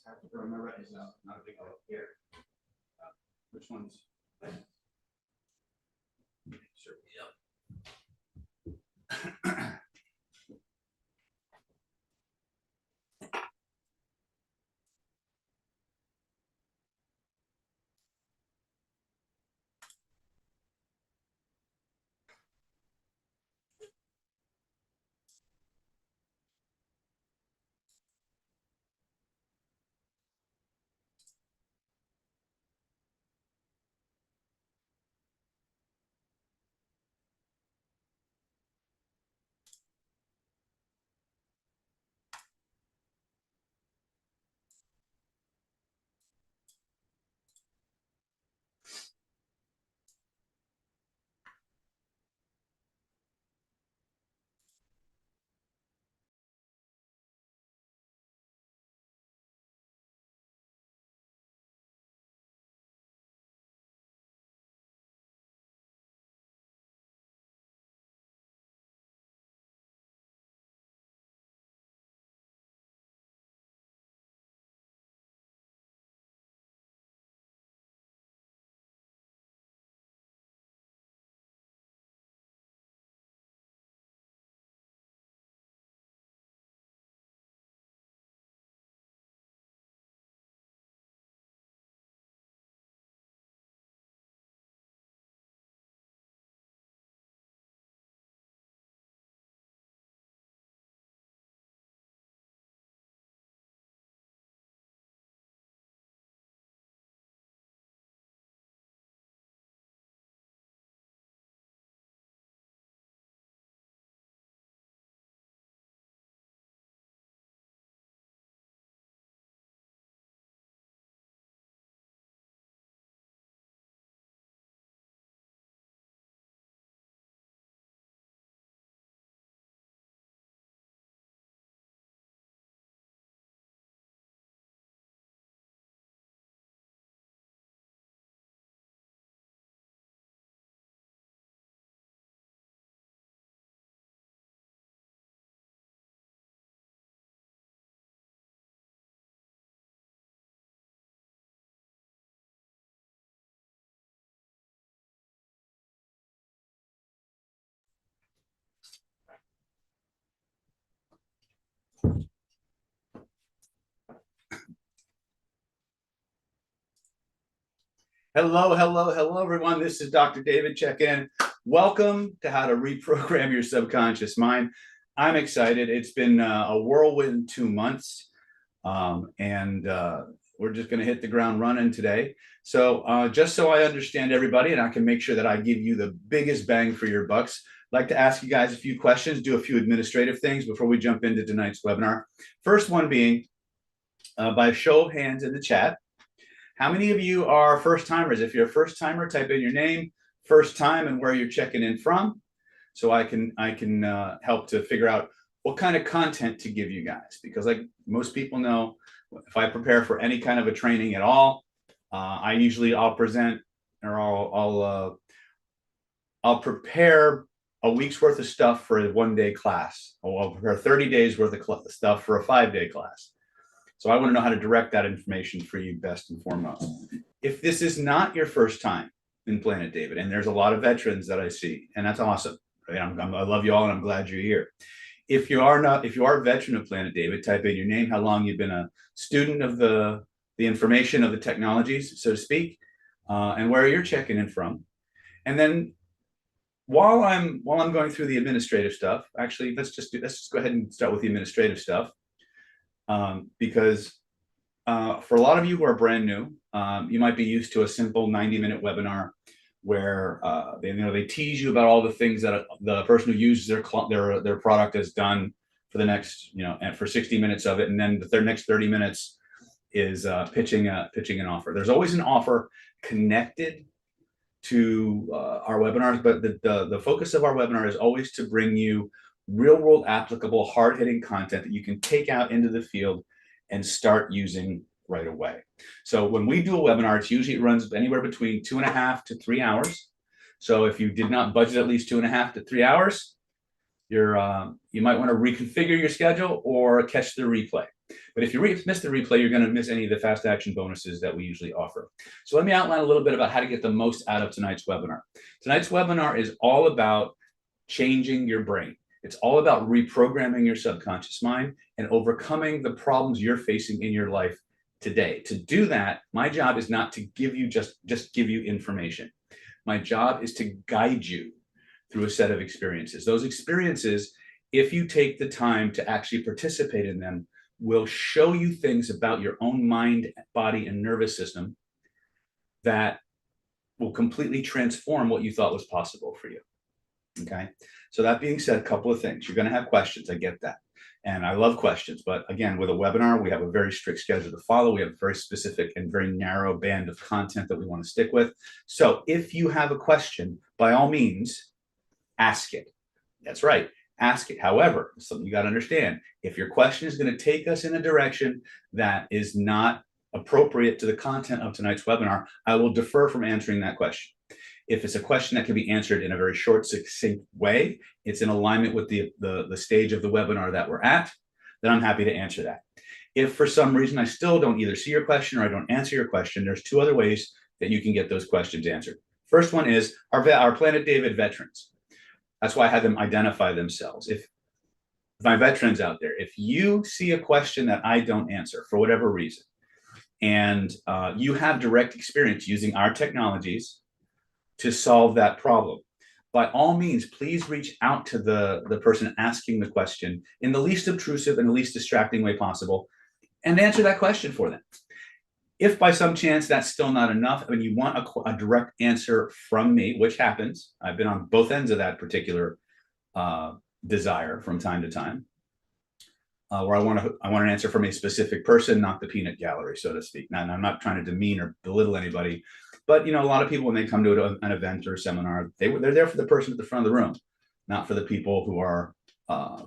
Have to throw my records out. Not a big deal here. Which ones? Sure. Yep. Hello, hello, hello, everyone. This is Dr. David. Check in. Welcome to How to Reprogram Your Subconscious Mind. I'm excited. It's been a whirlwind 2 months, and we're just going to hit the ground running today. So just so I understand everybody and I can make sure that I give you the biggest bang for your bucks, I'd like to ask you guys a few questions, do a few administrative things before we jump into tonight's webinar. First one being, by show of hands in the chat, how many of you are first timers? If you're a first timer, type in your name, first time, and where you're checking in from, so I can help to figure out what kind of content to give you guys. Because like most people know, if I prepare for any kind of a training at all, I'll present, or I'll prepare a week's worth of stuff for a 1-day class. Or I'll prepare 30 days worth of stuff for a 5-day class. So I want to know how to direct that information for you best and foremost. If this is not your first time in Planet David, and there's a lot of veterans that I see, and that's awesome. Right? I love you all, and I'm glad you're here. If you are a veteran of Planet David, type in your name, how long you've been a student of the information of the technologies, so to speak, and where you're checking in from. And then while I'm going through the administrative stuff, actually, let's just go ahead and start with the administrative stuff. Because for a lot of you who are brand new, you might be used to a simple 90-minute webinar where they tease you about all the things that the person who uses their product has done for the next, and for 60 minutes of it, and then their next 30 minutes is pitching an offer. There's always an offer connected to our webinars, but the focus of our webinar is always to bring you real world applicable, hard hitting content that you can take out into the field and start using right away. So when we do a webinar, it runs anywhere between 2.5 to 3 hours. So if you did not budget at least 2.5 to 3 hours, you might want to reconfigure your schedule or catch the replay. But if you miss the replay, you're going to miss any of the fast action bonuses that we usually offer. So let me outline a little bit about how to get the most out of tonight's webinar. Tonight's webinar is all about changing your brain. It's all about reprogramming your subconscious mind and overcoming the problems you're facing in your life today. To do that, my job is not to give you just give you information. My job is to guide you through a set of experiences. Those experiences, if you take the time to actually participate in them, will show you things about your own mind, body, and nervous system that will completely transform what you thought was possible for you. Okay. So that being said, a couple of things. You're going to have questions. I get that. And I love questions. But again, with a webinar, we have a very strict schedule to follow. We have a very specific and very narrow band of content that we want to stick with. So if you have a question, by all means, ask it. That's right. Ask it. However, something you got to understand, if your question is going to take us in a direction that is not appropriate to the content of tonight's webinar, I will defer from answering that question. If it's a question that can be answered in a very short, succinct way, it's in alignment with the stage of the webinar that we're at, then I'm happy to answer that. If for some reason I still don't either see your question or I don't answer your question, there's two other ways that you can get those questions answered. First one is our Planet David veterans. That's why I had them identify themselves. If my veterans out there, if you see a question that I don't answer for whatever reason, and you have direct experience using our technologies to solve that problem, by all means, please reach out to the person asking the question in the least obtrusive and the least distracting way possible and answer that question for them. If by some chance that's still not enough, and you want a direct answer from me, which happens, I've been on both ends of that particular desire from time to time, where I want an answer from a specific person, not the peanut gallery, so to speak. Now, I'm not trying to demean or belittle anybody, but a lot of people, when they come to an event or a seminar, they're there for the person at the front of the room, not for the people who are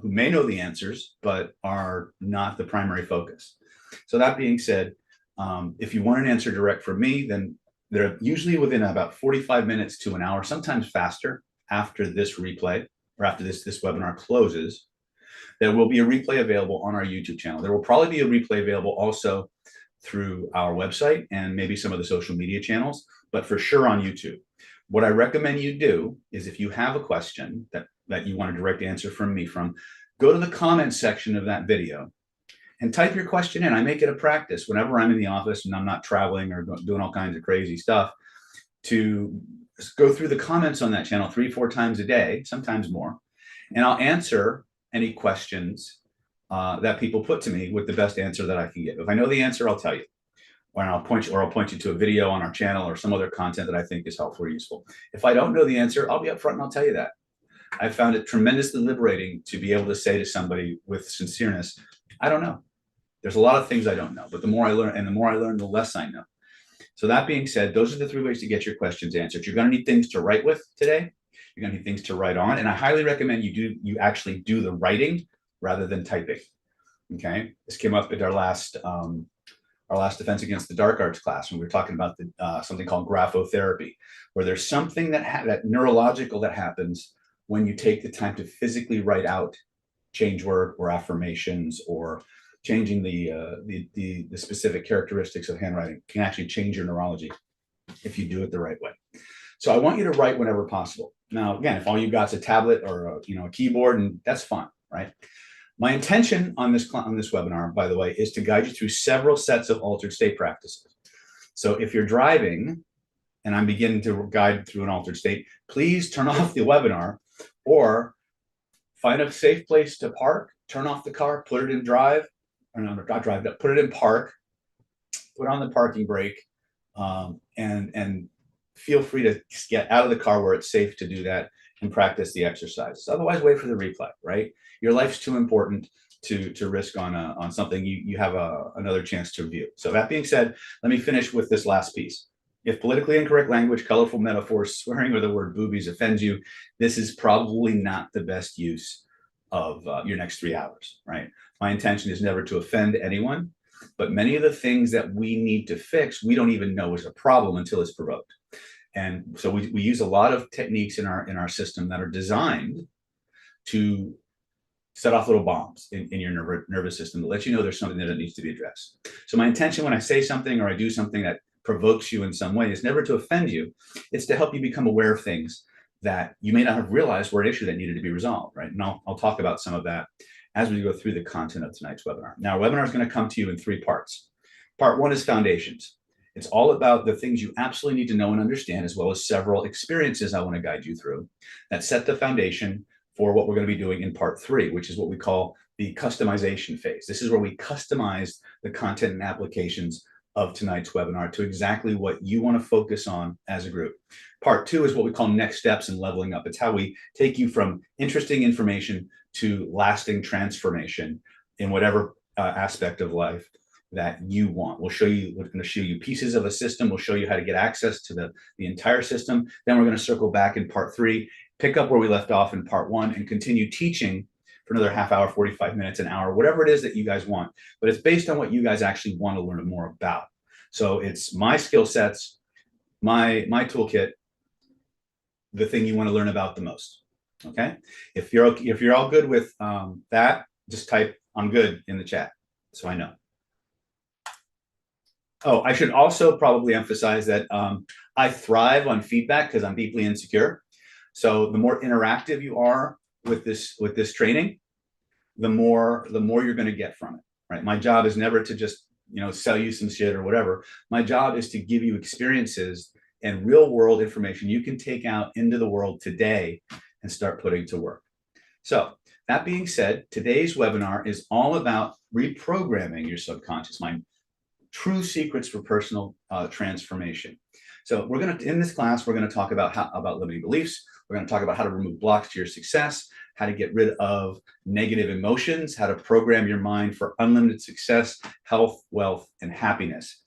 who may know the answers but are not the primary focus. So that being said, if you want an answer direct from me, then they're usually within about 45 minutes to an hour, sometimes faster, after this replay or after this webinar closes. There will be a replay available on our YouTube channel. There will probably be a replay available also through our website and maybe some of the social media channels, but for sure on YouTube. What I recommend you do is, if you have a question that you want a direct answer from me from, go to the comments section of that video and type your question in. I make it a practice whenever I'm in the office and I'm not traveling or doing all kinds of crazy stuff to go through the comments on that channel 3-4 times a day, sometimes more, and I'll answer any questions that people put to me with the best answer that I can give. If I know the answer, I'll tell you, or I'll point you to a video on our channel or some other content that I think is helpful or useful. If I don't know the answer, I'll be upfront and I'll tell you that. I found it tremendously liberating to be able to say to somebody with sincereness, I don't know. There's a lot of things I don't know, but the more I learn, the less I know. So that being said, those are the 3 ways to get your questions answered. You're going to need things to write with today. You're going to need things to write on, and I highly recommend you actually do the writing rather than typing. Okay, this came up at our last Defense Against the Dark Arts class when we were talking about something called graphotherapy, where there's something that neurological that happens when you take the time to physically write out change word or affirmations, or changing the specific characteristics of handwriting can actually change your neurology if you do it the right way. So I want you to write whenever possible. Now, again, if all you've got is a tablet or a keyboard, and that's fine, right? My intention on this webinar, by the way, is to guide you through several sets of altered state practices. So if you're driving and I'm beginning to guide through an altered state, please turn off the webinar or find a safe place to park, turn off the car, put it in drive, or no, not drive, put it in park, put on the parking brake, and feel free to get out of the car where it's safe to do that and practice the exercises. Otherwise, wait for the replay, right? Your life's too important to risk on something you have another chance to review. So that being said, let me finish with this last piece. If politically incorrect language, colorful metaphors, swearing, or the word boobies offends you, this is probably not the best use of your next 3 hours, right? My intention is never to offend anyone, but many of the things that we need to fix, we don't even know is a problem until it's provoked. And so we use a lot of techniques in our system that are designed to set off little bombs in your nervous system to let you know there's something that needs to be addressed. So my intention when I say something or I do something that provokes you in some way is never to offend you. It's to help you become aware of things that you may not have realized were an issue that needed to be resolved, right? And I'll talk about some of that as we go through the content of tonight's webinar. Now, our webinar is going to come to you in 3 parts. Part 1 is foundations. It's all about the things you absolutely need to know and understand, as well as several experiences I want to guide you through that set the foundation for what we're going to be doing in part 3, which is what we call the customization phase. This is where we customize the content and applications of tonight's webinar to exactly what you want to focus on as a group. Part 2 is what we call next steps and leveling up. It's how we take you from interesting information to lasting transformation in whatever aspect of life that you want. We're going to show you pieces of a system. We'll show you how to get access to the entire system. Then we're going to circle back in part 3, pick up where we left off in part 1, and continue teaching for another half hour, 45 minutes, an hour, whatever it is that you guys want. But it's based on what you guys actually want to learn more about. So it's my skill sets, my toolkit, the thing you want to learn about the most. Okay. If you're all good with that, just type "I'm good" in the chat so I know. Oh, I should also probably emphasize that I thrive on feedback because I'm deeply insecure. So the more interactive you are with this training, the more you're going to get from it, right? My job is never to just sell you some shit or whatever. My job is to give you experiences and real world information you can take out into the world today and start putting to work. So that being said, today's webinar is all about reprogramming your subconscious mind, true secrets for personal transformation. So in this class, we're going to talk about limiting beliefs. We're going to talk about how to remove blocks to your success, how to get rid of negative emotions, how to program your mind for unlimited success, health, wealth, and happiness.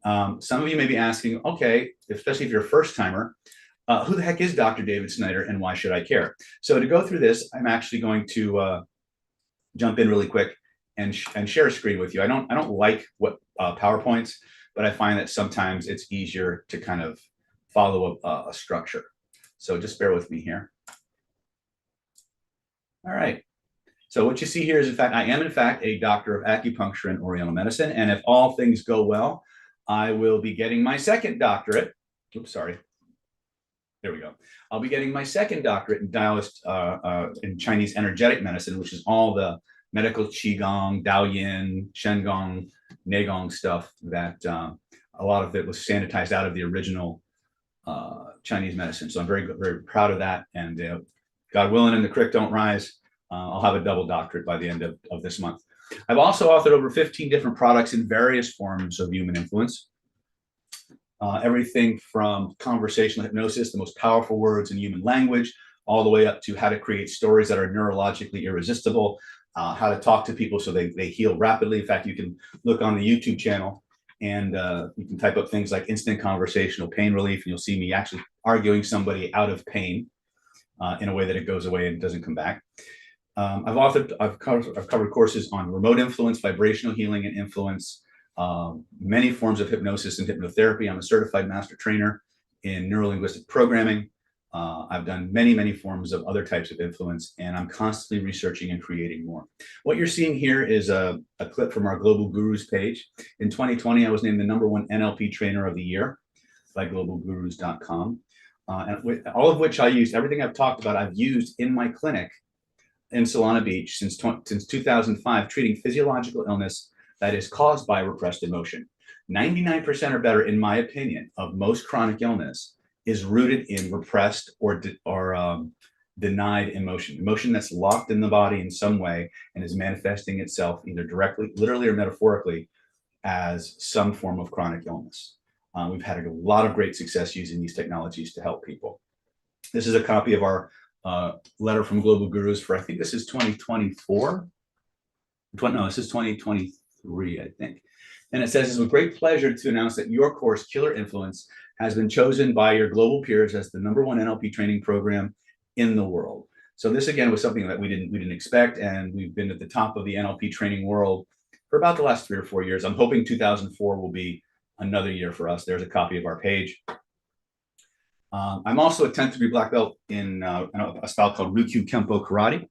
Some of you may be asking, okay, especially if you're a first timer, who the heck is Dr. David Snyder and why should I care? So to go through this, I'm actually going to jump in really quick and share a screen with you. I don't like what PowerPoints, but I find that sometimes it's easier to kind of follow a structure. So just bear with me here. All right. So what you see here is, I am in fact a doctor of acupuncture and Oriental medicine. And if all things go well, I will be getting my second doctorate. Oops, sorry. There we go. I'll be getting my second doctorate in Taoist, in Chinese energetic medicine, which is all the medical Qigong, Daoyin, Shengong, Neigong stuff that a lot of it was sanitized out of the original Chinese medicine. So I'm very, very proud of that. And God willing and the creek don't rise, I'll have a double doctorate by the end of this month. I've also authored over 15 different products in various forms of human influence. Everything from conversational hypnosis, the most powerful words in human language, all the way up to how to create stories that are neurologically irresistible, how to talk to people so they heal rapidly. In fact, you can look on the YouTube channel and you can type up things like instant conversational pain relief, and you'll see me actually arguing somebody out of pain in a way that it goes away and doesn't come back. I've covered courses on remote influence, vibrational healing and influence, many forms of hypnosis and hypnotherapy. I'm a certified master trainer in neuro-linguistic programming. I've done many forms of other types of influence, and I'm constantly researching and creating more. What you're seeing here is a clip from our Global Gurus page. In 2020, I was named the #1 NLP Trainer of the Year by globalgurus.com. And all of which I used, everything I've talked about, I've used in my clinic in Solana Beach since 2005, treating physiological illness that is caused by repressed emotion. 99% or better, in my opinion, of most chronic illness is rooted in repressed or denied emotion that's locked in the body in some way and is manifesting itself either directly, literally, or metaphorically as some form of chronic illness. We've had a lot of great success using these technologies to help people. This is a copy of our letter from Global Gurus for, I think this is 2024. No, this is 2023, I think. And it says, it's with great pleasure to announce that your course, Killer Influence, has been chosen by your global peers as the #1 NLP training program in the world. So this again was something that we didn't expect, and we've been at the top of the NLP training world for about the last 3 or 4 years. I'm hoping 2004 will be another year for us. There's a copy of our page. I'm also a 10th degree black belt in a style called Ryukyu Kempo Karate.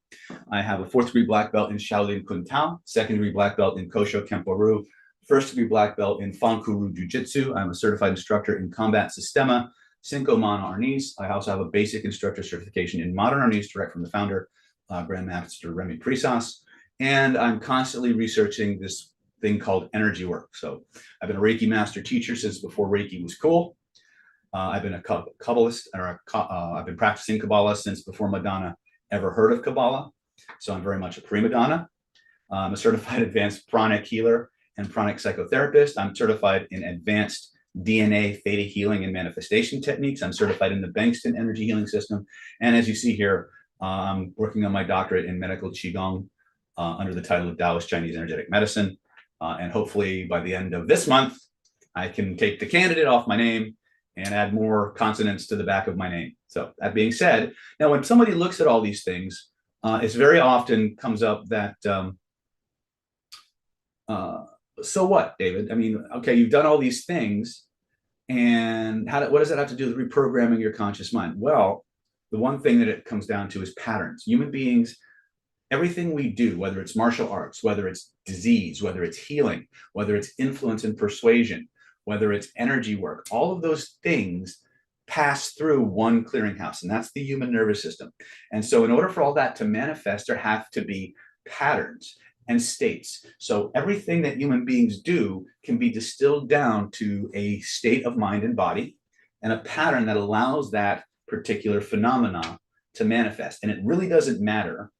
I have a 4th degree black belt in Shaolin Kun Tao, 2nd degree black belt in Kosho Kempo Ru, 1st degree black belt in Fankuru Jiu Jitsu. I'm a certified instructor in Combat Sistema, Cinco Mano Arnis. I also have a basic instructor certification in Modern Arnis, direct from the founder, Grandmaster Remy Prisas. And I'm constantly researching this thing called energy work. So I've been a Reiki master teacher since before Reiki was cool. I've been a Kabbalist, or I've been practicing Kabbalah since before Madonna ever heard of Kabbalah. So I'm very much a prima donna. I'm a certified advanced pranic healer and pranic psychotherapist. I'm certified in advanced DNA theta healing and manifestation techniques. I'm certified in the Bankston energy healing system. And as you see here, I'm working on my doctorate in medical Qigong under the title of Taoist Chinese Energetic Medicine. And hopefully by the end of this month, I can take the candidate off my name and add more consonants to the back of my name. So that being said, now when somebody looks at all these things, it's very often comes up that, so what, David? I mean, okay, you've done all these things, and what does that have to do with reprogramming your conscious mind? Well, the one thing that it comes down to is patterns. Human beings, everything we do, whether it's martial arts, whether it's disease, whether it's healing, whether it's influence and persuasion, whether it's energy work, all of those things pass through one clearinghouse, and that's the human nervous system. And so in order for all that to manifest, there have to be patterns and states. So everything that human beings do can be distilled down to a state of mind and body and a pattern that allows that particular phenomena to manifest. And it really doesn't matter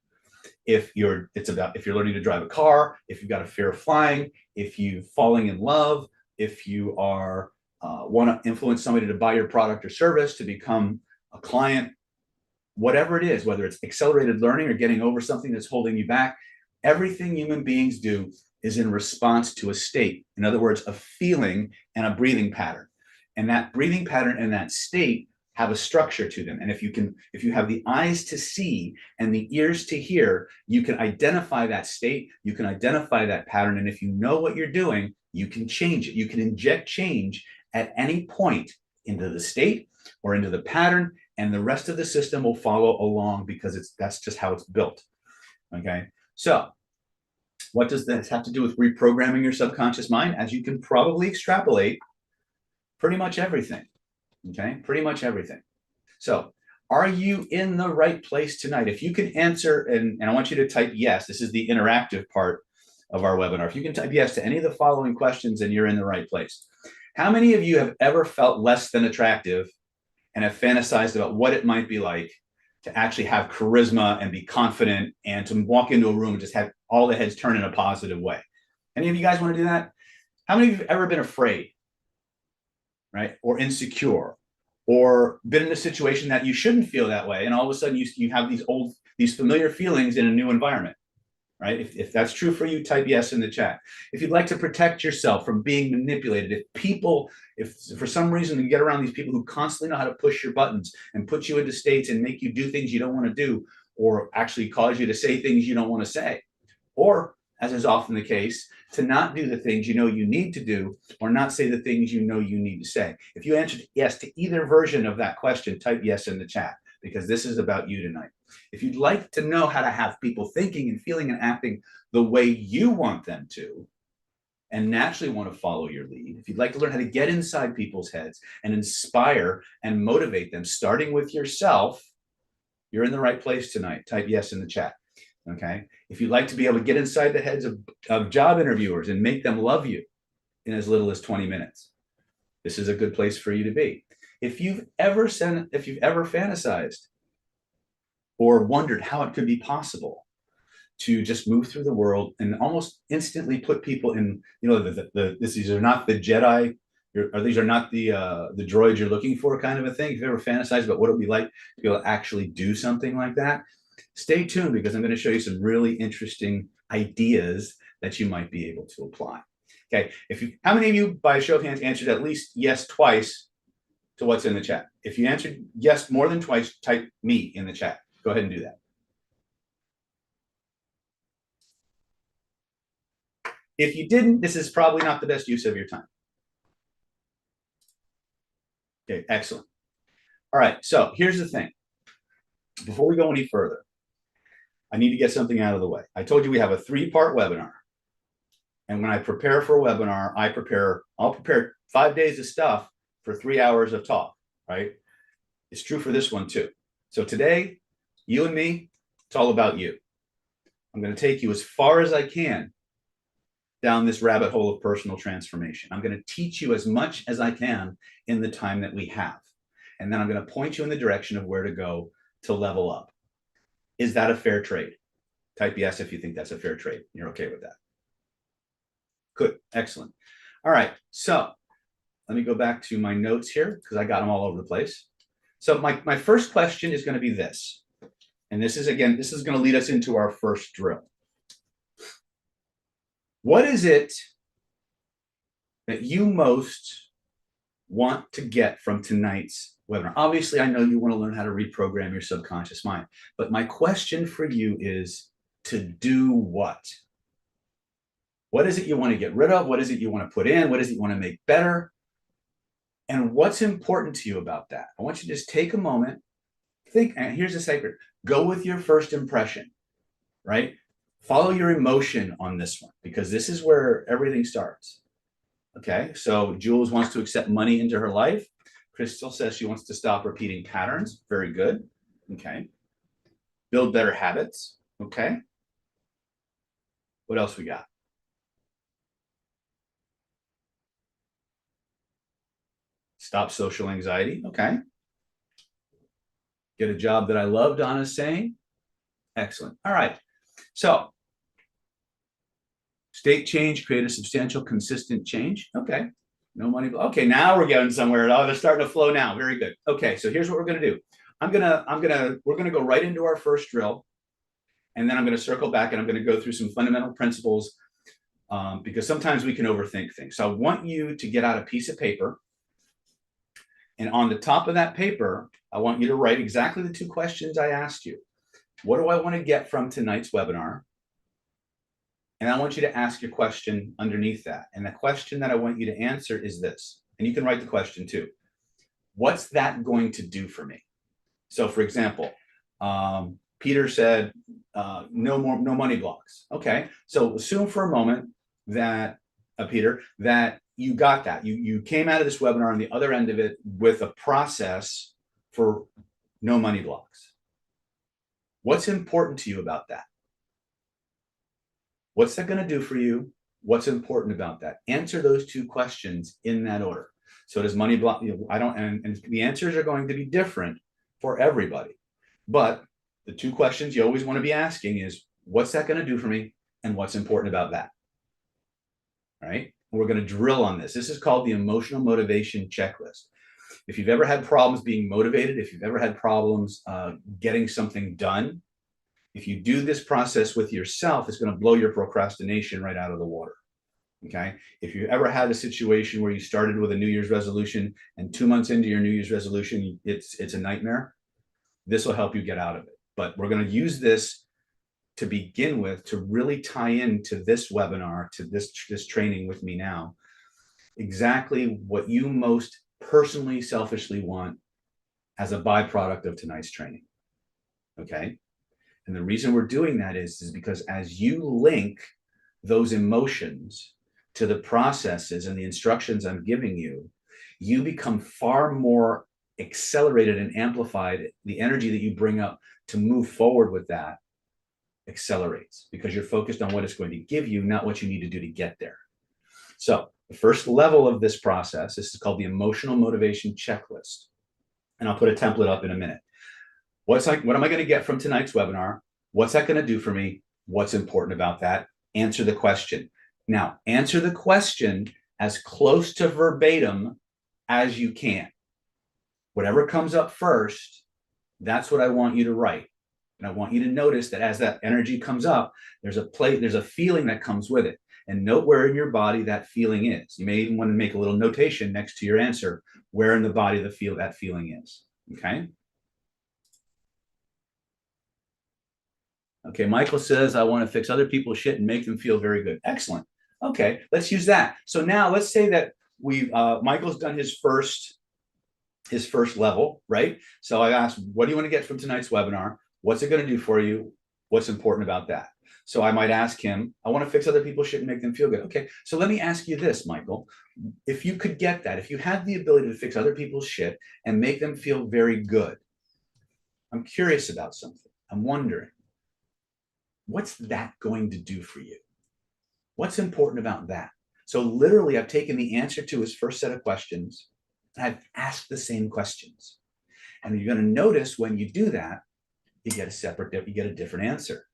if you're learning to drive a car, if you've got a fear of flying, if you're falling in love, if you are want to influence somebody to buy your product or service, to become a client, whatever it is, whether it's accelerated learning or getting over something that's holding you back, everything human beings do is in response to a state. In other words, a feeling and a breathing pattern. And that breathing pattern and that state have a structure to them. And if you have the eyes to see and the ears to hear, you can identify that state, you can identify that pattern. And if you know what you're doing, you can change it. You can inject change at any point into the state or into the pattern, and the rest of the system will follow along because that's just how it's built. Okay. So what does this have to do with reprogramming your subconscious mind? As you can probably extrapolate, pretty much everything. Okay, pretty much everything. So are you in the right place tonight? If you can answer, and I want you to type yes, this is the interactive part of our webinar. If you can type yes to any of the following questions, then you're in the right place. How many of you have ever felt less than attractive and have fantasized about what it might be like to actually have charisma and be confident and to walk into a room and just have all the heads turn in a positive way? Any of you guys want to do that? How many of you have ever been afraid, right? Or insecure, or been in a situation that you shouldn't feel that way, and all of a sudden you have these familiar feelings in a new environment, right? If that's true for you, type yes in the chat. If you'd like to protect yourself from being manipulated, if for some reason you get around these people who constantly know how to push your buttons and put you into states and make you do things you don't want to do, or actually cause you to say things you don't want to say, or, as is often the case, to not do the things you know you need to do, or not say the things you know you need to say. If you answered yes to either version of that question, type yes in the chat, because this is about you tonight. If you'd like to know how to have people thinking and feeling and acting the way you want them to, and naturally want to follow your lead, if you'd like to learn how to get inside people's heads and inspire and motivate them, starting with yourself, you're in the right place tonight. Type yes in the chat. Okay. If you'd like to be able to get inside the heads of job interviewers and make them love you in as little as 20 minutes, this is a good place for you to be. If you've ever fantasized or wondered how it could be possible to just move through the world and almost instantly put people in, these are not the Jedi, or these are not the droids you're looking for, kind of a thing. If you've ever fantasized about what it would be like to be able to actually do something like that, Stay tuned because I'm going to show you some really interesting ideas that you might be able to apply. Okay, how many of you, by a show of hands, answered at least yes twice to what's in the chat? If you answered yes more than twice, type me in the chat. Go ahead and do that. If you didn't, this is probably not the best use of your time. Okay, excellent. All right, so here's the thing. Before we go any further, I need to get something out of the way. I told you we have a 3-part webinar. And when I prepare for a webinar, I'll prepare 5 days of stuff for 3 hours of talk, right? It's true for this one too. So today, you and me, it's all about you. I'm going to take you as far as I can down this rabbit hole of personal transformation. I'm going to teach you as much as I can in the time that we have. And then I'm going to point you in the direction of where to go to level up. Is that a fair trade? Type yes if you think that's a fair trade. You're okay with that. Good, excellent. All right, so let me go back to my notes here because I got them all over the place. So my first question is going to be this. And this is going to lead us into our first drill. What is it that you most want to get from tonight's webinar? Obviously, I know you want to learn how to reprogram your subconscious mind, but my question for you is to do what? What is it you want to get rid of? What is it you want to put in? What is it you want to make better? And what's important to you about that? I want you to just take a moment, think, and here's the secret. Go with your first impression, right? Follow your emotion on this one, because this is where everything starts. Okay, so Jules wants to accept money into her life. Crystal says she wants to stop repeating patterns. Very good. Okay. Build better habits. Okay. What else we got? Stop social anxiety. Okay. Get a job that I love, Donna's saying. Excellent. All right. So state change, create a substantial, consistent change. Okay. No money. Okay, now we're getting somewhere. Oh, they're starting to flow now. Very good. Okay, so here's what we're going to do. We're going to go right into our first drill, and then I'm going to circle back and I'm going to go through some fundamental principles because sometimes we can overthink things. So I want you to get out a piece of paper, and on the top of that paper, I want you to write exactly the 2 questions I asked you. What do I want to get from tonight's webinar? And I want you to ask your question underneath that. And the question that I want you to answer is this. And you can write the question too. What's that going to do for me? So for example, Peter said, no money blocks. Okay, so assume for a moment that, Peter, that you got that. You came out of this webinar on the other end of it with a process for no money blocks. What's important to you about that? What's that going to do for you? What's important about that? Answer those 2 questions in that order. So does money block? And the answers are going to be different for everybody. But the 2 questions you always want to be asking is, what's that going to do for me? And what's important about that? All right. And we're going to drill on this. This is called the emotional motivation checklist. If you've ever had problems being motivated, if you've ever had problems getting something done, if you do this process with yourself, it's going to blow your procrastination right out of the water. Okay. If you ever had a situation where you started with a New Year's resolution and 2 months into your New Year's resolution, it's a nightmare, this will help you get out of it. But we're going to use this to begin with to really tie into this webinar, to this training with me now, exactly what you most personally, selfishly want as a byproduct of tonight's training. Okay. And the reason we're doing that is because as you link those emotions to the processes and the instructions I'm giving you, you become far more accelerated and amplified. The energy that you bring up to move forward with that accelerates because you're focused on what it's going to give you, not what you need to do to get there. So the first level of this process, this is called the emotional motivation checklist. And I'll put a template up in a minute. What am I going to get from tonight's webinar? What's that going to do for me? What's important about that? Answer the question. Now, answer the question as close to verbatim as you can. Whatever comes up first, that's what I want you to write. And I want you to notice that as that energy comes up, there's a feeling that comes with it. And note where in your body that feeling is. You may even want to make a little notation next to your answer, where in the body that feeling is. Okay. Okay, Michael says, I want to fix other people's shit and make them feel very good. Excellent. Okay, let's use that. So now let's say that Michael's done his first level, right? So I asked, what do you want to get from tonight's webinar? What's it going to do for you? What's important about that? So I might ask him, I want to fix other people's shit and make them feel good. Okay, so let me ask you this, Michael. If you could get that, if you had the ability to fix other people's shit and make them feel very good, I'm curious about something. I'm wondering, what's that going to do for you? What's important about that? So literally, I've taken the answer to his first set of questions, and I've asked the same questions. And you're going to notice when you do that, you get a different answer.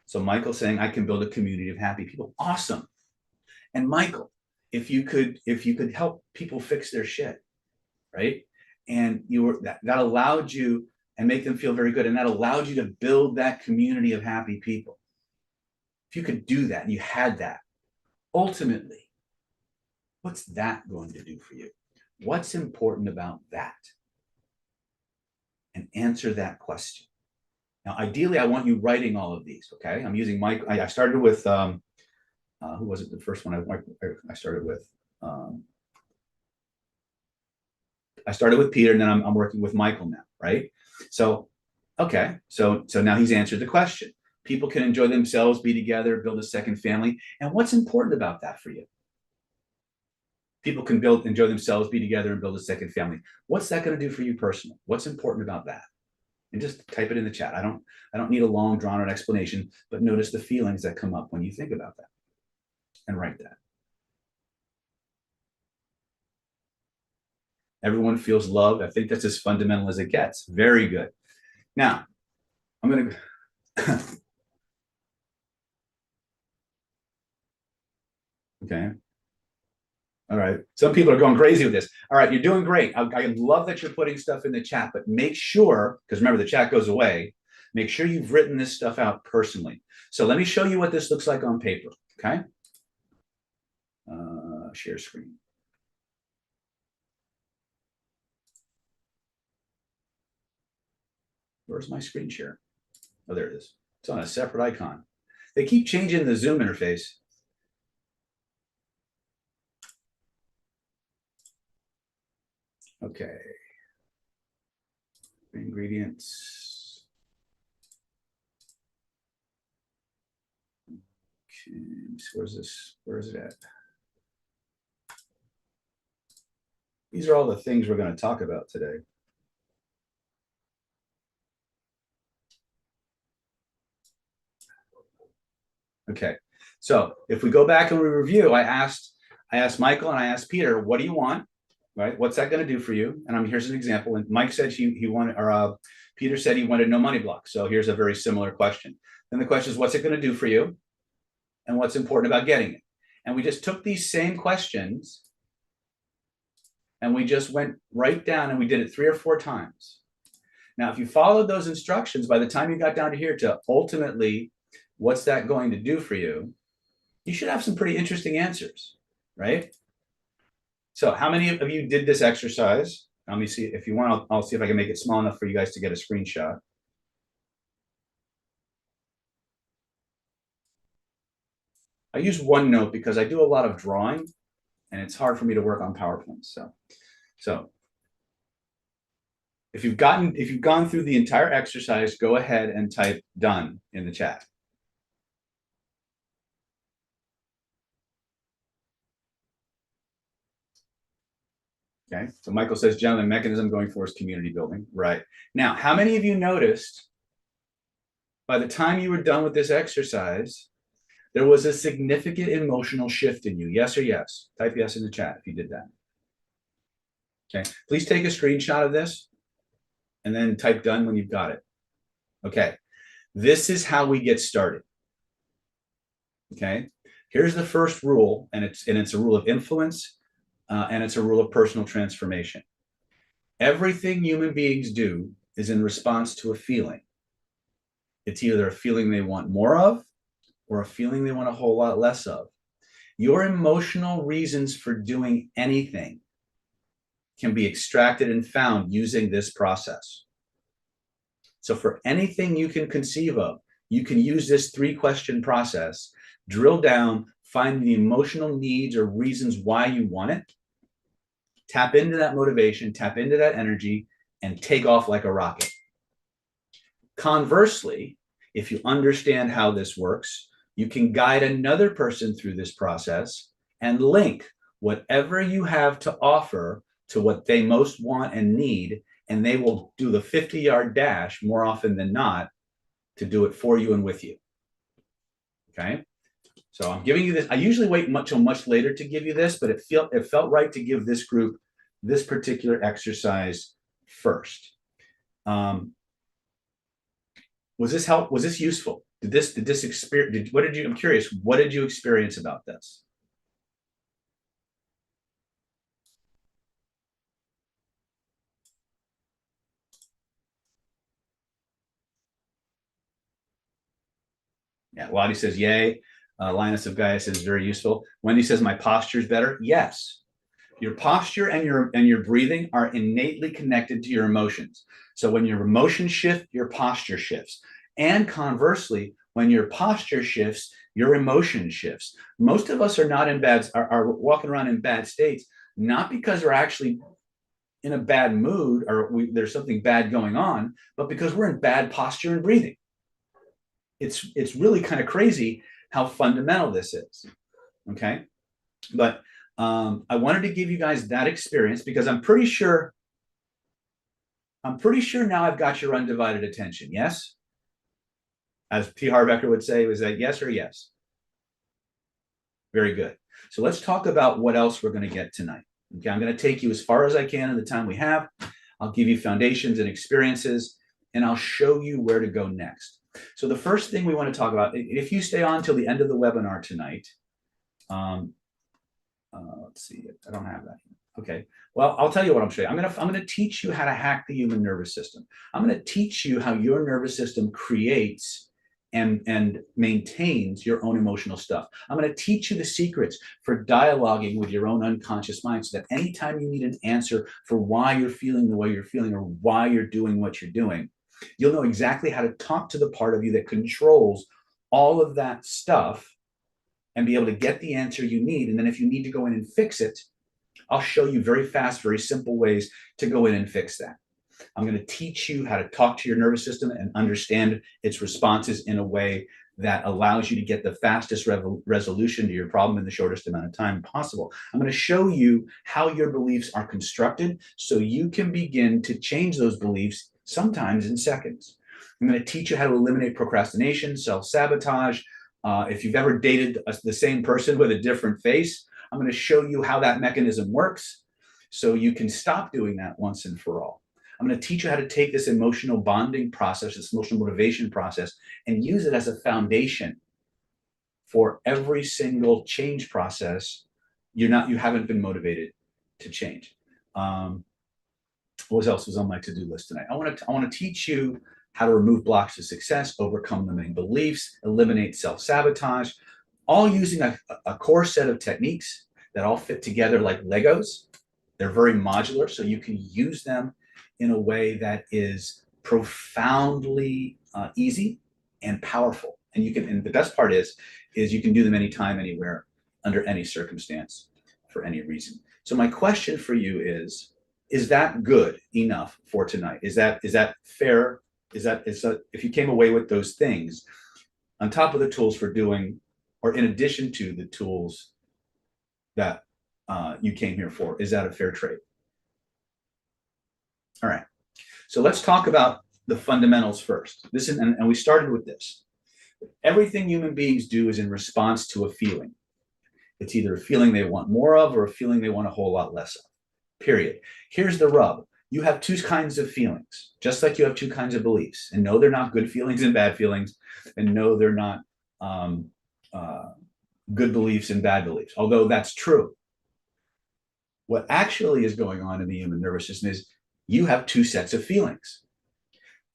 So Michael's saying, I can build a community of happy people. Awesome. And Michael, if you could help people fix their shit, right? And that allowed you and make them feel very good. And that allowed you to build that community of happy people. If you could do that and you had that, ultimately, what's that going to do for you? What's important about that? And answer that question. Now, ideally, I want you writing all of these, okay? I'm using Mike. I started with, who was it? The first one I started with? I started with Peter, and then I'm working with Michael now, right? So, okay. So now he's answered the question. People can enjoy themselves, be together, build a second family. And what's important about that for you? People can enjoy themselves, be together, and build a second family. What's that going to do for you personally? What's important about that? And just type it in the chat. I don't need a long, drawn-out explanation, but notice the feelings that come up when you think about that, and write that. Everyone feels loved. I think that's as fundamental as it gets. Very good. Now, I'm going to. Okay. All right. Some people are going crazy with this. All right. You're doing great. I love that you're putting stuff in the chat, but make sure, because remember, the chat goes away, make sure you've written this stuff out personally. So let me show you what this looks like on paper. Okay. Share screen. Where's my screen share? Oh, there it is. It's on a separate icon. They keep changing the Zoom interface. Okay. Ingredients. Okay. Where's this? Where is it at? These are all the things we're going to talk about today. Okay. So if we go back and we review, I asked Michael and I asked Peter, what do you want? Right? What's that going to do for you? And here's an example. And Mike said he wanted, or Peter said he wanted no money block. So here's a very similar question. Then the question is, what's it going to do for you? And what's important about getting it? And we just took these same questions and we just went right down and we did it 3 or 4 times. Now, if you followed those instructions, by the time you got down to here to ultimately, what's that going to do for you? You should have some pretty interesting answers, right? So how many of you did this exercise? Let me see. If you want, I'll see if I can make it small enough for you guys to get a screenshot. I use OneNote because I do a lot of drawing and it's hard for me to work on PowerPoint. So if you've gone through the entire exercise, go ahead and type done in the chat. Okay, so Michael says, generally, mechanism going for is community building. Right. Now, how many of you noticed by the time you were done with this exercise, there was a significant emotional shift in you? Yes or yes? Type yes in the chat if you did that. Okay, please take a screenshot of this and then type done when you've got it. Okay, this is how we get started. Okay, here's the first rule, and it's a rule of influence. And it's a rule of personal transformation. Everything human beings do is in response to a feeling. It's either a feeling they want more of or a feeling they want a whole lot less of. Your emotional reasons for doing anything can be extracted and found using this process. So for anything you can conceive of, you can use this 3-question process, drill down, find the emotional needs or reasons why you want it, tap into that motivation, tap into that energy, and take off like a rocket. Conversely, if you understand how this works, you can guide another person through this process and link whatever you have to offer to what they most want and need, and they will do the 50-yard dash more often than not to do it for you and with you. Okay? So I'm giving you this. I usually wait till much later to give you this, but it felt right to give this group this particular exercise first. Was this help? Was this useful? Did this experience? I'm curious. What did you experience about this? Yeah, Wadi says, yay. Linus of Gaia says, very useful. Wendy says, my posture is better. Yes. Your posture and your breathing are innately connected to your emotions. So when your emotions shift, your posture shifts. And conversely, when your posture shifts, your emotion shifts. Most of us are not in are walking around in bad states, not because we're actually in a bad mood or there's something bad going on, but because we're in bad posture and breathing. It's really kind of crazy how fundamental this is. Okay, but I wanted to give you guys that experience because I'm pretty sure now I've got your undivided attention. Yes, as T. Harv Eker would say, was that yes or yes? Very good. So let's talk about what else we're going to get tonight. Okay, I'm going to take you as far as I can in the time we have. I'll give you foundations and experiences, and I'll show you where to go next. So the first thing we want to talk about, if you stay on till the end of the webinar tonight, let's see, I don't have that. Okay, well, I'll tell you what I'm showing you. I'm going to teach you how to hack the human nervous system. I'm going to teach you how your nervous system creates and maintains your own emotional stuff. I'm going to teach you the secrets for dialoguing with your own unconscious mind so that anytime you need an answer for why you're feeling the way you're feeling or why you're doing what you're doing, you'll know exactly how to talk to the part of you that controls all of that stuff and be able to get the answer you need. And then if you need to go in and fix it, I'll show you very fast, very simple ways to go in and fix that. I'm going to teach you how to talk to your nervous system and understand its responses in a way that allows you to get the fastest resolution to your problem in the shortest amount of time possible. I'm going to show you how your beliefs are constructed so you can begin to change those beliefs sometimes in seconds. I'm going to teach you how to eliminate procrastination, self-sabotage. If you've ever dated the same person with a different face, I'm going to show you how that mechanism works so you can stop doing that once and for all. I'm going to teach you how to take this emotional bonding process, this emotional motivation process, and use it as a foundation for every single change process you haven't been motivated to change. What else was on my to-do list tonight? I want to teach you how to remove blocks to success, overcome limiting beliefs, eliminate self-sabotage, all using a core set of techniques that all fit together like Legos. They're very modular, so you can use them in a way that is profoundly easy and powerful. And the best part is you can do them anytime, anywhere, under any circumstance, for any reason. So my question for you is that good enough for tonight? Is that fair? Is that if you came away with those things on top of the tools for doing, or in addition to the tools that you came here for, is that a fair trade? All right. So let's talk about the fundamentals first. And we started with this. Everything human beings do is in response to a feeling. It's either a feeling they want more of or a feeling they want a whole lot less of. Period. Here's the rub. You have two kinds of feelings, just like you have two kinds of beliefs. And no, they're not good feelings and bad feelings. And no, they're not good beliefs and bad beliefs, although that's true. What actually is going on in the human nervous system is you have two sets of feelings.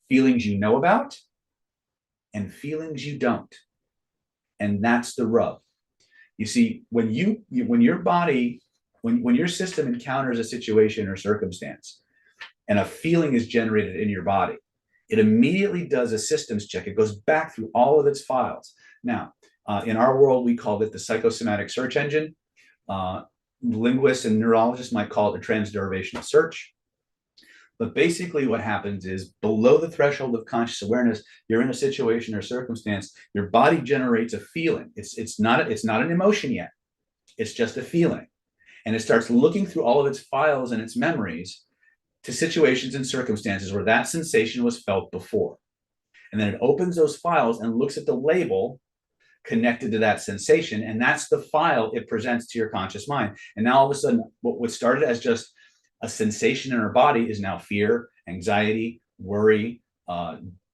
Feelings you know about and feelings you don't. And that's the rub. You see, when your body, when your system encounters a situation or circumstance and a feeling is generated in your body, it immediately does a systems check. It goes back through all of its files. Now, in our world, we call it the psychosomatic search engine. Linguists and neurologists might call it a transderivational search. But basically what happens is below the threshold of conscious awareness, you're in a situation or circumstance, your body generates a feeling. It's not an emotion yet. It's just a feeling. And it starts looking through all of its files and its memories to situations and circumstances where that sensation was felt before. And then it opens those files and looks at the label connected to that sensation. And that's the file it presents to your conscious mind. And now all of a sudden, what started as just a sensation in our body is now fear, anxiety, worry,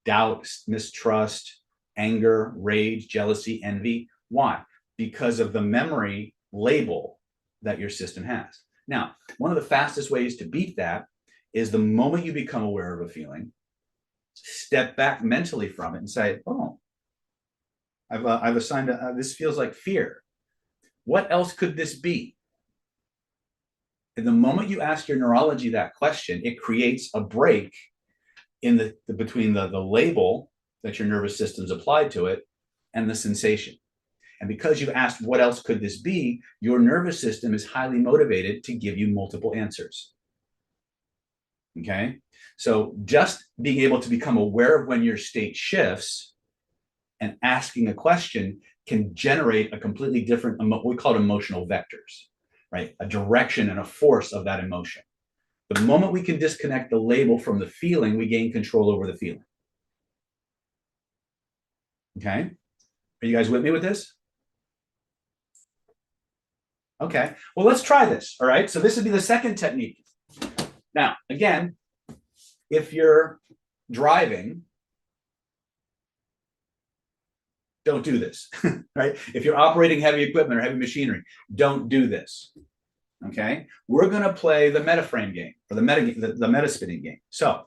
doubt, mistrust, anger, rage, jealousy, envy. Why? Because of the memory label that your system has. Now, one of the fastest ways to beat that is the moment you become aware of a feeling, step back mentally from it and say, oh, I've assigned this feels like fear. What else could this be? And the moment you ask your neurology that question, it creates a break in the between the label that your nervous system's applied to it and the sensation. And because you've asked what else could this be, your nervous system is highly motivated to give you multiple answers. Okay? So just being able to become aware of when your state shifts and asking a question can generate a completely different, what we call emotional vectors, right? A direction and a force of that emotion. The moment we can disconnect the label from the feeling, we gain control over the feeling. Okay? Are you guys with me with this? Okay, well, let's try this, all right? So this would be the second technique. Now, again, if you're driving, don't do this, right? If you're operating heavy equipment or heavy machinery, don't do this, okay? We're gonna play the Metaframe game, or the meta spinning game. So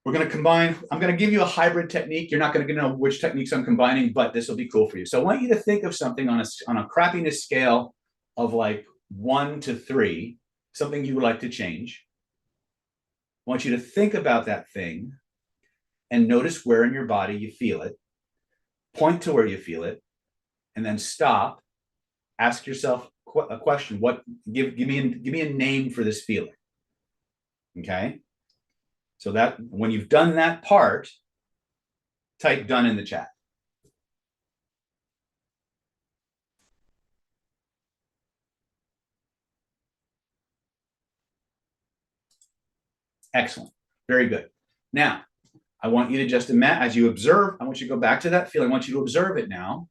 we're gonna combine, I'm gonna give you a hybrid technique. You're not gonna know which techniques I'm combining, but this will be cool for you. So I want you to think of something on a crappiness scale of like 1 to 3, something you would like to change. I want you to think about that thing and notice where in your body you feel it. Point to where you feel it, and then stop. Ask yourself a question. Give me a name for this feeling. Okay. So that when you've done that part, type done in the chat. Excellent. Very good. Now, I want you to just imagine, as you observe, I want you to go back to that feeling. I want you to observe it now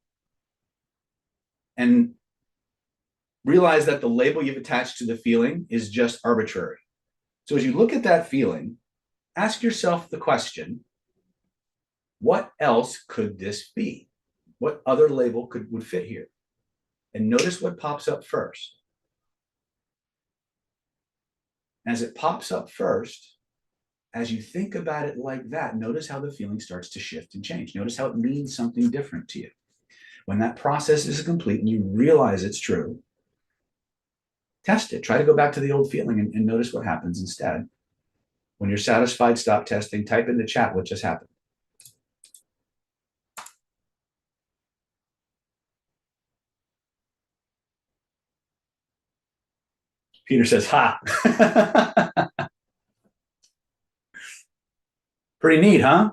and realize that the label you've attached to the feeling is just arbitrary. So as you look at that feeling, ask yourself the question, what else could this be? What other label would fit here? And notice what pops up first. As it pops up first, as you think about it like that, notice how the feeling starts to shift and change. Notice how it means something different to you. When that process is complete and you realize it's true, test it. Try to go back to the old feeling and notice what happens instead. When you're satisfied, stop testing. Type in the chat what just happened. Peter says, ha. Pretty neat, huh?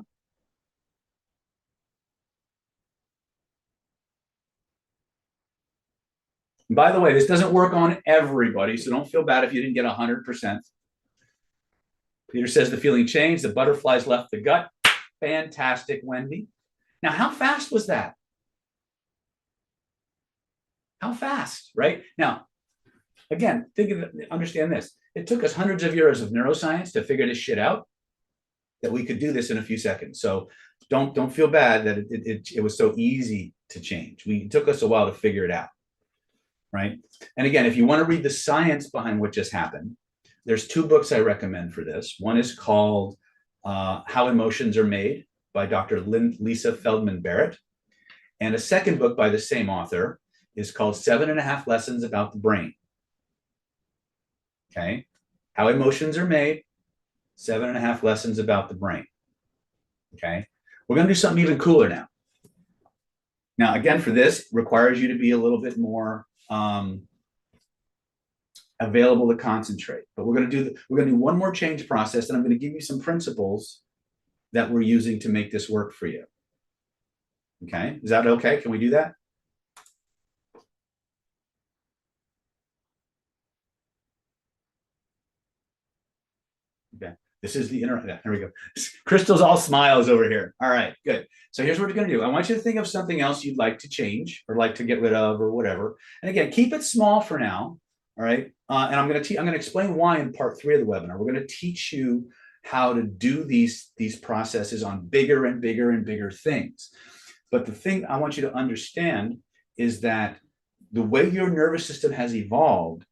And by the way, this doesn't work on everybody, so don't feel bad if you didn't get 100%. Peter says the feeling changed, the butterflies left the gut. Fantastic, Wendy. Now, how fast was that? How fast, right? Now, again, understand this. It took us hundreds of years of neuroscience to figure this shit out, that we could do this in a few seconds. So don't feel bad that it was so easy to change. It took us a while to figure it out, right? And again, if you want to read the science behind what just happened, there's 2 books I recommend for this. One is called How Emotions Are Made, by Dr. Lisa Feldman Barrett. And a second book by the same author is called 7.5 Lessons About the Brain. Okay. How emotions are made, 7.5 Lessons About the Brain. Okay. We're going to do something even cooler now. Now, again, for this, requires you to be a little bit more available to concentrate. But we're going to do one more change process, and I'm going to give you some principles that we're using to make this work for you. Okay, is that okay? Can we do that? Okay, this is the internet. There we go. Crystal's all smiles over here. All right, good. So here's what we're going to do. I want you to think of something else you'd like to change or like to get rid of or whatever. And again, keep it small for now. All right, and I'm going to explain why in part 3 of the webinar. We're going to teach you how to do these processes on bigger and bigger and bigger things. But the thing I want you to understand is that the way your nervous system has evolved,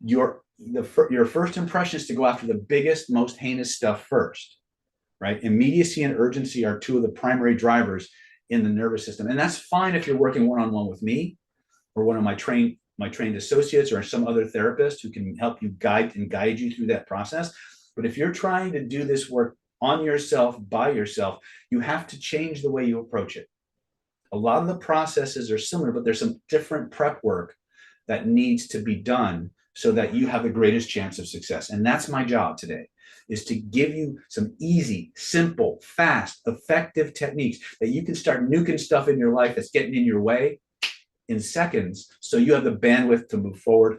your first impression is to go after the biggest, most heinous stuff first, right? Immediacy and urgency are two of the primary drivers in the nervous system. And that's fine if you're working one-on-one with me or one of my trained associates or some other therapist who can help you guide you through that process. But if you're trying to do this work on yourself, by yourself, you have to change the way you approach it. A lot of the processes are similar, but there's some different prep work that needs to be done so that you have the greatest chance of success. And that's my job today, is to give you some easy, simple, fast, effective techniques that you can start nuking stuff in your life that's getting in your way in seconds, so you have the bandwidth to move forward.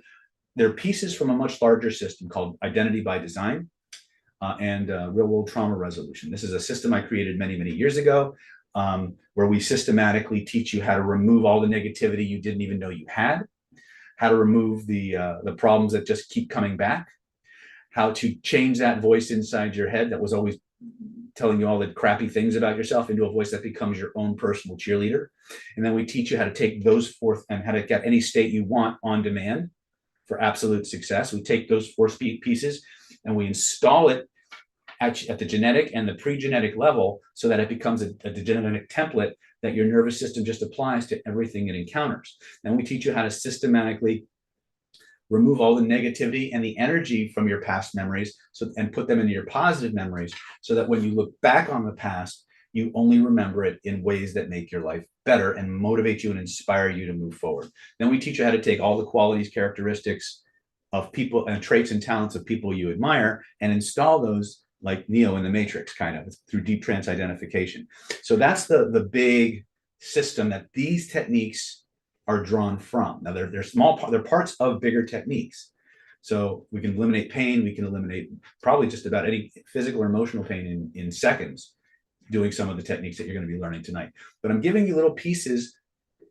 They're pieces from a much larger system called Identity by Design and Real-World Trauma Resolution. This is a system I created many, many years ago, where we systematically teach you how to remove all the negativity you didn't even know you had, how to remove the problems that just keep coming back, how to change that voice inside your head that was always telling you all the crappy things about yourself into a voice that becomes your own personal cheerleader. And then we teach you how to take those forth and how to get any state you want on demand for absolute success. We take those 4 pieces and we install it at the genetic and the pre-genetic level so that it becomes a genetic template that your nervous system just applies to everything it encounters. Then we teach you how to systematically remove all the negativity and the energy from your past memories and put them into your positive memories so that when you look back on the past, you only remember it in ways that make your life better and motivate you and inspire you to move forward. Then we teach you how to take all the qualities, characteristics of people and traits and talents of people you admire and install those like Neo in the Matrix, kind of through deep trance identification. So that's the big system that these techniques are drawn from. Now they're parts of bigger techniques. So we can eliminate pain. We can eliminate probably just about any physical or emotional pain in seconds doing some of the techniques that you're going to be learning tonight. But I'm giving you little pieces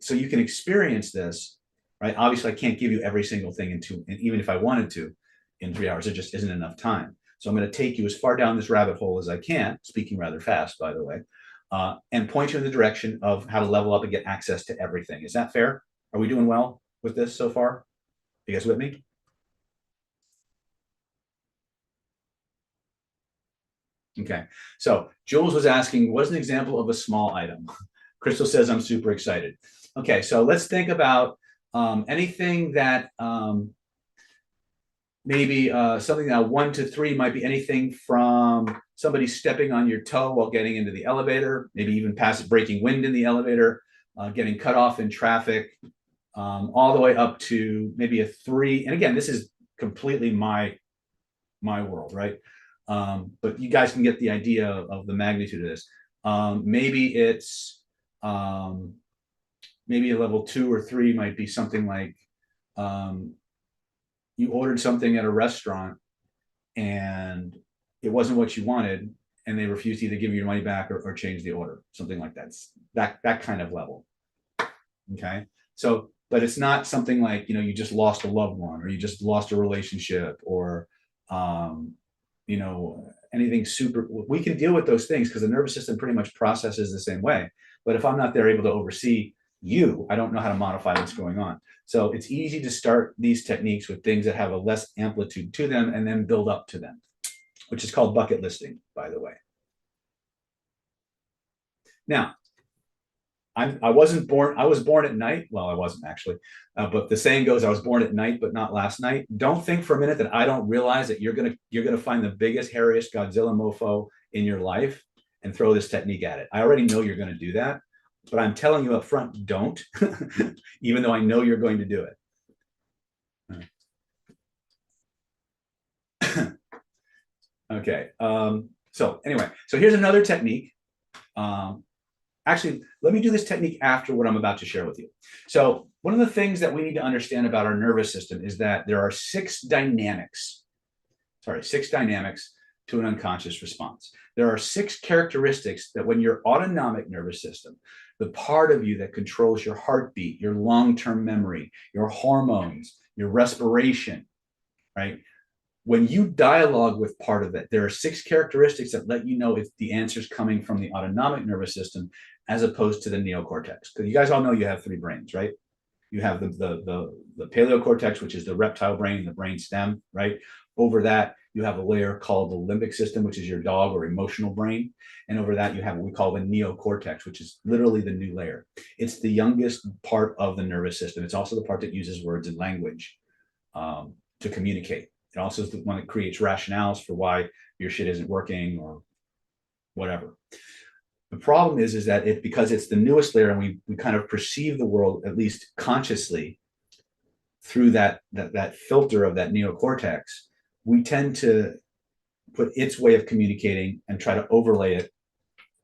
so you can experience this, right? Obviously, I can't give you every single thing and even if I wanted to in 3 hours, it just isn't enough time. So I'm going to take you as far down this rabbit hole as I can, speaking rather fast, by the way, and point you in the direction of how to level up and get access to everything. Is that fair? Are we doing well with this so far? You guys with me? Okay. So Jules was asking, what's an example of a small item? Crystal says, I'm super excited. Okay. So let's think about anything that maybe something that 1 to 3 might be anything from somebody stepping on your toe while getting into the elevator, maybe even past breaking wind in the elevator, getting cut off in traffic, all the way up to maybe a 3. And again, this is completely my world, right? But you guys can get the idea of the magnitude of this. Maybe it's maybe a level 2 or 3 might be something like you ordered something at a restaurant and it wasn't what you wanted, and they refused to either give you your money back or change the order, something like that. That kind of level. Okay. So, but it's not something like, you just lost a loved one or you just lost a relationship or, anything super. We can deal with those things because the nervous system pretty much processes the same way. But if I'm not there able to oversee you, I don't know how to modify what's going on. So it's easy to start these techniques with things that have a less amplitude to them and then build up to them, which is called bucket listing, by the way. Now, I wasn't born, I was born at night. Well, I wasn't actually, but the saying goes, I was born at night, but not last night. Don't think for a minute that I don't realize that you're gonna find the biggest, hairiest Godzilla mofo in your life and throw this technique at it. I already know you're gonna do that, but I'm telling you up front, don't, even though I know you're going to do it. Okay. So anyway, so here's another technique. Actually, let me do this technique after what I'm about to share with you. So one of the things that we need to understand about our nervous system is that there are six dynamics to an unconscious response. There are six characteristics that when your autonomic nervous system, the part of you that controls your heartbeat, your long-term memory, your hormones, your respiration, right? When you dialogue with part of it, there are six characteristics that let you know if the answer is coming from the autonomic nervous system as opposed to the neocortex. Because you guys all know you have three brains, right? You have the paleocortex, which is the reptile brain, the brain stem, right? Over that, you have a layer called the limbic system, which is your dog or emotional brain. And over that, you have what we call the neocortex, which is literally the new layer. It's the youngest part of the nervous system. It's also the part that uses words and language to communicate. It also is the one that creates rationales for why your shit isn't working or whatever. The problem is that because it's the newest layer and we kind of perceive the world, at least consciously, through that filter of that neocortex, we tend to put its way of communicating and try to overlay it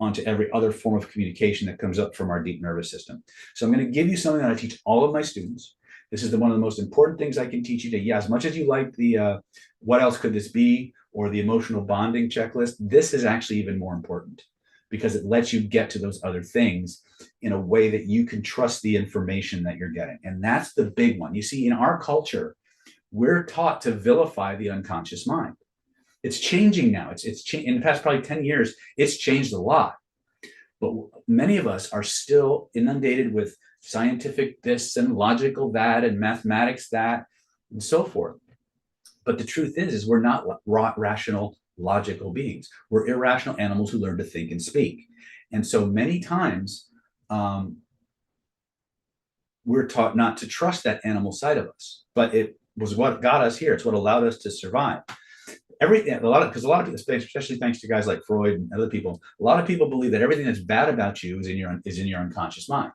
onto every other form of communication that comes up from our deep nervous system. So I'm going to give you something that I teach all of my students. This is one of the most important things I can teach you today. Yeah, as much as you like the what else could this be or the emotional bonding checklist, this is actually even more important because it lets you get to those other things in a way that you can trust the information that you're getting. And that's the big one. You see, in our culture, we're taught to vilify the unconscious mind. It's changing now. In the past probably 10 years, it's changed a lot. But many of us are still inundated with scientific this and logical that and mathematics that and so forth. But the truth is we're not rational, logical beings. We're irrational animals who learn to think and speak. And so many times we're taught not to trust that animal side of us. But it was what got us here. It's what allowed us to survive. Because a lot of people, especially thanks to guys like Freud and other people, a lot of people believe that everything that's bad about you is in your unconscious mind.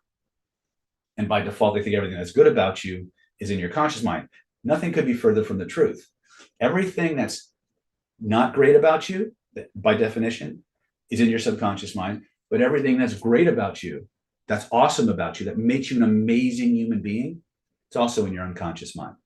And by default, they think everything that's good about you is in your conscious mind. Nothing could be further from the truth. Everything that's not great about you, by definition, is in your subconscious mind. But everything that's great about you, that's awesome about you, that makes you an amazing human being, it's also in your unconscious mind.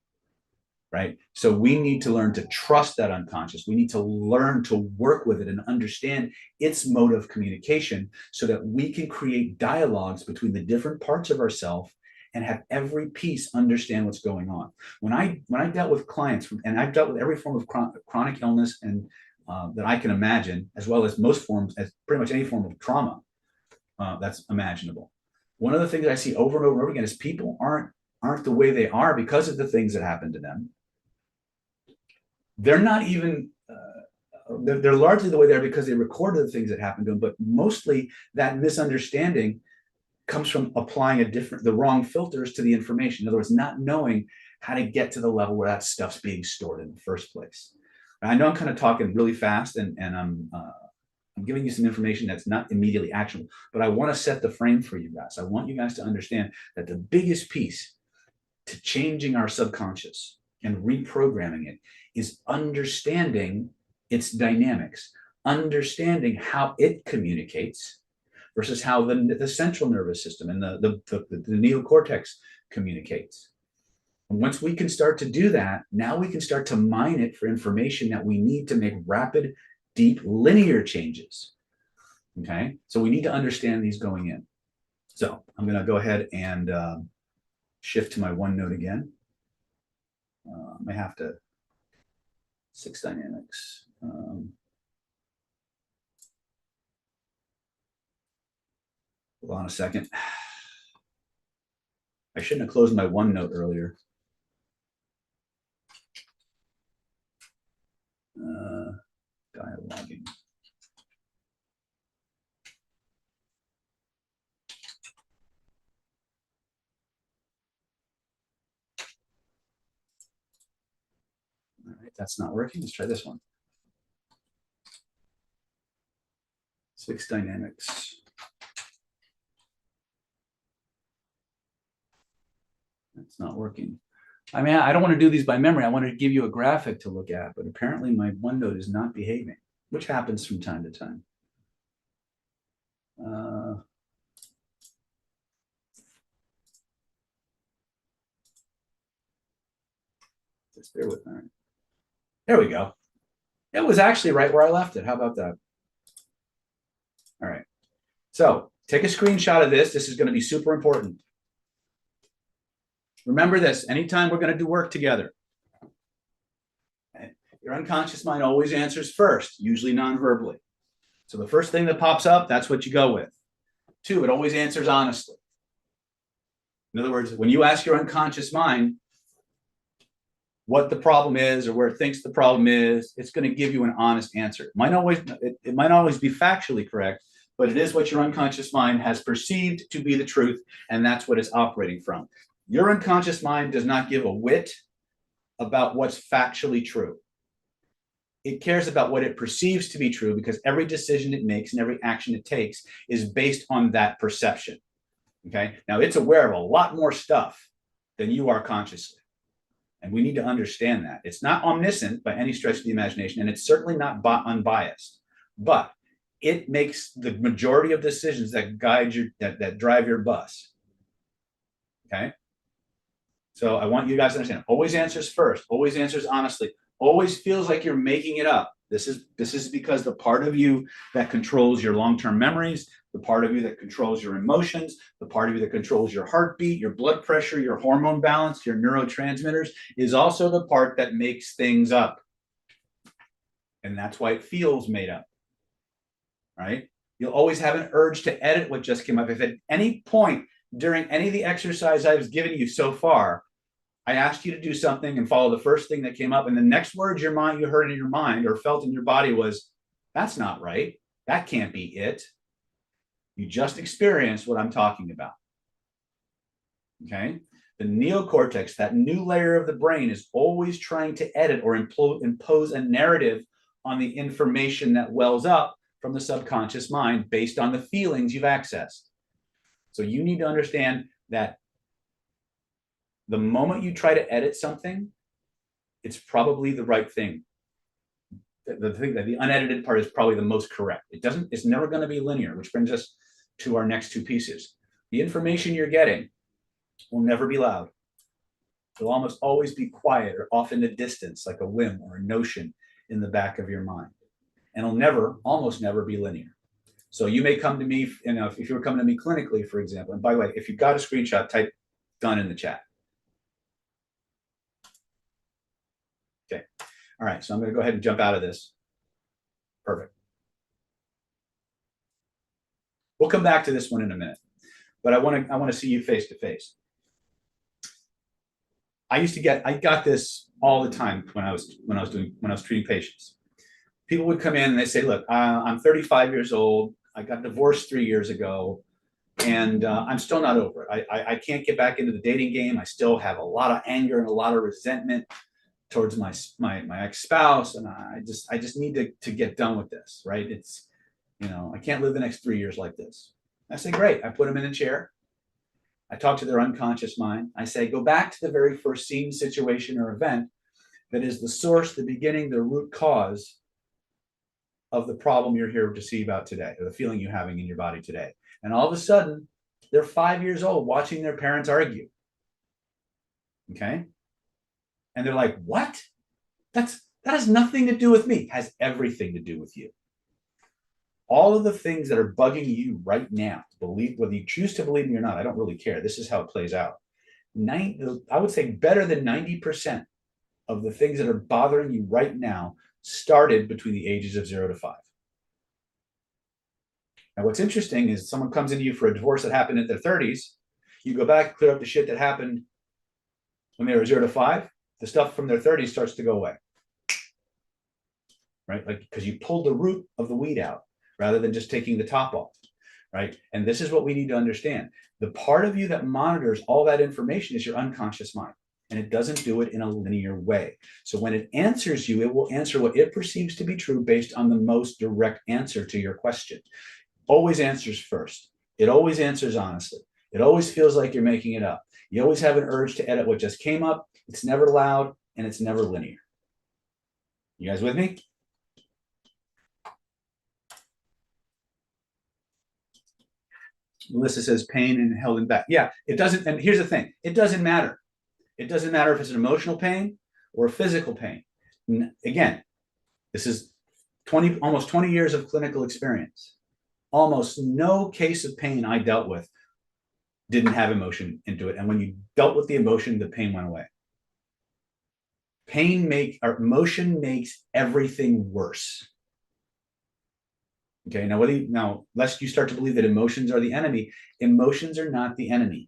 Right? So we need to learn to trust that unconscious. We need to learn to work with it and understand its mode of communication so that we can create dialogues between the different parts of ourselves and have every piece understand what's going on. When I dealt with clients, and I've dealt with every form of chronic illness and that I can imagine, as well as most forms, as pretty much any form of trauma that's imaginable. One of the things I see over and over and over again is people aren't the way they are because of the things that happened to them. They're not even, they're largely the way they are because they recorded the things that happened to them, but mostly that misunderstanding comes from applying the wrong filters to the information. In other words, not knowing how to get to the level where that stuff's being stored in the first place. And I know I'm kind of talking really fast and I'm giving you some information that's not immediately actionable, but I want to set the frame for you guys. I want you guys to understand that the biggest piece to changing our subconscious and reprogramming it is understanding its dynamics, understanding how it communicates versus how the central nervous system and the neocortex communicates. And once we can start to do that, now we can start to mine it for information that we need to make rapid, deep, linear changes. Okay, so we need to understand these going in. So I'm going to go ahead and shift to my OneNote again. I have to six dynamics. Hold on a second. I shouldn't have closed my OneNote earlier. Dialoguing. right, that's not working. Let's try this one. 6 dynamics. That's not working. I mean, I don't want to do these by memory. I want to give you a graphic to look at, but apparently my OneNote is not behaving, which happens from time to time. Just bear with me. There we go. It was actually right where I left it. How about that? All right. So take a screenshot of this. This is going to be super important. Remember this, anytime we're going to do work together, your unconscious mind always answers first, usually non-verbally. So the first thing that pops up, that's what you go with. 2, it always answers honestly. In other words, when you ask your unconscious mind what the problem is or where it thinks the problem is, it's going to give you an honest answer. It might not always be factually correct, but it is what your unconscious mind has perceived to be the truth, and that's what it's operating from. Your unconscious mind does not give a whit about what's factually true. It cares about what it perceives to be true, because every decision it makes and every action it takes is based on that perception. Okay. Now it's aware of a lot more stuff than you are consciously. And we need to understand that. It's not omniscient by any stretch of the imagination, and it's certainly not unbiased, but it makes the majority of decisions that guide you, that drive your bus. Okay. So I want you guys to understand, always answers first, always answers honestly, always feels like you're making it up. This is because the part of you that controls your long-term memories, the part of you that controls your emotions, the part of you that controls your heartbeat, your blood pressure, your hormone balance, your neurotransmitters, is also the part that makes things up. And that's why it feels made up, right? You'll always have an urge to edit what just came up. If at any point during any of the exercise I've given you so far, I asked you to do something and follow the first thing that came up, and the next word you heard in your mind or felt in your body was, that's not right. That can't be it. You just experienced what I'm talking about. Okay? The neocortex, that new layer of the brain, is always trying to edit or impose a narrative on the information that wells up from the subconscious mind based on the feelings you've accessed. So you need to understand that the moment you try to edit something, it's probably the right thing. The thing that the unedited part is probably the most correct. It's never going to be linear, which brings us to our next 2 pieces. The information you're getting will never be loud. It'll almost always be quiet or off in the distance, like a whim or a notion in the back of your mind. And it'll almost never be linear. So you may come to me, if you were coming to me clinically, for example, and by the way, if you've got a screenshot, type done in the chat. Okay. All right. So I'm going to go ahead and jump out of this. Perfect. We'll come back to this one in a minute, but I want to see you face to face. I got this all the time when I was treating patients. People would come in and they say, look, I'm 35 years old. I got divorced 3 years ago, and I'm still not over it. I can't get back into the dating game. I still have a lot of anger and a lot of resentment towards my ex-spouse, and I just need to get done with this, right? It's, I can't live the next 3 years like this. I say, great. I put them in a chair. I talk to their unconscious mind. I say, go back to the very first scene, situation, or event that is the source, the beginning, the root cause of the problem you're here to see about today, or the feeling you're having in your body today. And all of a sudden, they're 5 years old watching their parents argue. Okay? And they're like, what? That has nothing to do with me. It has everything to do with you. All of the things that are bugging you right now, believe, whether you choose to believe me or not, I don't really care. This is how it plays out. I would say better than 90% of the things that are bothering you right now started between the ages of 0 to 5. Now, what's interesting is someone comes into you for a divorce that happened in their 30s. You go back, clear up the shit that happened when they were 0 to 5. The stuff from their 30s starts to go away, right? Like, because you pulled the root of the weed out rather than just taking the top off, right? And this is what we need to understand. The part of you that monitors all that information is your unconscious mind. and it doesn't do it in a linear way. So when it answers you, it will answer what it perceives to be true based on the most direct answer to your question. Always answers first. It always answers honestly. It always feels like you're making it up. You always have an urge to edit what just came up. It's never loud and it's never linear. You guys with me? Melissa says pain and held in back. Yeah, it doesn't. And here's the thing. It doesn't matter. It doesn't matter if it's an emotional pain or a physical pain. Again, this is almost 20 years of clinical experience. Almost no case of pain I dealt with didn't have emotion into it. And when you dealt with the emotion, the pain went away. Emotion makes everything worse. Okay, now lest you start to believe that emotions are the enemy, emotions are not the enemy.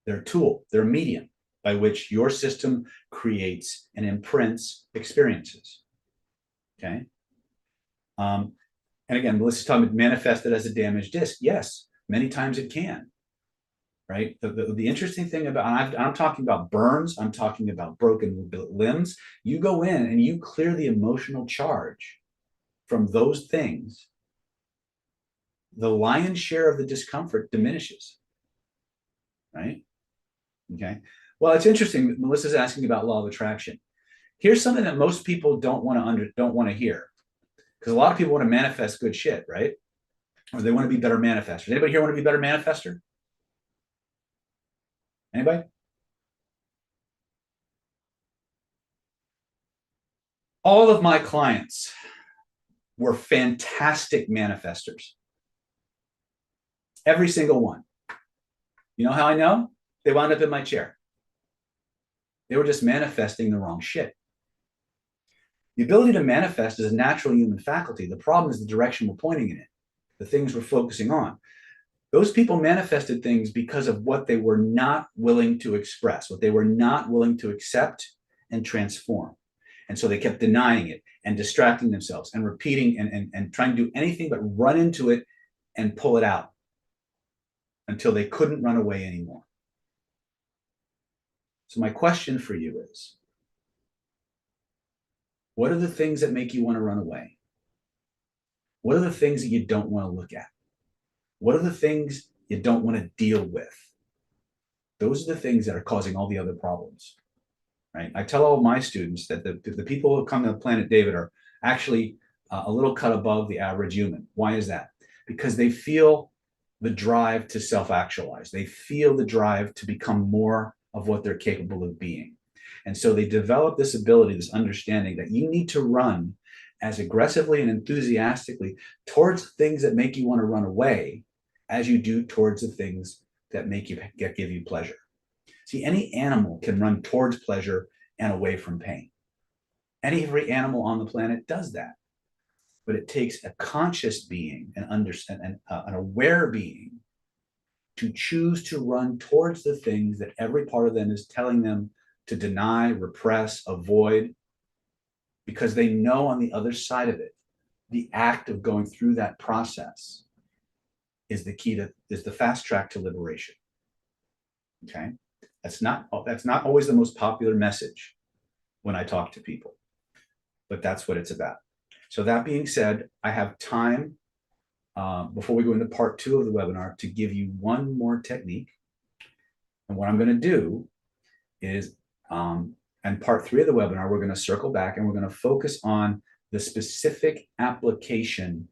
They're a tool, they're a medium by which your system creates and imprints experiences. Okay. And again, Melissa's talking about manifested as a damaged disc. Yes, many times it can. Right. The interesting thing about, I'm talking about burns, I'm talking about broken limbs. You go in and you clear the emotional charge from those things, the lion's share of the discomfort diminishes. Right. Okay. Well, it's interesting. Melissa's asking about law of attraction. Here's something that most people don't want to hear, because a lot of people want to manifest good shit, right? Or they want to be better manifestors. Anybody here want to be better manifester? Anybody? All of my clients were fantastic manifestors. Every single one. You know how I know? They wound up in my chair. They were just manifesting the wrong shit. The ability to manifest is a natural human faculty. The problem is the direction we're pointing in it, the things we're focusing on. Those people manifested things because of what they were not willing to express, what they were not willing to accept and transform. And so they kept denying it and distracting themselves and repeating and trying to do anything but run into it and pull it out until they couldn't run away anymore. So my question for you is, what are the things that make you want to run away? What are the things that you don't want to look at? What are the things you don't want to deal with? Those are the things that are causing all the other problems, right? I tell all my students that the people who come to Planet David are actually a little cut above the average human. Why is that? Because they feel the drive to self-actualize. They feel the drive to become more of what they're capable of being. And so they develop this ability, this understanding that you need to run as aggressively and enthusiastically towards things that make you want to run away as you do towards the things that give you pleasure. See, any animal can run towards pleasure and away from pain. Every animal on the planet does that. But it takes a conscious being, an aware being, to choose to run towards the things that every part of them is telling them to deny, repress, avoid, because they know on the other side of it, the act of going through that process is the fast track to liberation. Okay, that's not always the most popular message when I talk to people, but that's what it's about. So that being said, I have time before we go into part 2 of the webinar to give you one more technique. And what I'm going to do is, in part 3 of the webinar, we're going to circle back and we're going to focus on the specific application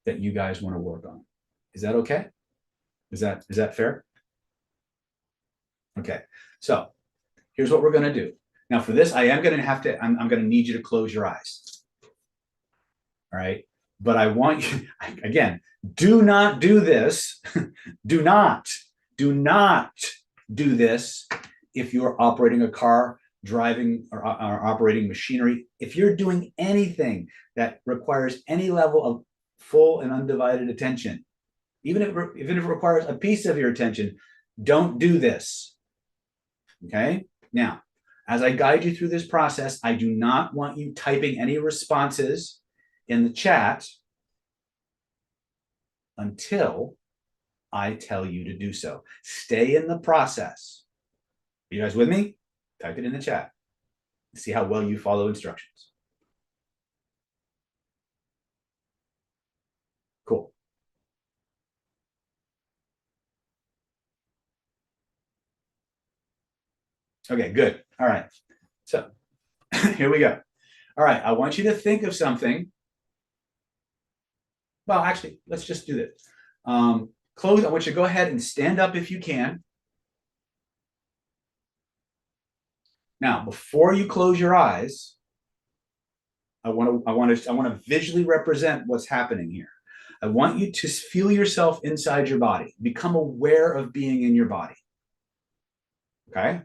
that you guys want to work on. Is that okay? Is that fair? Okay. So here's what we're going to do. Now for this, I'm going to need you to close your eyes. All right. But I want you, again, do not do this. do not do this if you're operating a car, driving or operating machinery. If you're doing anything that requires any level of full and undivided attention, even if it requires a piece of your attention, don't do this. Okay? Now, as I guide you through this process, I do not want you typing any responses in the chat until I tell you to do so. Stay in the process. Are you guys with me? Type it in the chat. See how well you follow instructions. Cool. Okay, good. All right. So here we go. All right. I want you to think of something. Well, actually, let's just do this. Close. I want you to go ahead and stand up if you can. Now, before you close your eyes, I want to visually represent what's happening here. I want you to feel yourself inside your body. Become aware of being in your body. Okay?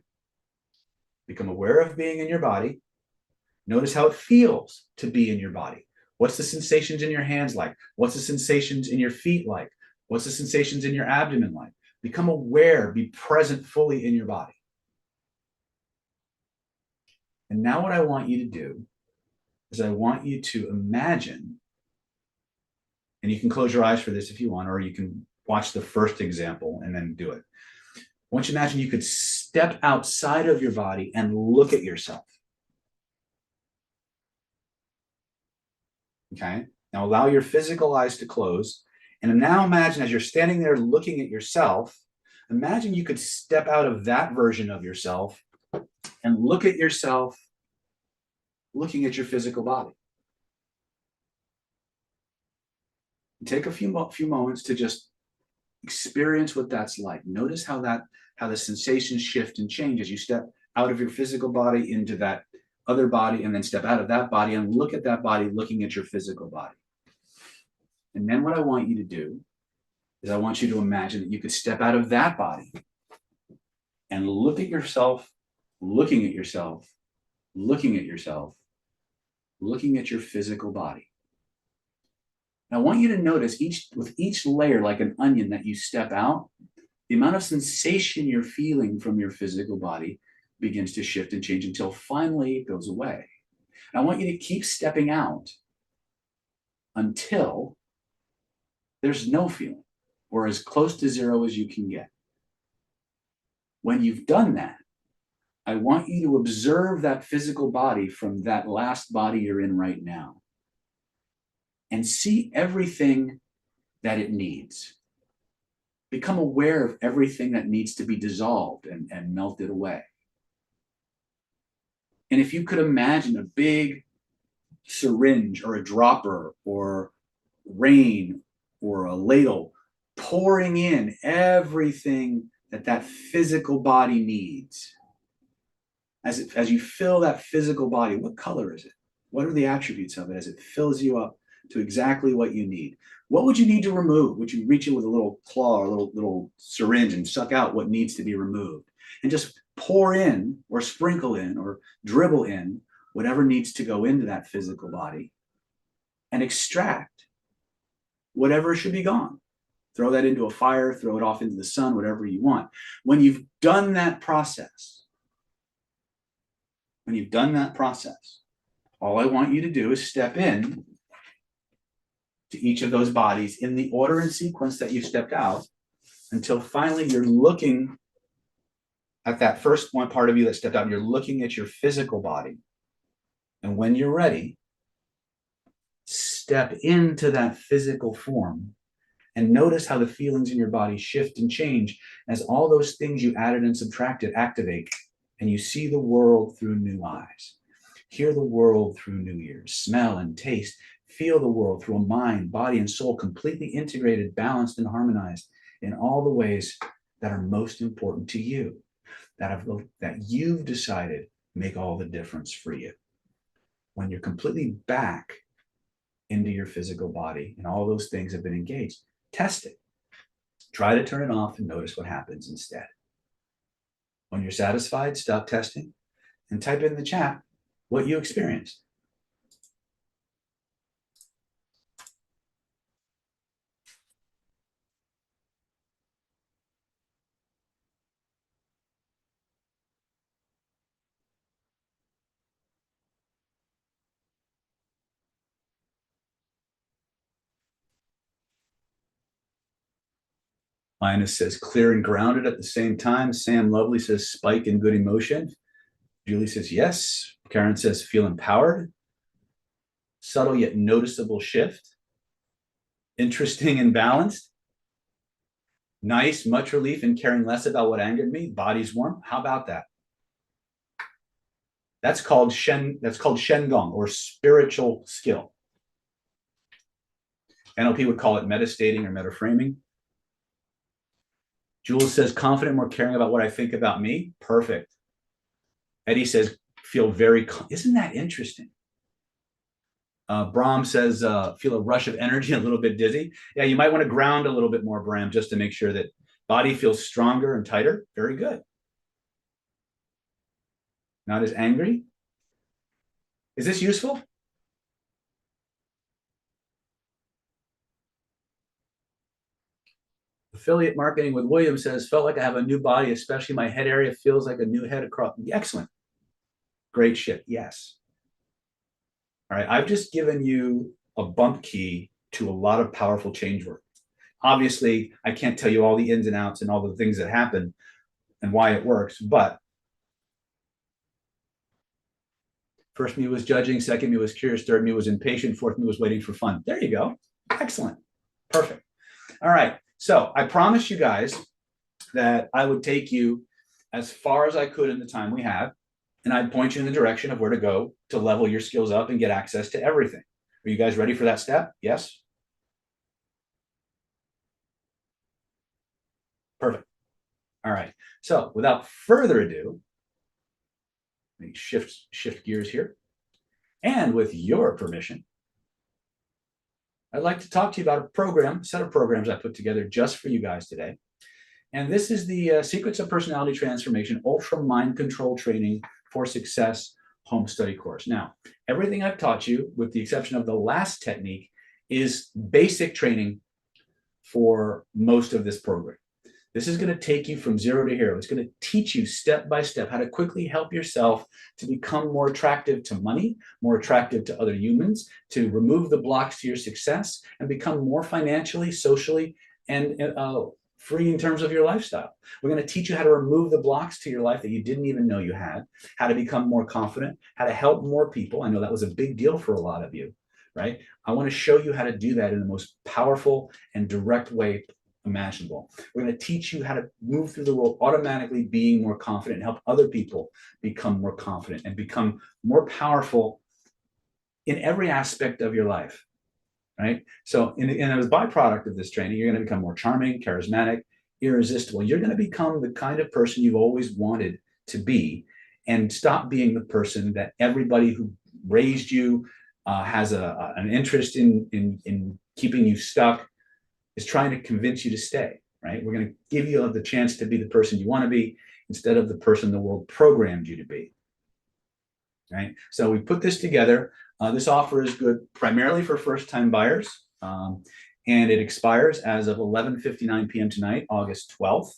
Become aware of being in your body. Notice how it feels to be in your body. What's the sensations in your hands like? What's the sensations in your feet like? What's the sensations in your abdomen like? Become aware, be present fully in your body. And now what I want you to do is I want you to imagine, and you can close your eyes for this if you want, or you can watch the first example and then do it. I want you to imagine you could step outside of your body and look at yourself. Okay. Now allow your physical eyes to close. And now imagine as you're standing there looking at yourself, imagine you could step out of that version of yourself and look at yourself looking at your physical body. Take a few moments to just experience what that's like. Notice how the sensations shift and change as you step out of your physical body into that other body, and then step out of that body and look at that body looking at your physical body. And then what I want you to do is I want you to imagine that you could step out of that body and look at yourself, looking at yourself, looking at yourself, looking at your physical body. Now I want you to notice with each layer, like an onion that you step out, the amount of sensation you're feeling from your physical body begins to shift and change until finally it goes away. And I want you to keep stepping out until there's no feeling, or as close to zero as you can get. When you've done that, I want you to observe that physical body from that last body you're in right now and see everything that it needs. Become aware of everything that needs to be dissolved and melted away. And if you could imagine a big syringe or a dropper or rain or a ladle pouring in everything that physical body needs. As you fill that physical body, what color is it? What are the attributes of it as it fills you up to exactly what you need? What would you need to remove? Would you reach in with a little claw or a little syringe and suck out what needs to be removed? And just pour in or sprinkle in or dribble in whatever needs to go into that physical body and extract whatever should be gone. Throw that into a fire, throw it off into the sun, whatever you want. When you've done that process, all I want you to do is step in to each of those bodies in the order and sequence that you stepped out until finally you're looking at that first one part of you that stepped out, and you're looking at your physical body. And when you're ready, step into that physical form and notice how the feelings in your body shift and change as all those things you added and subtracted activate, and you see the world through new eyes, hear the world through new ears, smell and taste, feel the world through a mind, body, and soul completely integrated, balanced, and harmonized in all the ways that are most important to you, that you've decided make all the difference for you. When you're completely back into your physical body and all those things have been engaged, test it. Try to turn it off and notice what happens instead. When you're satisfied, stop testing and type in the chat what you experienced. Linus says clear and grounded at the same time. Sam Lovely says spike and good emotion. Julie says yes. Karen says feel empowered. Subtle yet noticeable shift. Interesting and balanced. Nice, much relief in caring less about what angered me. Body's warm. How about that? That's called Shengong, or spiritual skill. NLP would call it metastating or metaframing. Jules says confident, more caring about what I think about me. Perfect. Eddie says feel very. Isn't that interesting? Brahm says feel a rush of energy, a little bit dizzy. Yeah, you might want to ground a little bit more, Bram, just to make sure that body feels stronger and tighter. Very good. Not as angry. Is this useful? Affiliate marketing with William says, felt like I have a new body, especially my head area feels like a new head across. Excellent. Great shit. Yes. All right. I've just given you a bump key to a lot of powerful change work. Obviously, I can't tell you all the ins and outs and all the things that happen and why it works, but first me was judging, second me was curious, third me was impatient, fourth me was waiting for fun. There you go. Excellent. Perfect. All right. So I promised you guys that I would take you as far as I could in the time we have, and I'd point you in the direction of where to go to level your skills up and get access to everything. Are you guys ready for that step? Yes? Perfect. All right. So without further ado, let me shift gears here. And with your permission, I'd like to talk to you about a set of programs I put together just for you guys today. And this is the Secrets of Personality Transformation Ultra Mind Control Training for Success home study course. Now, everything I've taught you, with the exception of the last technique, is basic training for most of this program. This is going to take you from zero to hero. It's going to teach you step by step how to quickly help yourself to become more attractive to money, more attractive to other humans, to remove the blocks to your success, and become more financially, socially, and free in terms of your lifestyle. We're going to teach you how to remove the blocks to your life that you didn't even know you had, how to become more confident, how to help more people. I know that was a big deal for a lot of you, right? I want to show you how to do that in the most powerful and direct way imaginable. We're going to teach you how to move through the world automatically being more confident and help other people become more confident and become more powerful in every aspect of your life, right? So as a byproduct of this training, you're going to become more charming, charismatic, irresistible. You're going to become the kind of person you've always wanted to be, and stop being the person that everybody who raised you has an interest in keeping you stuck, is trying to convince you to stay, right? We're going to give you the chance to be the person you want to be instead of the person the world programmed you to be, right? So we put this together. This offer is good primarily for first-time buyers, and it expires as of 11:59 p.m. tonight, August 12th.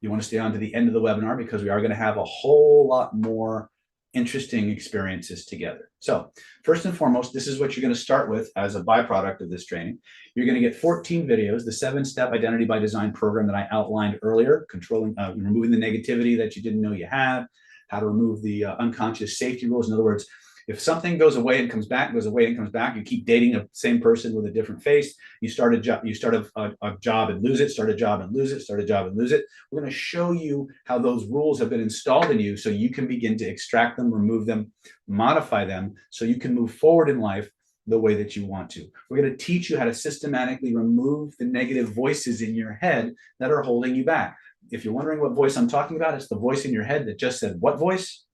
You want to stay on to the end of the webinar because we are going to have a whole lot more interesting experiences together. So first and foremost, this is what you're going to start with as a byproduct of this training. You're going to get 14 videos, the 7-step identity by design program that I outlined earlier, removing the negativity that you didn't know you had, how to remove the unconscious safety rules. In other words, if something goes away and comes back, goes away and comes back, you keep dating the same person with a different face. You start a job and lose it, start a job and lose it, start a job and lose it. We're going to show you how those rules have been installed in you so you can begin to extract them, remove them, modify them, so you can move forward in life the way that you want to. We're going to teach you how to systematically remove the negative voices in your head that are holding you back. If you're wondering what voice I'm talking about, it's the voice in your head that just said, "What voice?"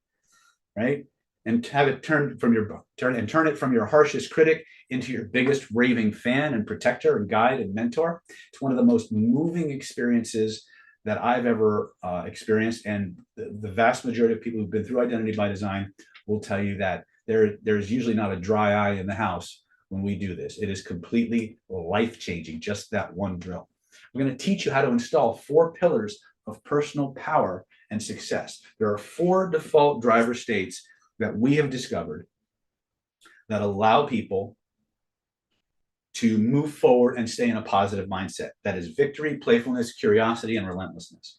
Right? And have it turn it from your harshest critic into your biggest raving fan and protector and guide and mentor. It's one of the most moving experiences that I've ever experienced. And the vast majority of people who've been through Identity by Design will tell you that there's usually not a dry eye in the house when we do this. It is completely life-changing, just that one drill. We're going to teach you how to install 4 pillars of personal power and success. There are 4 default driver states that we have discovered that allow people to move forward and stay in a positive mindset. That is victory, playfulness, curiosity, and relentlessness.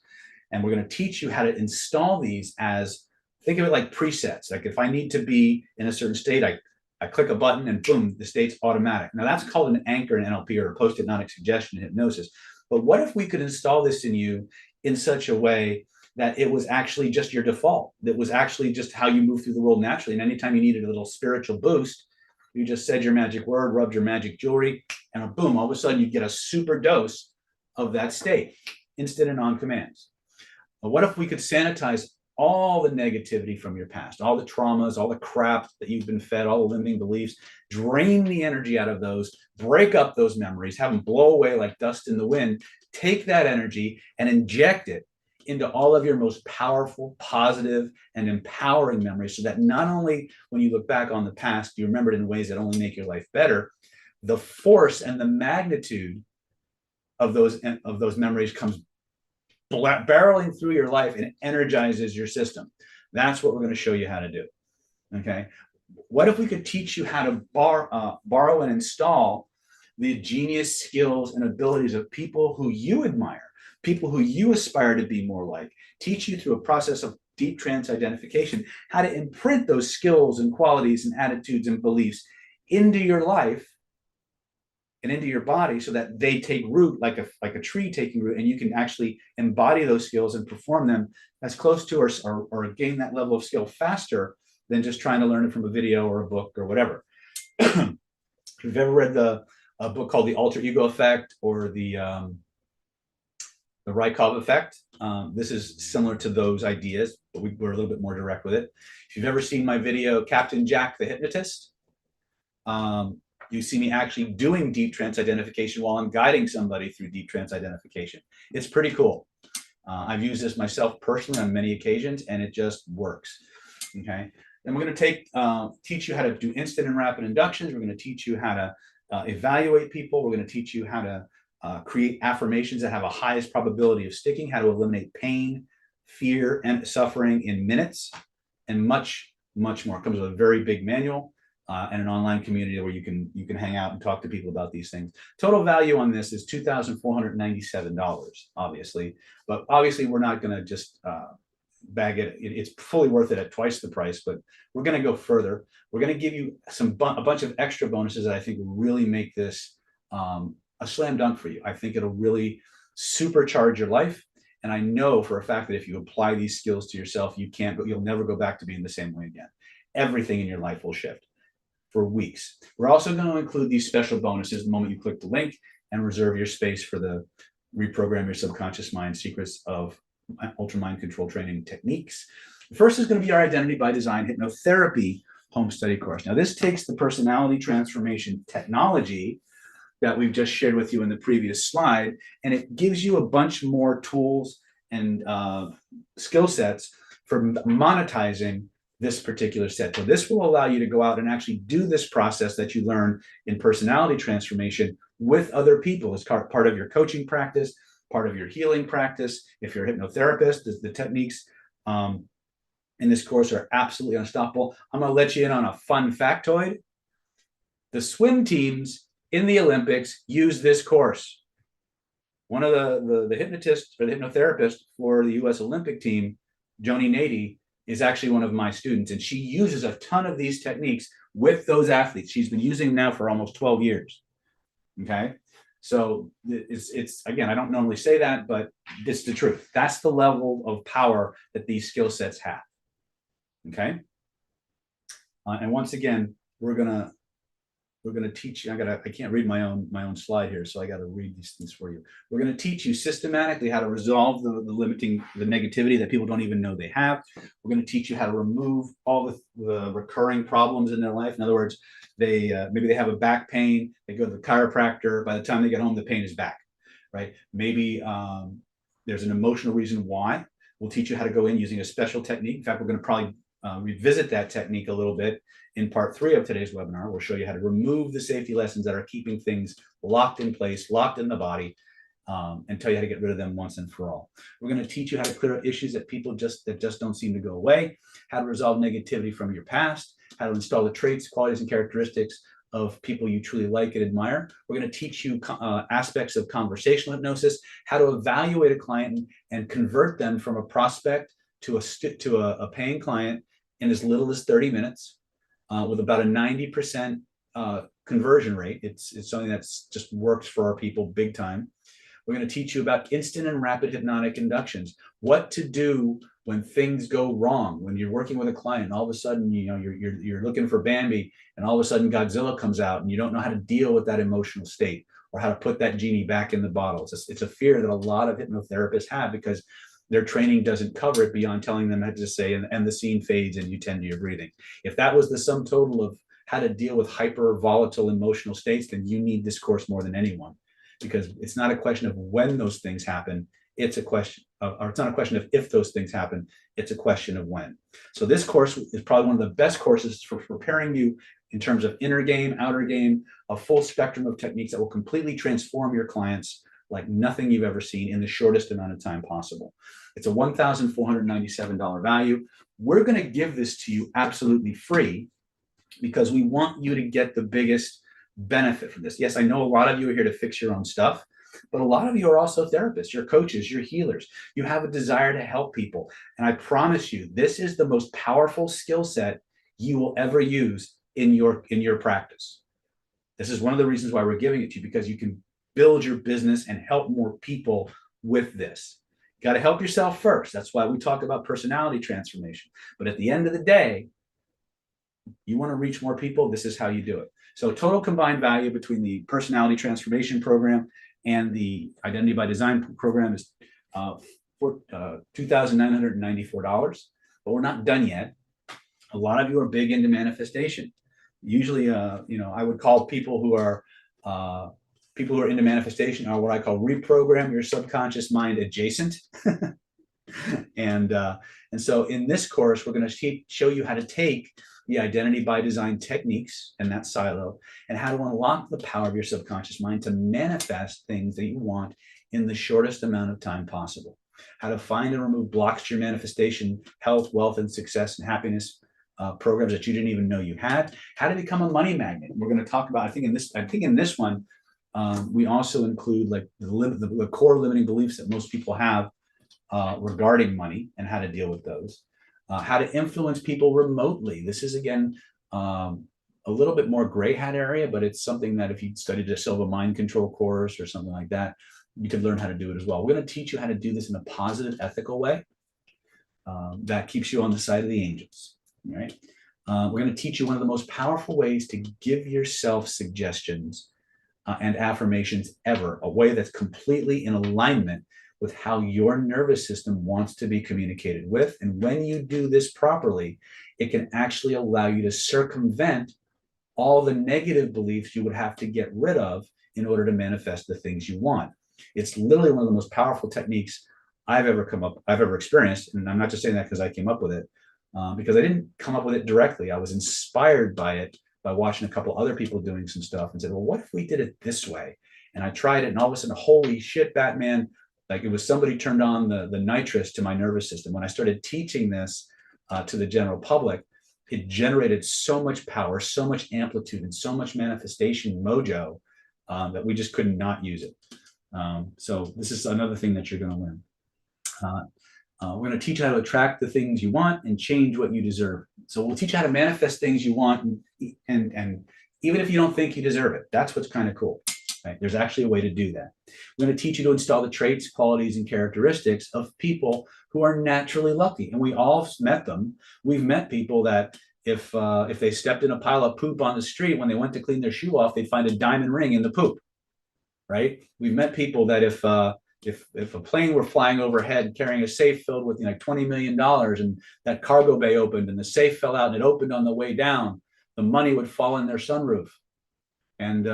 And we're going to teach you how to install these as think of it like presets. Like if I need to be in a certain state, I click a button and boom, the state's automatic. Now that's called an anchor in NLP or a post-hypnotic suggestion in hypnosis. But what if we could install this in you in such a way that it was actually just your default, that was actually just how you move through the world naturally. And anytime you needed a little spiritual boost, you just said your magic word, rubbed your magic jewelry, and boom, all of a sudden you get a super dose of that state, instant and on commands. But what if we could sanitize all the negativity from your past, all the traumas, all the crap that you've been fed, all the limiting beliefs, drain the energy out of those, break up those memories, have them blow away like dust in the wind, take that energy and inject it into all of your most powerful, positive, and empowering memories, so that not only when you look back on the past, you remember it in ways that only make your life better, the force and the magnitude of those memories comes barreling through your life and energizes your system. That's what we're going to show you how to do. Okay. What if we could teach you how to borrow and install the genius, skills, and abilities of people who you admire, people who you aspire to be more like, teach you through a process of deep trance identification, how to imprint those skills and qualities and attitudes and beliefs into your life and into your body so that they take root like a tree taking root, and you can actually embody those skills and perform them as close to or gain that level of skill faster than just trying to learn it from a video or a book or whatever. If you've ever read a book called The Alter Ego Effect or the Rykov Effect, this is similar to those ideas, but we're a little bit more direct with it. If you've ever seen my video, Captain Jack the Hypnotist, you see me actually doing deep trance identification while I'm guiding somebody through deep trance identification. It's pretty cool. I've used this myself personally on many occasions, and it just works. Okay. And we're going to teach you how to do instant and rapid inductions. We're going to teach you how to evaluate people. We're going to teach you how to create affirmations that have a highest probability of sticking, how to eliminate pain, fear, and suffering in minutes, and much, much more. It comes with a very big manual and an online community where you can hang out and talk to people about these things. Total value on this is $2,497, obviously. But obviously, we're not going to just bag it. It's fully worth it at twice the price, but we're going to go further. We're going to give you a bunch of extra bonuses that I think will really make this a slam dunk for you. I think it'll really supercharge your life. And I know for a fact that if you apply these skills to yourself, you'll never go back to being the same way again. Everything in your life will shift for weeks. We're also going to include these special bonuses the moment you click the link and reserve your space for the Reprogram Your Subconscious Mind Secrets of Ultra Mind Control Training Techniques. The first is going to be our Identity by Design Hypnotherapy Home Study course. Now, this takes the personality transformation technology that we've just shared with you in the previous slide, and it gives you a bunch more tools and skill sets for monetizing this particular set. So this will allow you to go out and actually do this process that you learn in personality transformation with other people as part of your coaching practice, part of your healing practice. If you're a hypnotherapist, the techniques in this course are absolutely unstoppable. I'm going to let you in on a fun factoid. The swim teams in the Olympics use this course. One of the hypnotists or the hypnotherapist for the U.S. Olympic team, Joni Nady, is actually one of my students, and she uses a ton of these techniques with those athletes. She's been using them now for almost 12 years. Okay. So it's again, I don't normally say that, but it's the truth. That's the level of power that these skill sets have. Okay. And once again, we're gonna teach you. I can't read my own slide here, so I got to read these things for you. We're going to teach you systematically how to resolve the negativity that people don't even know they have. We're going to teach you how to remove all the recurring problems in their life. In other words, maybe they have a back pain. They go to the chiropractor. By the time they get home, the pain is back. Right? Maybe there's an emotional reason why. We'll teach you how to go in using a special technique. In fact, we're going to probably revisit that technique a little bit in part 3 of today's webinar. We'll show you how to remove the safety lessons that are keeping things locked in place, locked in the body, and tell you how to get rid of them once and for all. We're going to teach you how to clear up issues that just don't seem to go away, how to resolve negativity from your past, how to install the traits, qualities, and characteristics of people you truly like and admire. We're going to teach you aspects of conversational hypnosis, how to evaluate a client and convert them from a prospect to a paying client in as little as 30 minutes with about a 90% conversion rate. It's something that's just works for our people big time. We're going to teach you about instant and rapid hypnotic inductions, what to do when things go wrong, when you're working with a client and all of a sudden, you're looking for Bambi and all of a sudden Godzilla comes out and you don't know how to deal with that emotional state or how to put that genie back in the bottle. It's a fear that a lot of hypnotherapists have because their training doesn't cover it beyond telling them how to say, and the scene fades and you tend to your breathing. If that was the sum total of how to deal with hyper volatile emotional states, then you need this course more than anyone, because it's not a question of when those things happen. It's a question of, or it's not a question of if those things happen. It's a question of when. So this course is probably one of the best courses for preparing you in terms of inner game, outer game, a full spectrum of techniques that will completely transform your clients like nothing you've ever seen in the shortest amount of time possible. It's a $1,497 value. We're going to give this to you absolutely free because we want you to get the biggest benefit from this. Yes, I know a lot of you are here to fix your own stuff, but a lot of you are also therapists, you're coaches, you're healers. You have a desire to help people. And I promise you, this is the most powerful skill set you will ever use in your practice. This is one of the reasons why we're giving it to you, because you can build your business and help more people with this. You got to help yourself first. That's why we talk about personality transformation. But at the end of the day, you want to reach more people, this is how you do it. So total combined value between the personality transformation program and the identity by design program is $2,994, but we're not done yet. A lot of you are big into manifestation. Usually, I would call people who are into manifestation are what I call reprogram your subconscious mind adjacent. And so in this course, we're going to show you how to take the identity by design techniques and that silo, and how to unlock the power of your subconscious mind to manifest things that you want in the shortest amount of time possible. How to find and remove blocks to your manifestation, health, wealth, and success and happiness programs that you didn't even know you had. How to become a money magnet. We're going to talk about, I think in this one, we also include like the core limiting beliefs that most people have regarding money and how to deal with those. How to influence people remotely. This is, again, a little bit more gray hat area, but it's something that if you studied a Silva mind control course or something like that, you could learn how to do it as well. We're going to teach you how to do this in a positive, ethical way that keeps you on the side of the angels. All right. We're going to teach you one of the most powerful ways to give yourself suggestions and affirmations ever, a way that's completely in alignment with how your nervous system wants to be communicated with. And when you do this properly, it can actually allow you to circumvent all the negative beliefs you would have to get rid of in order to manifest the things you want. It's literally one of the most powerful techniques I've ever experienced. And I'm not just saying that because I came up with it, because I didn't come up with it directly. I was inspired by it by watching a couple other people doing some stuff and said, well, what if we did it this way? And I tried it, and all of a sudden, holy shit, Batman, like it was somebody turned on the nitrous to my nervous system. When I started teaching this to the general public, it generated so much power, so much amplitude, and so much manifestation mojo that we just could not use it. So this is another thing that you're going to learn. We're going to teach you how to attract the things you want and change what you deserve. So we'll teach you how to manifest things you want, and even if you don't think you deserve it, that's what's kind of cool. Right? There's actually a way to do that. We're going to teach you to install the traits, qualities, and characteristics of people who are naturally lucky. And we all met them. We've met people that if they stepped in a pile of poop on the street, when they went to clean their shoe off, they'd find a diamond ring in the poop. Right? We've met people that if a plane were flying overhead carrying a safe filled with $20 million, and that cargo bay opened and the safe fell out and it opened on the way down, the money would fall in their sunroof. And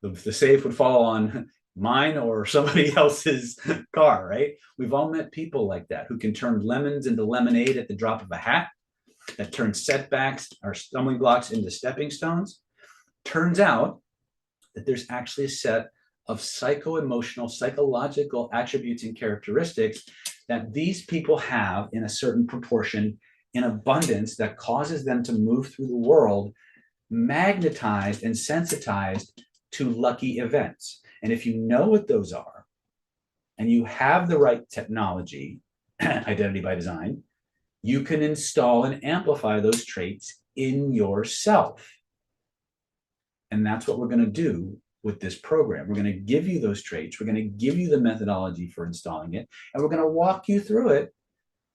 the safe would fall on mine or somebody else's car, right? We've all met people like that who can turn lemons into lemonade at the drop of a hat, that turn setbacks or stumbling blocks into stepping stones. Turns out that there's actually a set of psycho-emotional, psychological attributes and characteristics that these people have in a certain proportion, in abundance, that causes them to move through the world magnetized and sensitized to lucky events. And if you know what those are, and you have the right technology identity by design, you can install and amplify those traits in yourself. And that's what we're going to do with this program. We're going to give you those traits. We're going to give you the methodology for installing it. And we're going to walk you through it,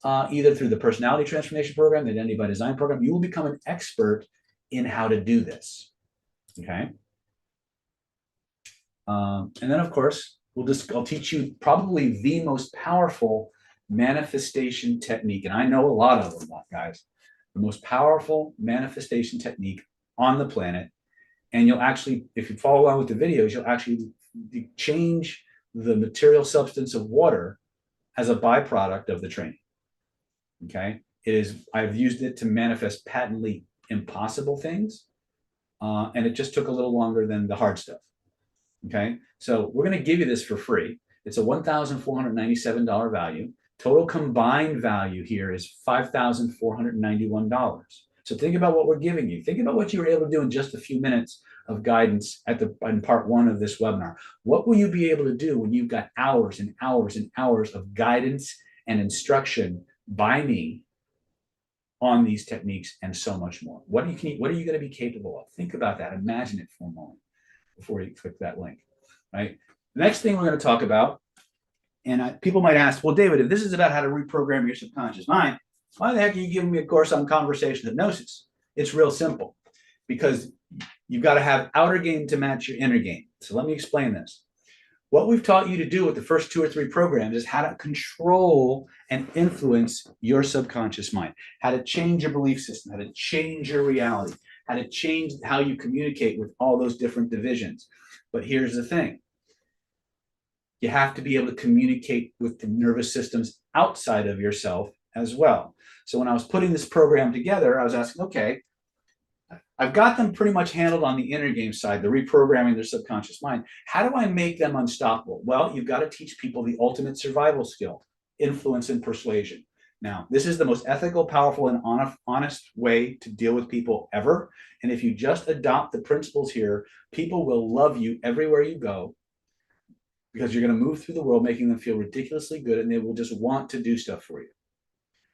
either through the personality transformation program, the identity by design program. You will become an expert in how to do this. Okay. And then, of course, I'll teach you probably the most powerful manifestation technique. And I know a lot of them, guys. The most powerful manifestation technique on the planet. And you'll actually, if you follow along with the videos, you'll actually change the material substance of water as a byproduct of the training. Okay. I've used it to manifest patently impossible things. And it just took a little longer than the hard stuff. Okay. So we're going to give you this for free. It's a $1,497 value. Total combined value here is $5,491. So think about what we're giving you. Think about what you were able to do in just a few minutes of guidance in part one of this webinar. What will you be able to do when you've got hours and hours and hours of guidance and instruction by me on these techniques and so much more? What are you going to be capable of? Think about that. Imagine it for a moment before you click that link, right? The next thing we're going to talk about, and people might ask, well, David, if this is about how to reprogram your subconscious mind, why the heck are you giving me a course on conversation hypnosis? It's real simple, because you've got to have outer game to match your inner game. So let me explain this. What we've taught you to do with the first 2 or 3 programs is how to control and influence your subconscious mind, how to change your belief system, how to change your reality, how to change how you communicate with all those different divisions. But here's the thing. You have to be able to communicate with the nervous systems outside of yourself as well. So when I was putting this program together, I was asking, okay, I've got them pretty much handled on the inner game side, the reprogramming their subconscious mind. How do I make them unstoppable? Well, you've got to teach people the ultimate survival skill, influence and persuasion. Now, this is the most ethical, powerful, and honest way to deal with people ever. And if you just adopt the principles here, people will love you everywhere you go, because you're going to move through the world making them feel ridiculously good, and they will just want to do stuff for you.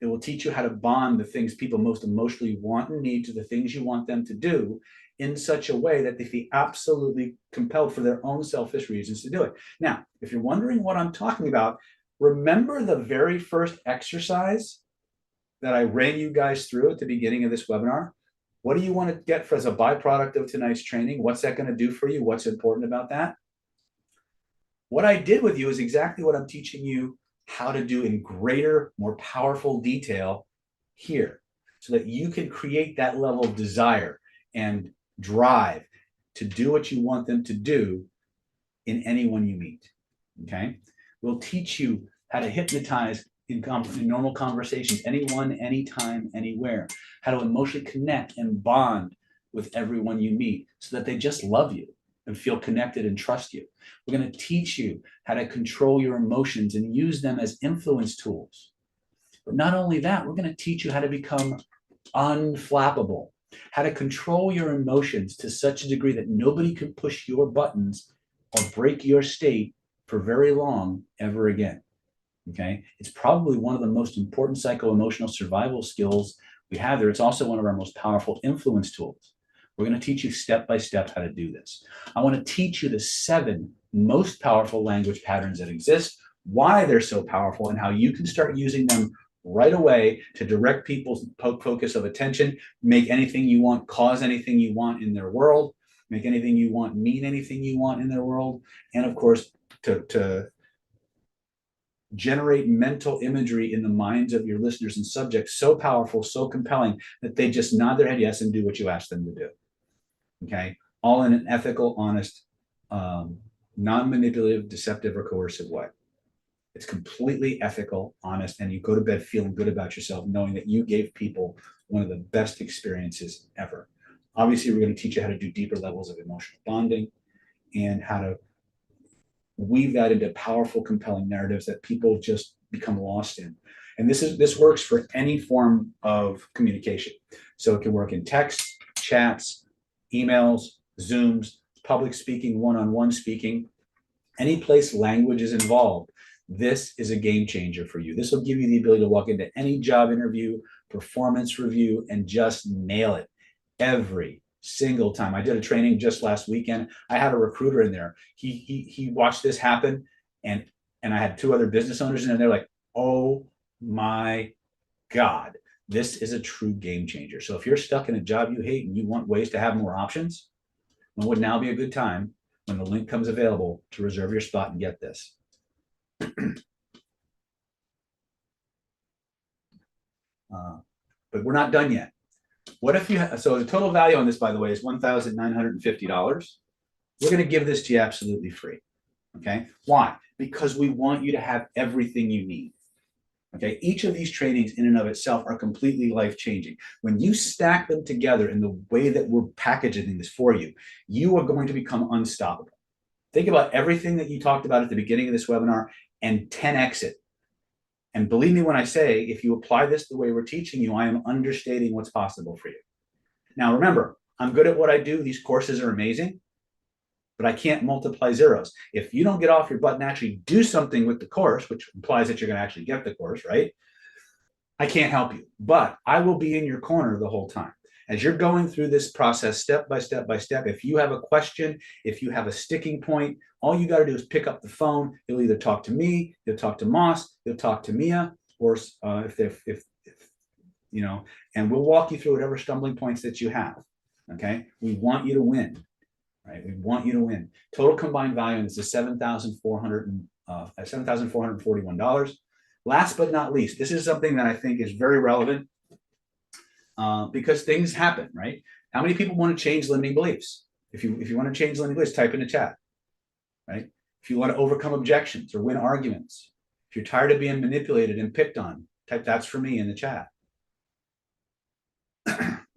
It will teach you how to bond the things people most emotionally want and need to the things you want them to do in such a way that they feel absolutely compelled for their own selfish reasons to do it. Now, if you're wondering what I'm talking about, remember the very first exercise that I ran you guys through at the beginning of this webinar? What do you want to get as a byproduct of tonight's training? What's that going to do for you? What's important about that? What I did with you is exactly what I'm teaching you how to do in greater, more powerful detail here, so that you can create that level of desire and drive to do what you want them to do in anyone you meet. Okay. We'll teach you how to hypnotize in normal conversations, anyone, anytime, anywhere, how to emotionally connect and bond with everyone you meet so that they just love you and feel connected and trust you. We're going to teach you how to control your emotions and use them as influence tools. But not only that, we're going to teach you how to become unflappable, how to control your emotions to such a degree that nobody can push your buttons or break your state for very long ever again. Okay? It's probably one of the most important psycho-emotional survival skills we have there. It's also one of our most powerful influence tools. We're going to teach you step by step how to do this. I want to teach you the 7 most powerful language patterns that exist, why they're so powerful, and how you can start using them right away to direct people's focus of attention, make anything you want, cause anything you want in their world, make anything you want mean anything you want in their world, and of course, to generate mental imagery in the minds of your listeners and subjects so powerful, so compelling, that they just nod their head yes and do what you ask them to do. Okay, all in an ethical, honest, non-manipulative, deceptive, or coercive way. It's completely ethical, honest, and you go to bed feeling good about yourself, knowing that you gave people one of the best experiences ever. Obviously, we're going to teach you how to do deeper levels of emotional bonding and how to weave that into powerful, compelling narratives that people just become lost in. And this works for any form of communication. So it can work in text, chats, emails, Zooms, public speaking, one-on-one speaking, any place language is involved. this is a game changer for you. This will give you the ability to walk into any job interview, performance review, and just nail it every single time. I did a training just last weekend. I had a recruiter in there. He watched this happen, and I had two other business owners in there. They're like, oh my God, this is a true game changer. So if you're stuck in a job you hate and you want ways to have more options, when would now be a good time when the link comes available to reserve your spot and get this. But we're not done yet. What if you so the total value on this, by the way, is $1,950. We're going to give this to you absolutely free. Okay. Why? Because we want you to have everything you need. Okay. Each of these trainings in and of itself are completely life-changing. When you stack them together in the way that we're packaging this for you, you are going to become unstoppable. Think about everything that you talked about at the beginning of this webinar and 10x it. And believe me when I say, if you apply this the way we're teaching you, I am understating what's possible for you. Now, remember, I'm good at what I do. These courses are amazing, but I can't multiply zeros. If you don't get off your butt and actually do something with the course, which implies that you're going to actually get the course, right? I can't help you, but I will be in your corner the whole time. As you're going through this process, step by step by step, if you have a question, if you have a sticking point, all you got to do is pick up the phone. You'll either talk to me, you'll talk to Moss, you'll talk to Mia, or if you know, and we'll walk you through whatever stumbling points that you have. Okay, we want you to win, right? We want you to win. Total combined value in this is $7,441. Last but not least, this is something that I think is very relevant. Because things happen, right? How many people want to change limiting beliefs? If you want to change limiting beliefs, type in the chat, right? If you want to overcome objections or win arguments, if you're tired of being manipulated and picked on, type "that's for me" in the chat.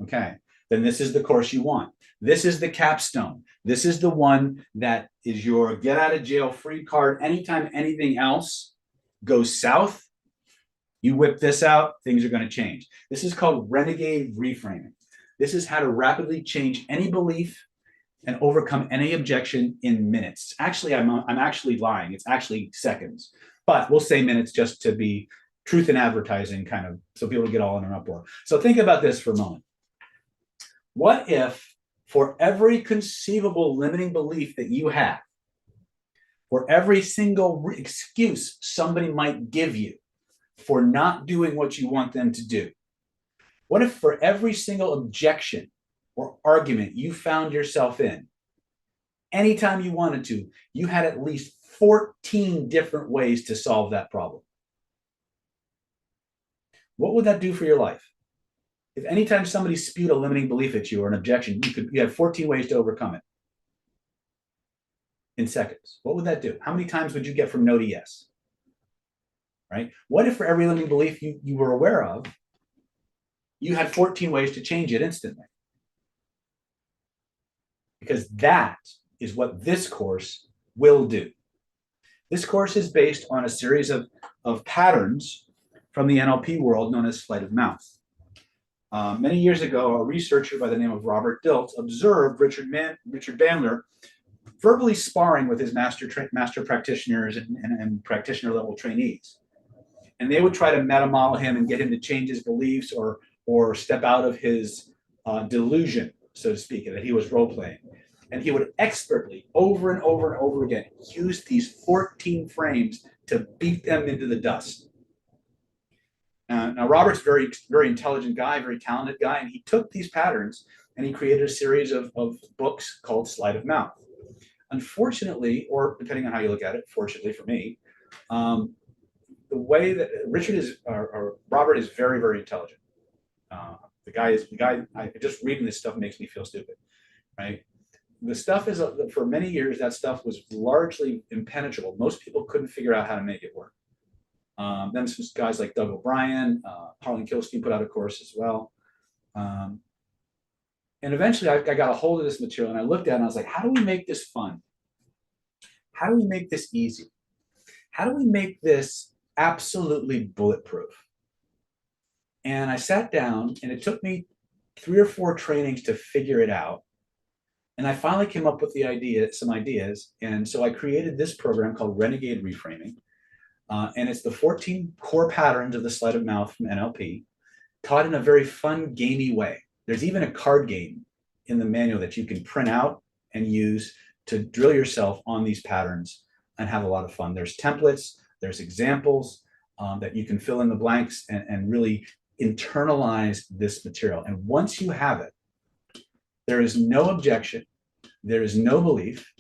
Okay, then this is the course you want. This is the capstone. This is the one that is your get out of jail free card. Anytime anything else goes south, you whip this out, things are going to change. This is called Renegade reframing. This is how to rapidly change any belief and overcome any objection in minutes. Actually, I'm actually lying. It's actually seconds, but we'll say minutes just to be truth in advertising, kind of, so people get all in an uproar. So think about this for a moment. What if for every conceivable limiting belief that you have, for every single excuse somebody might give you for not doing what you want them to do, what if for every single objection or argument you found yourself in, anytime you wanted to, you had at least 14 different ways to solve that problem? What would that do for your life? If anytime somebody spewed a limiting belief at you or an objection, you have 14 ways to overcome it in seconds. What would that do? How many times would you get from no to yes? Right? What if for every limiting belief you were aware of, you had 14 ways to change it instantly? Because that is what this course will do. This course is based on a series of patterns from the NLP world known as sleight of mouth. Many years ago, a researcher by the name of Robert Dilts observed Richard Bandler verbally sparring with his master practitioners and practitioner level trainees. And they would try to meta-model him and get him to change his beliefs or step out of his delusion, so to speak, that he was role-playing. And he would expertly, over and over and over again, use these 14 frames to beat them into the dust. Now, Robert's a very, very intelligent guy, very talented guy, and he took these patterns and he created a series of books called Sleight of Mouth. Unfortunately, or depending on how you look at it, fortunately for me, the way that Robert is very, very intelligent. The guy, just reading this stuff makes me feel stupid, right? The stuff is, for many years, that stuff was largely impenetrable. Most people couldn't figure out how to make it work. Then some guys like Doug O'Brien, Harlan Kilstein put out a course as well. And eventually I got a hold of this material and I looked at it and I was like, how do we make this fun? How do we make this easy? How do we make this absolutely bulletproof? And I sat down and it took me 3 or 4 trainings to figure it out. And I finally came up with some ideas. And so I created this program called Renegade Reframing. And it's the 14 core patterns of the sleight of mouth from NLP, taught in a very fun, gamey way. There's even a card game in the manual that you can print out and use to drill yourself on these patterns and have a lot of fun. There's templates, there's examples that you can fill in the blanks and really internalize this material. And once you have it, there is no objection, there is no belief.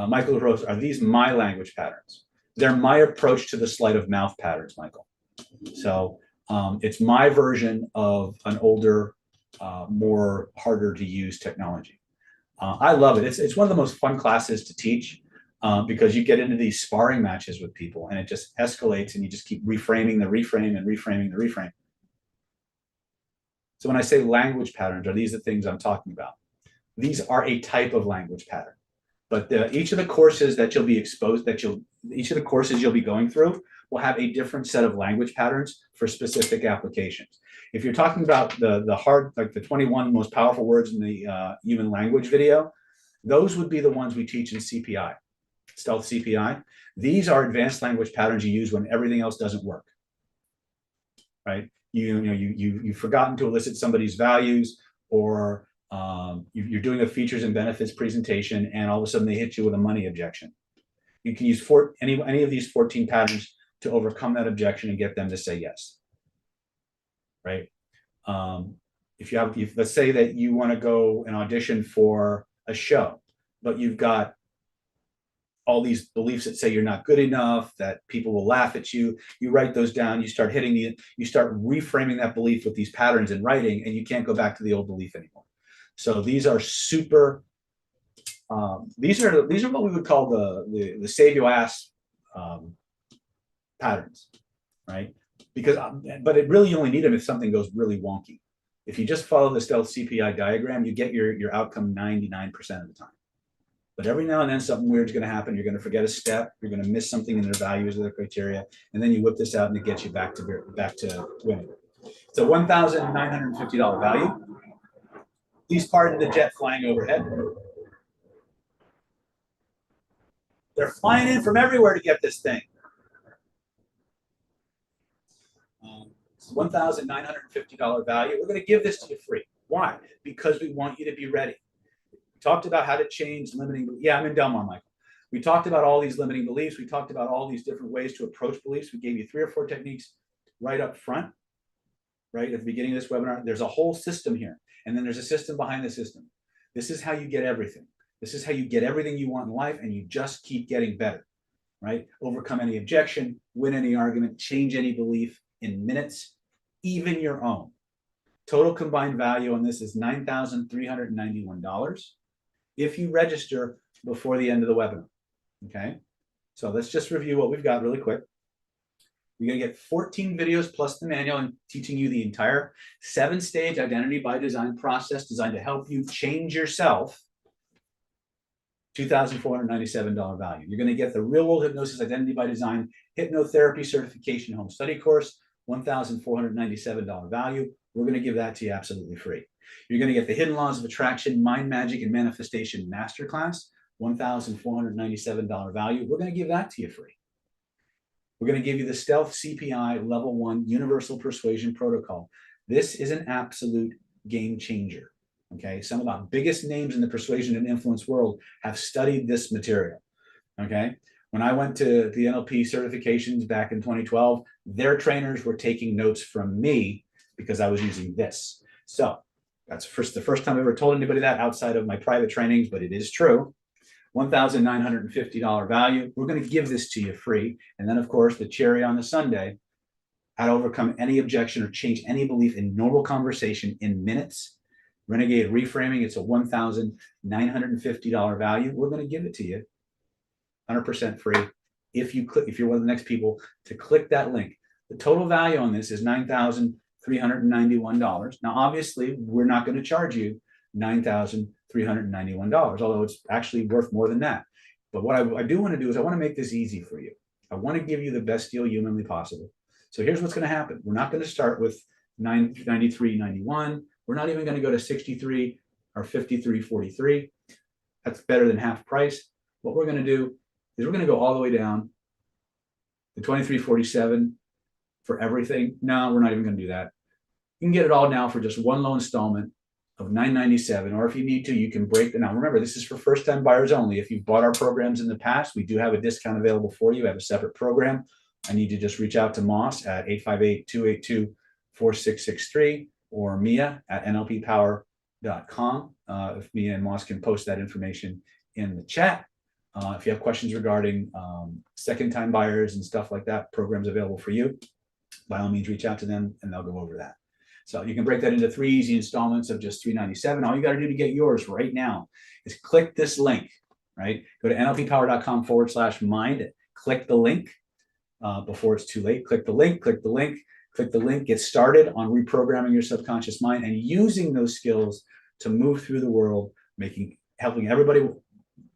Michael wrote, are these my language patterns? They're my approach to the sleight of mouth patterns, Michael. So it's my version of an older, more harder to use technology. I love it. It's one of the most fun classes to teach because you get into these sparring matches with people and it just escalates and you just keep reframing the reframe and reframing the reframe. So when I say language patterns, are these the things I'm talking about? These are a type of language pattern. But each of the courses that you'll be exposed, each of the courses you'll be going through will have a different set of language patterns for specific applications. If you're talking about the hard, like the 21 most powerful words in the human language video, those would be the ones we teach in CPI, Stealth CPI. These are advanced language patterns you use when everything else doesn't work, right? You've forgotten to elicit somebody's values, or you're doing a features and benefits presentation and all of a sudden they hit you with a money objection. You can use any of these 14 patterns to overcome that objection and get them to say yes, right? If let's say that you want to go and audition for a show, but you've got all these beliefs that say you're not good enough, that people will laugh at you, you write those down, you start reframing that belief with these patterns in writing, and you can't go back to the old belief anymore. So these are super, these are what we would call the save your ass patterns, right? Because, but it really, you only need them if something goes really wonky. If you just follow the Stealth CPI diagram, you get your outcome 99% of the time. But every now and then something weird's going to happen. You're going to forget a step. You're going to miss something in their values or their criteria, and then you whip this out and it gets you back to winning. It's a $1,950 value. Please pardon the jet flying overhead. They're flying in from everywhere to get this thing. It's a $1,950 value. We're going to give this to you free. Why? Because we want you to be ready. We talked about how to change limiting. Yeah, I'm in Delmar, Michael. We talked about all these limiting beliefs. We talked about all these different ways to approach beliefs. We gave you 3 or 4 techniques right up front, right at the beginning of this webinar. There's a whole system here, and then there's a system behind the system. This is how you get everything. This is how you get everything you want in life, and you just keep getting better, right? Overcome any objection, win any argument, change any belief in minutes, even your own. Total combined value on this is $9,391 if you register before the end of the webinar, okay? So let's just review what we've got really quick. You're going to get 14 videos plus the manual and teaching you the entire 7-stage identity by design process designed to help you change yourself. $2,497 value. You're going to get the real world hypnosis identity by design hypnotherapy certification home study course, $1,497 value. We're going to give that to you absolutely free. You're going to get the hidden laws of attraction, mind magic, and manifestation masterclass, $1,497 value. We're going to give that to you free. We're going to give you the Stealth CPI Level 1 Universal Persuasion Protocol. This is an absolute game changer. Okay, some of the biggest names in the persuasion and influence world have studied this material. Okay, when I went to the NLP certifications back in 2012, their trainers were taking notes from me because I was using this. So that's the first time I ever told anybody that outside of my private trainings, but it is true. $1,950 value. We're going to give this to you free. And then, of course, the cherry on the sundae, how to overcome any objection or change any belief in normal conversation in minutes. Renegade reframing, it's a $1,950 value. We're going to give it to you 100% free if you're one of the next people to click that link. The total value on this is $9,391. Now, obviously, we're not going to charge you $9,391, although it's actually worth more than that. But what I do want to do is I want to make this easy for you. I want to give you the best deal humanly possible. So here's what's going to happen. We're not going to start with $93.91. We're not even going to go to 63 or 53.43. That's better than half price. What we're going to do is we're going to go all the way down the 2347 for everything. No, we're not even going to do that. You can get it all now for just one low installment of $997, or if you need to, you can break it. Now, remember, this is for first-time buyers only. If you've bought our programs in the past, we do have a discount available for you. We have a separate program. I need to just reach out to Moss at 858-282-4663 or Mia at nlppower.com. If Mia and Moss can post that information in the chat. If you have questions regarding second-time buyers and stuff like that, programs available for you, by all means, reach out to them and they'll go over that. So you can break that into 3 easy installments of just $397. All you got to do to get yours right now is click this link, right? Go to nlppower.com/mind. Click the link before it's too late. Click the link, click the link, click the link. Get started on reprogramming your subconscious mind and using those skills to move through the world, helping everybody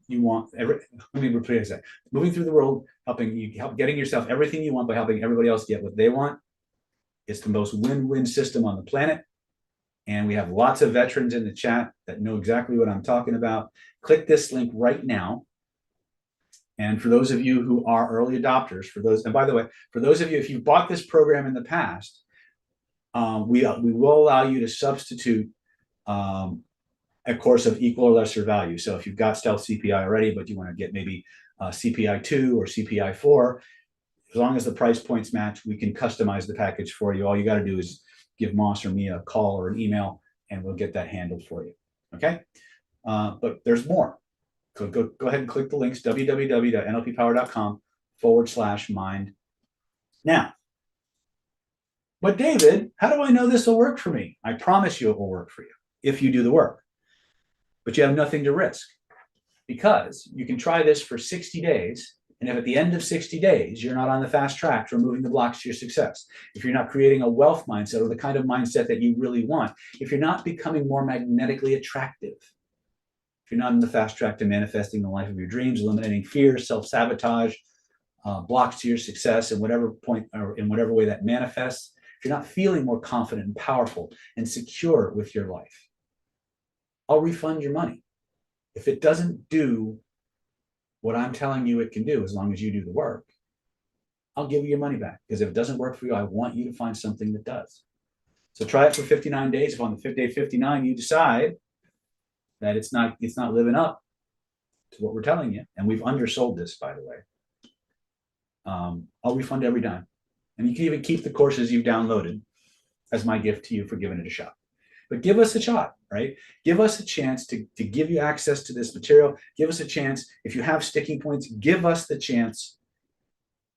you want. Let me repeat that. Moving through the world, getting yourself everything you want by helping everybody else get what they want. It's the most win-win system on the planet. And we have lots of veterans in the chat that know exactly what I'm talking about. Click this link right now. And for those of you who are early adopters, and by the way, for those of you, if you've bought this program in the past, we will allow you to substitute a course of equal or lesser value. So if you've got Stealth CPI already, but you want to get maybe CPI 2 or CPI 4, as long as the price points match, we can customize the package for you. All you got to do is give Moss or me a call or an email, and we'll get that handled for you. Okay? But there's more. So go ahead and click the links, www.nlppower.com/mind. Now, but David, how do I know this will work for me? I promise you it will work for you if you do the work. But you have nothing to risk, because you can try this for 60 days. And if at the end of 60 days, you're not on the fast track to removing the blocks to your success, if you're not creating a wealth mindset or the kind of mindset that you really want, if you're not becoming more magnetically attractive, if you're not in the fast track to manifesting the life of your dreams, eliminating fear, self-sabotage, blocks to your success in whatever point or in whatever way that manifests, if you're not feeling more confident and powerful and secure with your life, I'll refund your money. If it doesn't do what I'm telling you it can do, as long as you do the work, I'll give you your money back. Because if it doesn't work for you, I want you to find something that does. So try it for 59 days. If on the day 59 you decide that it's not living up to what we're telling you, and we've undersold this, by the way, I'll refund every dime. And you can even keep the courses you've downloaded as my gift to you for giving it a shot. But give us a shot, right? Give us a chance to give you access to this material. Give us a chance. If you have sticking points, give us the chance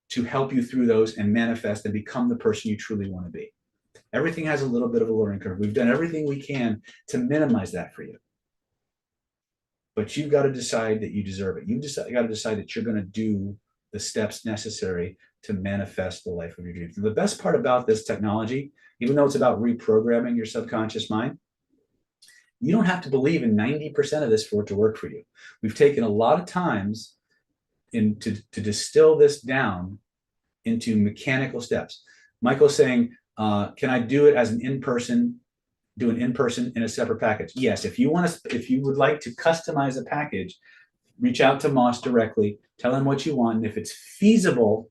to help you through those and manifest and become the person you truly want to be. Everything has a little bit of a learning curve. We've done everything we can to minimize that for you. But you've got to decide that you deserve it. You've got to decide that you're going to do the steps necessary to manifest the life of your dreams. And the best part about this technology, even though it's about reprogramming your subconscious mind, you don't have to believe in 90% of this for it to work for you. We've taken a lot of times to distill this down into mechanical steps. Michael's saying, can I do it as an in-person, do an in-person in a separate package? Yes, if you would like to customize a package, reach out to Moss directly, tell him what you want, and if it's feasible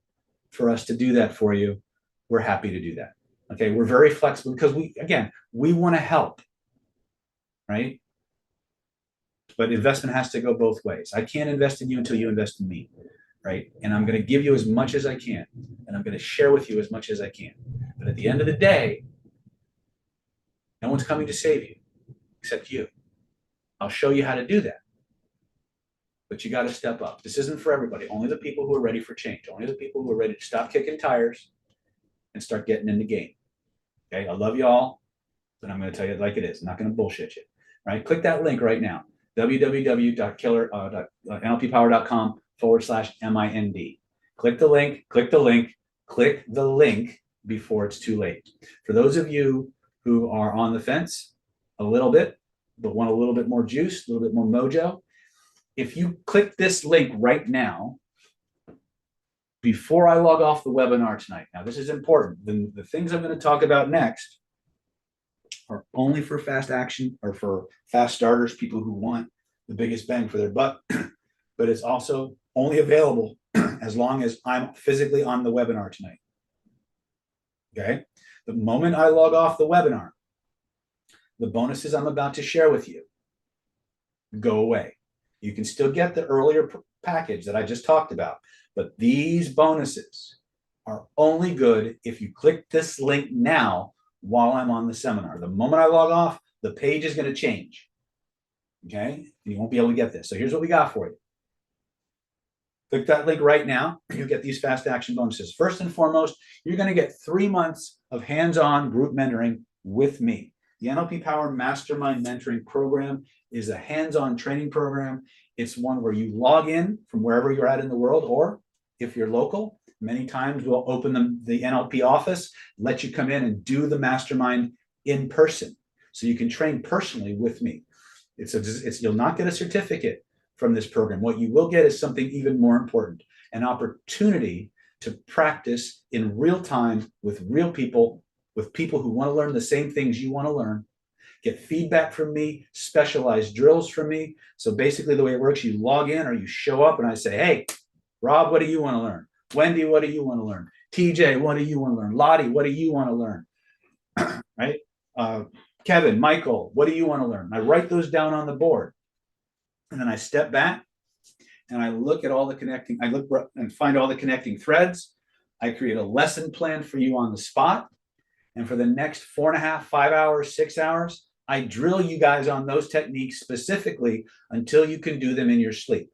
for us to do that for you, we're happy to do that. Okay, we're very flexible because we want to help, right? But investment has to go both ways. I can't invest in you until you invest in me, right? And I'm going to give you as much as I can, and I'm going to share with you as much as I can. But at the end of the day, no one's coming to save you except you. I'll show you how to do that. But you got to step up. This isn't for everybody. Only the people who are ready for change. Only the people who are ready to stop kicking tires and start getting in the game. Okay, I love you all, but I'm going to tell you it like it is. I'm not going to bullshit you. Right? Click that link right now. www.nlppower.com/mind. Click the link, click the link, click the link before it's too late. For those of you who are on the fence a little bit, but want a little bit more juice, a little bit more mojo, if you click this link right now, before I log off the webinar tonight, now this is important. The things I'm going to talk about next are only for fast action or for fast starters, people who want the biggest bang for their buck, but it's also only available as long as I'm physically on the webinar tonight. Okay. The moment I log off the webinar, the bonuses I'm about to share with you go away. You can still get the earlier package that I just talked about, but these bonuses are only good if you click this link now while I'm on the seminar. The moment I log off, the page is going to change. Okay. And you won't be able to get this. So here's what we got for you. Click that link right now. You'll get these fast action bonuses. First and foremost, you're going to get 3 months of hands-on group mentoring with me. The NLP Power Mastermind Mentoring Program is a hands-on training program. It's one where you log in from wherever you're at in the world, or if you're local, many times we'll open the NLP office, let you come in and do the mastermind in person. So you can train personally with me. You'll not get a certificate from this program. What you will get is something even more important, an opportunity to practice in real time with real people, with people who want to learn the same things you want to learn, get feedback from me, specialized drills from me. So basically the way it works, you log in or you show up and I say, hey, Rob, what do you want to learn? Wendy, what do you want to learn? TJ, what do you want to learn? Lottie, what do you want to learn? Right? Kevin, Michael, what do you want to learn? I write those down on the board. And then I step back and I look at all the connecting, I look and find all the connecting threads. I create a lesson plan for you on the spot. And for the next 4.5, 5 hours, 6 hours, I drill you guys on those techniques specifically until you can do them in your sleep.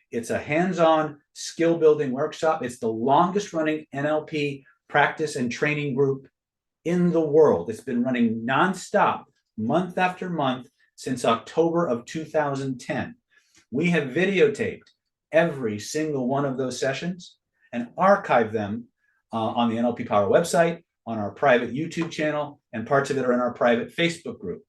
It's a hands-on skill building workshop. It's the longest running NLP practice and training group in the world. It's been running nonstop, month after month, since October of 2010. We have videotaped every single one of those sessions and archived them on the NLP Power website, on our private YouTube channel, and parts of it are in our private Facebook group.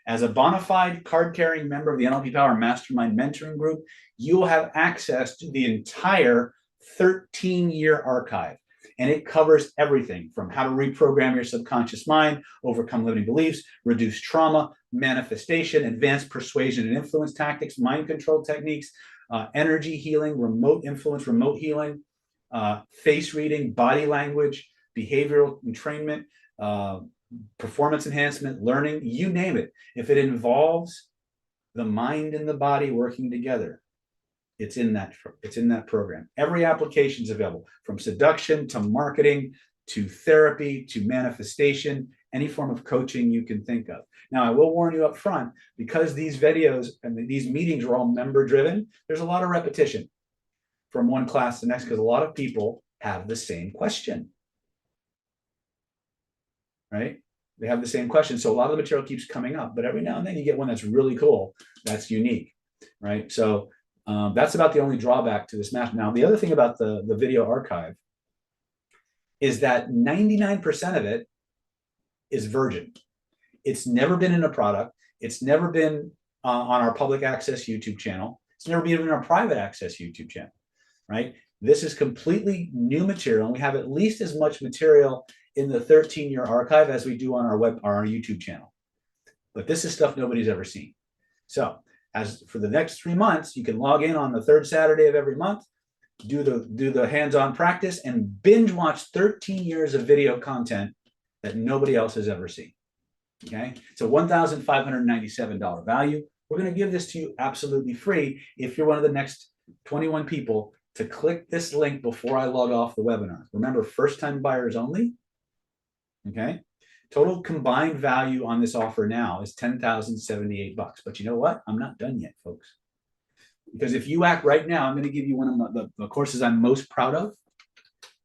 As a bona fide card-carrying member of the NLP Power Mastermind Mentoring Group, you will have access to the entire 13-year archive. And it covers everything from how to reprogram your subconscious mind, overcome limiting beliefs, reduce trauma, manifestation, advanced persuasion and influence tactics, mind control techniques, energy healing, remote influence, remote healing, face reading, body language, behavioral entrainment, performance enhancement, learning, you name it. If it involves the mind and the body working together, it's in that program. Every application is available, from seduction to marketing to therapy to manifestation, any form of coaching you can think of. Now, I will warn you up front, because these videos and these meetings are all member driven, there's a lot of repetition from one class to the next because a lot of people have the same question, right? They have the same question. So a lot of the material keeps coming up, but every now and then you get one that's really cool, that's unique, right? So that's about the only drawback to this math. Now, the other thing about the video archive is that 99% of it is virgin. It's never been in a product. It's never been on our public access YouTube channel. It's never been in our private access YouTube channel, right? This is completely new material. And we have at least as much material in the 13-year archive as we do on our YouTube channel. But this is stuff nobody's ever seen. So as for the next 3 months, you can log in on the third Saturday of every month, do the hands-on practice, and binge watch 13 years of video content that nobody else has ever seen. Okay, it's a $1,597 value. We're going to give this to you absolutely free if you're one of the next 21 people to click this link before I log off the webinar. Remember, first-time buyers only. Okay. Total combined value on this offer now is $10,078. But you know what? I'm not done yet, folks. Because if you act right now, I'm going to give you one of the courses I'm most proud of.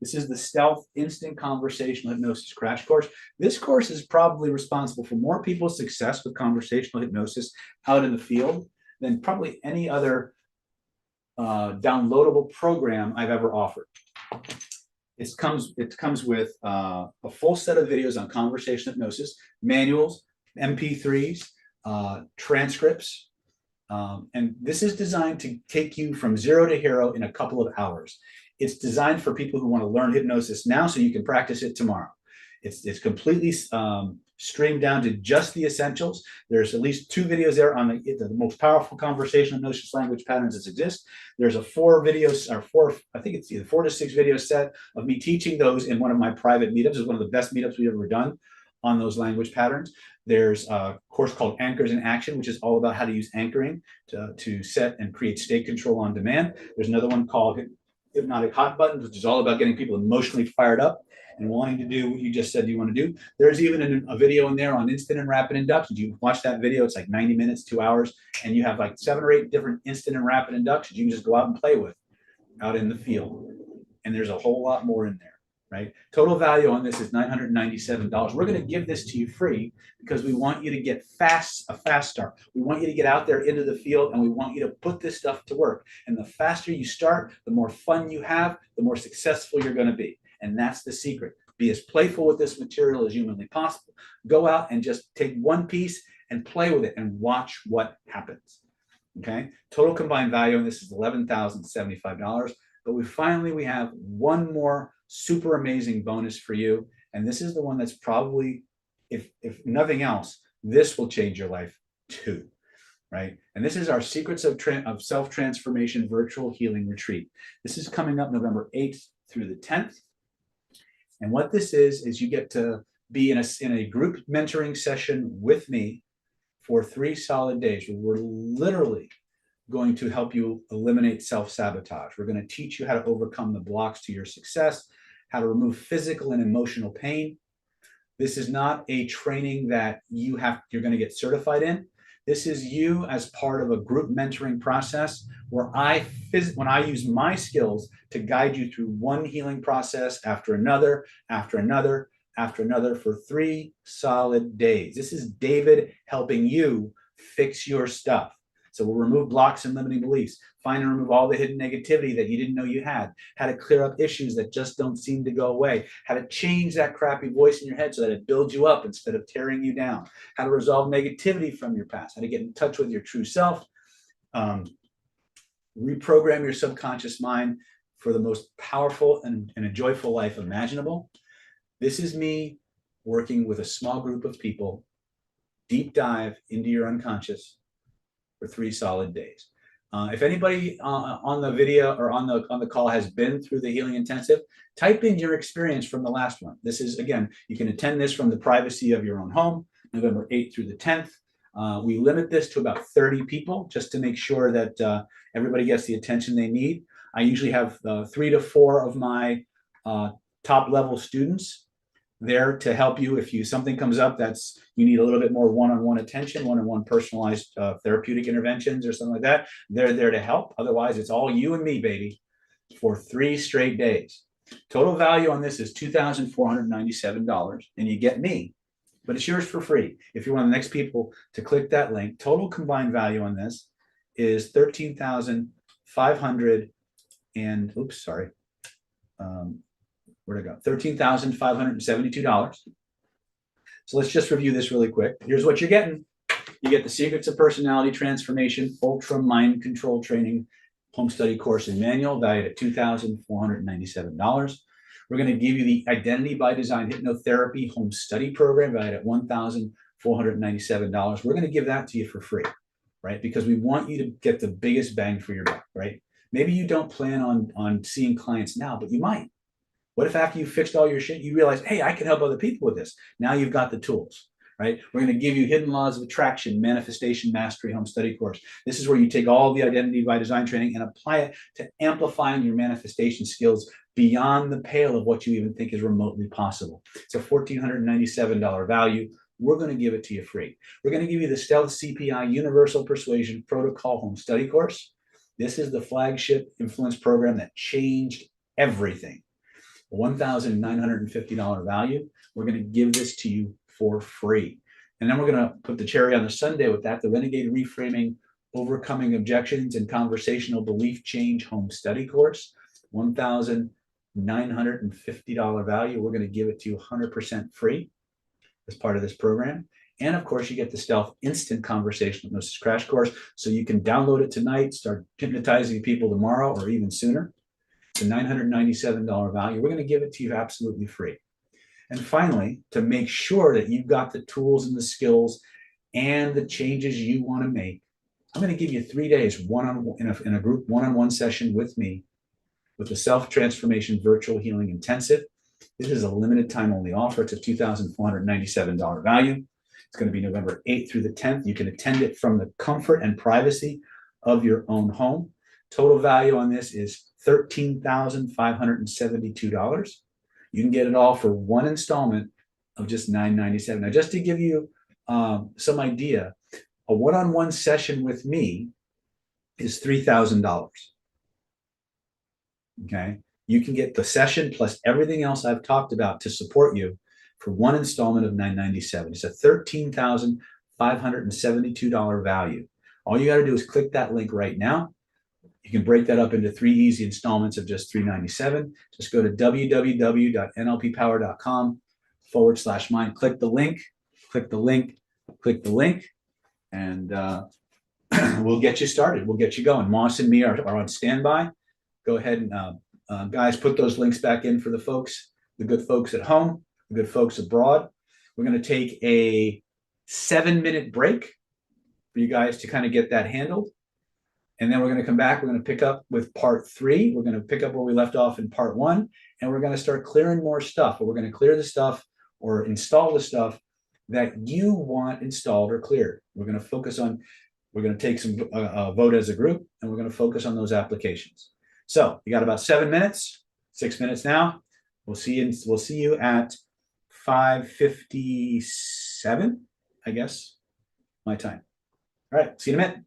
This is the Stealth Instant Conversational Hypnosis Crash Course. This course is probably responsible for more people's success with conversational hypnosis out in the field than probably any other downloadable program I've ever offered. It comes with a full set of videos on conversational hypnosis, manuals, MP3s, transcripts, and this is designed to take you from zero to hero in a couple of hours. It's designed for people who want to learn hypnosis now so you can practice it tomorrow. It's completely streamed down to just the essentials. There's at least 2 videos there on the most powerful conversational notions language patterns that exist. There's a 4 videos or 4, I think it's either 4 to 6 video set of me teaching those in one of my private meetups. It's one of the best meetups we've ever done on those language patterns. There's a course called Anchors in Action, which is all about how to use anchoring to set and create state control on demand. There's another one called Hypnotic Hot Buttons, which is all about getting people emotionally fired up and wanting to do what you just said you want to do. There's even a video in there on instant and rapid inductions. You watch that video, it's like 90 minutes, 2 hours, and you have like 7 or 8 different instant and rapid inductions you can just go out and play with out in the field. And there's a whole lot more in there. Right? Total value on this is $997. We're going to give this to you free because we want you to get a fast start. We want you to get out there into the field and we want you to put this stuff to work. And the faster you start, the more fun you have, the more successful you're going to be. And that's the secret. Be as playful with this material as humanly possible. Go out and just take one piece and play with it and watch what happens. Okay? Total combined value on this is $11,075. But we have one more super amazing bonus for you. And this is the one that's probably, if nothing else, this will change your life too, right? And this is our Secrets of Self-Transformation Virtual Healing Retreat. This is coming up November 8th through the 10th. And what this is you get to be in a group mentoring session with me for 3 solid days. We're literally going to help you eliminate self-sabotage. We're going to teach you how to overcome the blocks to your success, how to remove physical and emotional pain. This is not a training that you're going to get certified in. This is you as part of a group mentoring process where when I use my skills to guide you through one healing process after another, for 3 solid days. This is David helping you fix your stuff. So we'll remove blocks and limiting beliefs, find and remove all the hidden negativity that you didn't know you had, how to clear up issues that just don't seem to go away, how to change that crappy voice in your head so that it builds you up instead of tearing you down, how to resolve negativity from your past, how to get in touch with your true self, reprogram your subconscious mind for the most powerful and a joyful life imaginable. This is me working with a small group of people, deep dive into your unconscious, for 3 solid days. If anybody on the video or on the call has been through the Healing Intensive, type in your experience from the last one. This is, again, you can attend this from the privacy of your own home, November 8th through the 10th. We limit this to about 30 people just to make sure that everybody gets the attention they need. I usually have 3 to 4 of my top level students there to help you if something comes up that's you need a little bit more one-on-one attention, one-on-one personalized therapeutic interventions or something like that. They're there to help. Otherwise, it's all you and me, baby, for 3 straight days. Total value on this is $2,497, and you get me, but it's yours for free. If you're one of the next people to click that link, total combined value on this is $13,500 and where'd it go? $13,572. So let's just review this really quick. Here's what you're getting. You get the Secrets of Personality Transformation Ultra Mind Control Training Home Study Course and Manual, valued at $2,497. We're going to give you the Identity by Design Hypnotherapy Home Study Program, valued at $1,497. We're going to give that to you for free, right? Because we want you to get the biggest bang for your buck, right? Maybe you don't plan on seeing clients now, but you might. What if after you fixed all your shit, you realize, hey, I can help other people with this? Now you've got the tools, right? We're going to give you Hidden Laws of Attraction, Manifestation Mastery Home Study Course. This is where you take all the Identity by Design training and apply it to amplifying your manifestation skills beyond the pale of what you even think is remotely possible. It's a $1,497 value. We're going to give it to you free. We're going to give you the Stealth CPI Universal Persuasion Protocol Home Study Course. This is the flagship influence program that changed everything. $1,950 value. We're going to give this to you for free. And then we're going to put the cherry on the sundae with that, the Renegade Reframing, Overcoming Objections and Conversational Belief Change Home Study Course. $1,950 value. We're going to give it to you 100% free as part of this program. And of course, you get the Stealth Instant Conversational Hypnosis Crash Course. So you can download it tonight, start hypnotizing people tomorrow or even sooner. It's a $997 value. We're going to give it to you absolutely free. And finally, to make sure that you've got the tools and the skills and the changes you want to make, I'm going to give you 3 days in a group one-on-one session with me with the Self-Transformation Virtual Healing Intensive. This is a limited time only offer. It's a $2,497 value. It's going to be November 8th through the 10th. You can attend it from the comfort and privacy of your own home. Total value on this is $13,572. You can get it all for one installment of just $997. Now, just to give you some idea, a one-on-one session with me is $3,000. Okay. You can get the session plus everything else I've talked about to support you for one installment of $997. It's a $13,572 value. All you got to do is click that link right now. You can break that up into 3 easy installments of just $397. Just go to www.nlppower.com/mind. Click the link, click the link, click the link, and we'll get you started. We'll get you going. Moss and me are on standby. Go ahead and guys, put those links back in for the folks, the good folks at home, the good folks abroad. We're going to take a 7-minute break for you guys to kind of get that handled. And then we're going to come back. We're going to pick up with part 3. We're going to pick up where we left off in part 1. And we're going to start clearing more stuff. But we're going to clear the stuff or install the stuff that you want installed or cleared. We're going to focus on, we're going to take some vote as a group, and we're going to focus on those applications. So you got about 7 minutes, 6 minutes now. We'll see you at 5:57, I guess, my time. All right, see you in a minute.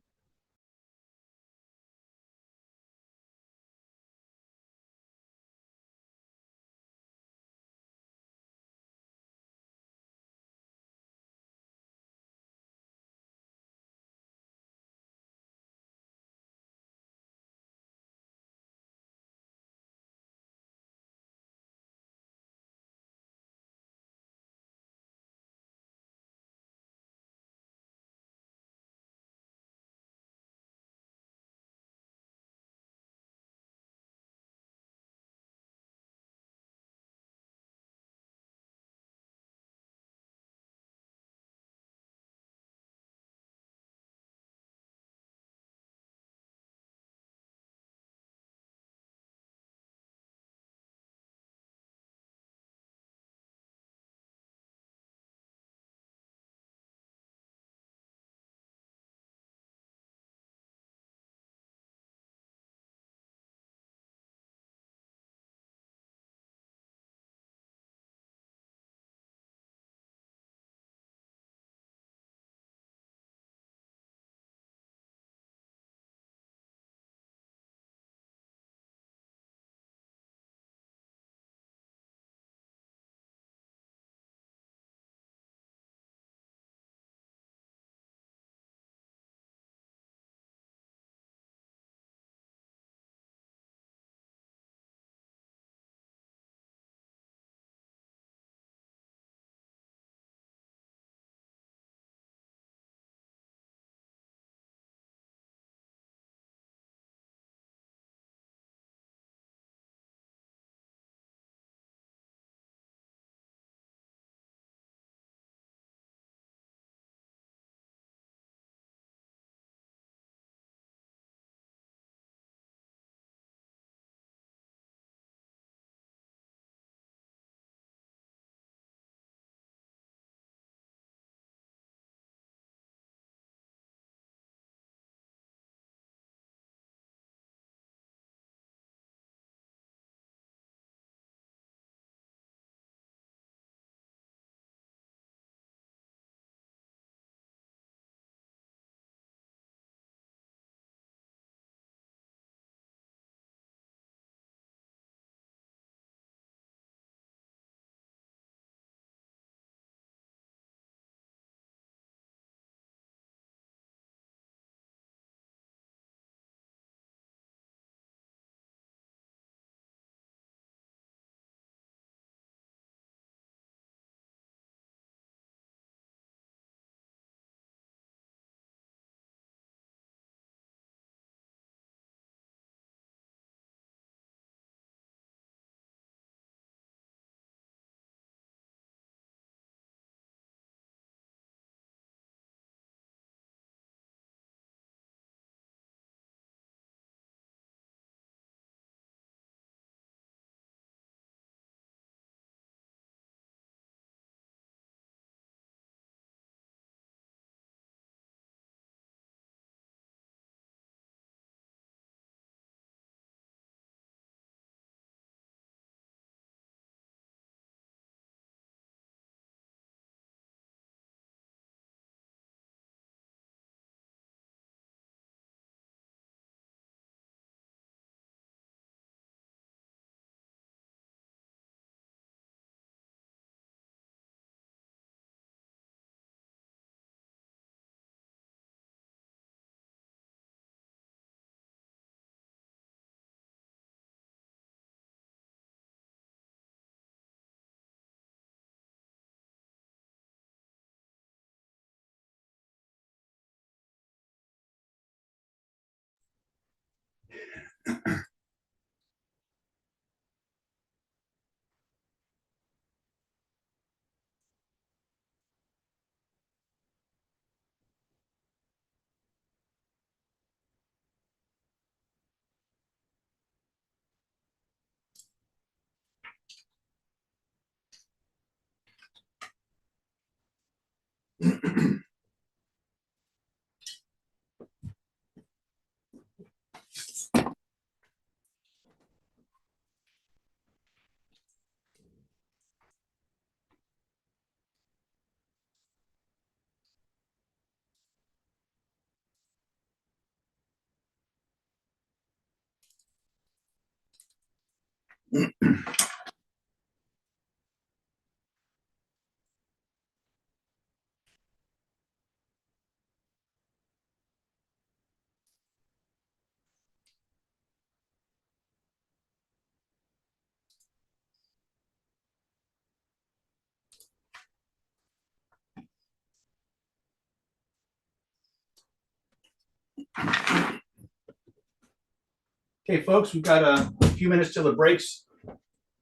Okay, folks, we've got a few minutes till the break's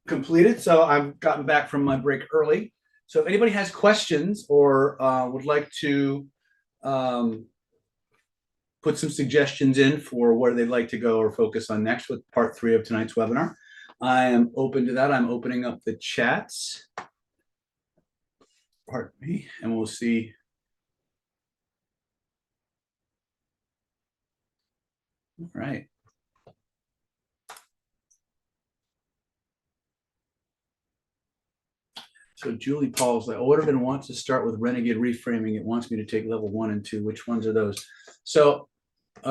completed. So I've gotten back from my break early. So if anybody has questions or would like to put some suggestions in for where they'd like to go or focus on next with part 3 of tonight's webinar, I am open to that. I'm opening up the chats. Pardon me, and we'll see. All right. So Julie Paul's like, Orderman wants to start with Renegade reframing. It wants me to take level 1 and 2. Which ones are those? So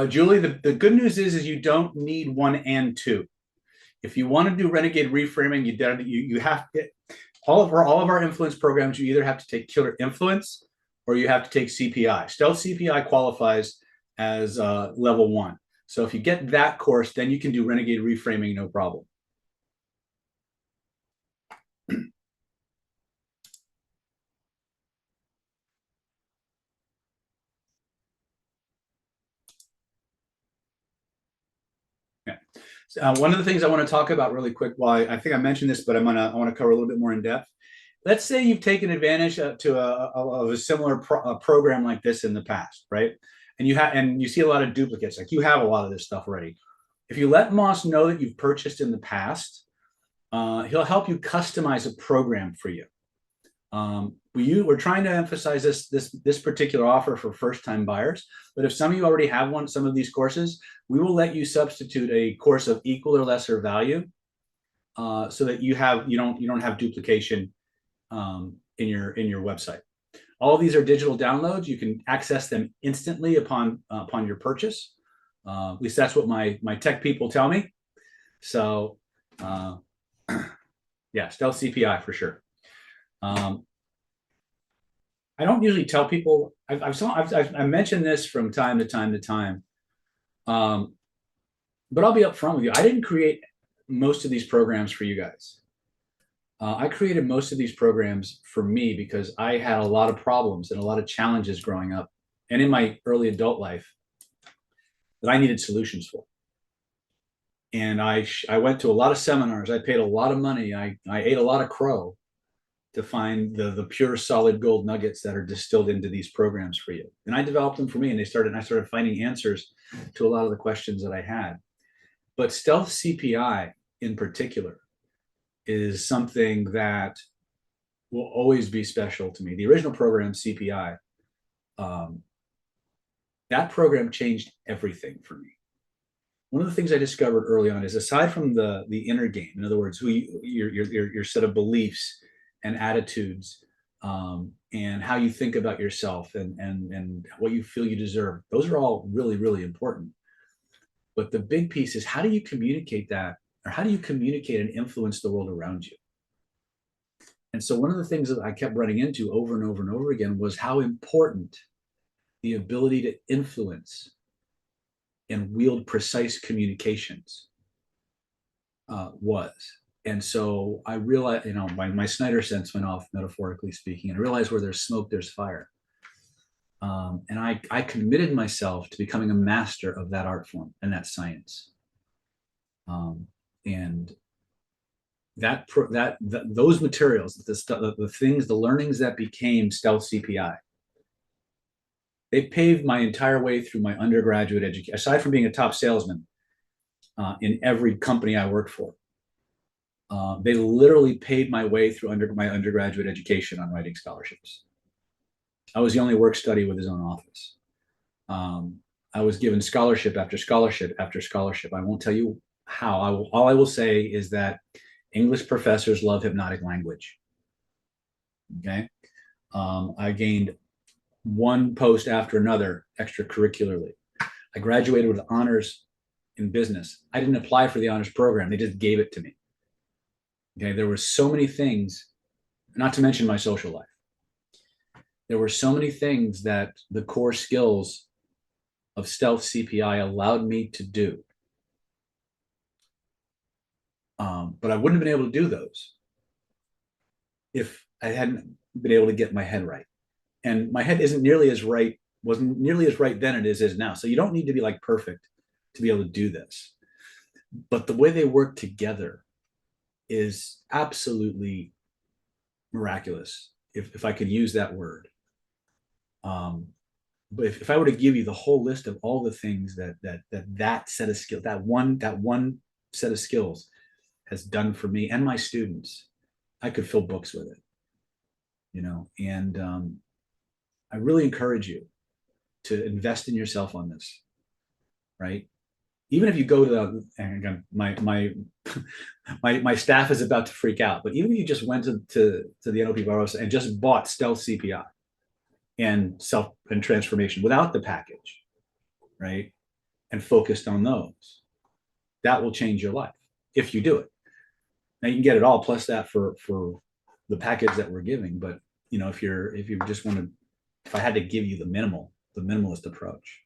Julie, the good news is you don't need 1 and 2. If you want to do Renegade reframing, you have to, all of our influence programs, you either have to take Killer Influence or you have to take CPI. Stealth CPI qualifies as level 1. So if you get that course, then you can do Renegade reframing, no problem. One of the things I want to talk about really quick, well, I think I mentioned this, but I want to cover a little bit more in depth. Let's say you've taken advantage of a similar program like this in the past, right? And you see a lot of duplicates, like you have a lot of this stuff already. If you let Moss know that you've purchased in the past, he'll help you customize a program for you. We're trying to emphasize this particular offer for first-time buyers, but if some of you already have some of these courses, we will let you substitute a course of equal or lesser value, so that you don't have duplication in your website. All of these are digital downloads. You can access them instantly upon your purchase. At least that's what my tech people tell me. So yeah, Stealth CPI for sure. I don't usually tell people. I've mentioned this from time to time, but I'll be upfront with you. I didn't create most of these programs for you guys. I created most of these programs for me because I had a lot of problems and a lot of challenges growing up and in my early adult life that I needed solutions for. And I went to a lot of seminars. I paid a lot of money. I ate a lot of crow to find the pure solid gold nuggets that are distilled into these programs for you. And I developed them for me, and I started finding answers to a lot of the questions that I had. But Stealth CPI in particular is something that will always be special to me. The original program, CPI, that program changed everything for me. One of the things I discovered early on is, aside from the inner game, in other words, your set of beliefs and attitudes, and how you think about yourself and what you feel you deserve, those are all really, really important. But the big piece is, how do you communicate that, or how do you communicate and influence the world around you? And so one of the things that I kept running into over and over and over again was how important the ability to influence and wield precise communications was. And so I realized, my Snyder sense went off, metaphorically speaking, and I realized where there's smoke, there's fire. And I committed myself to becoming a master of that art form and that science. And those materials, the learnings that became Stealth CPI, they paved my entire way through my undergraduate education. Aside from being a top salesman in every company I worked for, they literally paved my way through my undergraduate education on writing scholarships. I was the only work study with his own office. I was given scholarship after scholarship after scholarship. I won't tell you how. All I will say is that English professors love hypnotic language. Okay. I gained one post after another extracurricularly. I graduated with honors in business. I didn't apply for the honors program. They just gave it to me. Okay. There were so many things, not to mention my social life. There were so many things that the core skills of stealth CPI allowed me to do. But I wouldn't have been able to do those if I hadn't been able to get my head right. And my head wasn't nearly as right then it is now. So you don't need to be like perfect to be able to do this. But the way they work together is absolutely miraculous, if I could use that word. But if I were to give you the whole list of all the things that set of skills, that one set of skills has done for me and my students, I could fill books with it, and I really encourage you to invest in yourself on this, right? Even if you go to the, and again, my staff is about to freak out, but even if you just went to the NLP Bar and just bought Stealth CPI and self and transformation without the package, right? And focused on those, that will change your life if you do it. Now you can get it all plus that for the package that we're giving, but if you just want to, if I had to give you the minimalist approach,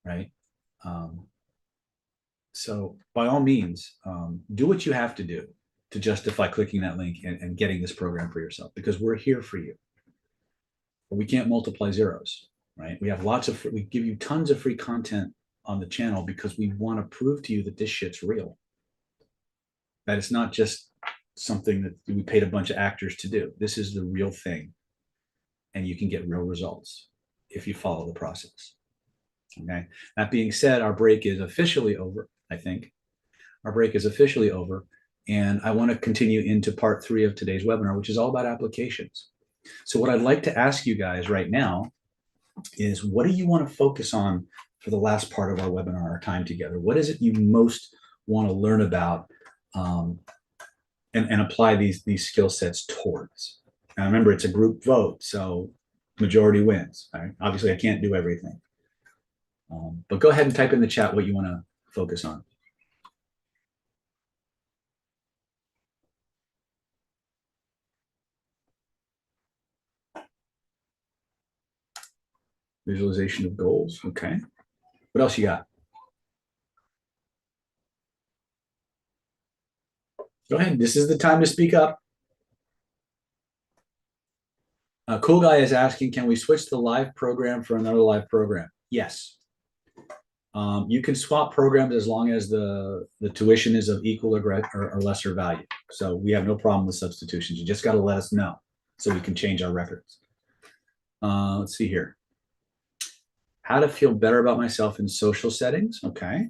right? So by all means, do what you have to do to justify clicking that link and getting this program for yourself, because we're here for you. But we can't multiply zeros, right? We give you tons of free content on the channel because we want to prove to you that this shit's real. That it's not just something that we paid a bunch of actors to do. This is the real thing. And you can get real results if you follow the process. Okay. That being said, our break is officially over, I think. Our break is officially over. And I want to continue into part 3 of today's webinar, which is all about applications. So what I'd like to ask you guys right now is, what do you want to focus on for the last part of our webinar, our time together? What is it you most want to learn about and apply these skill sets towards? Now, remember, it's a group vote, so majority wins. Right? Obviously, I can't do everything. But go ahead and type in the chat what you want to focus on. Visualization of goals. Okay. What else you got? Go ahead. This is the time to speak up. Cool Guy is asking, can we switch the live program for another live program? Yes. You can swap programs as long as the tuition is of equal or lesser value. So we have no problem with substitutions. You just got to let us know so we can change our records. Let's see here. How to feel better about myself in social settings. Okay.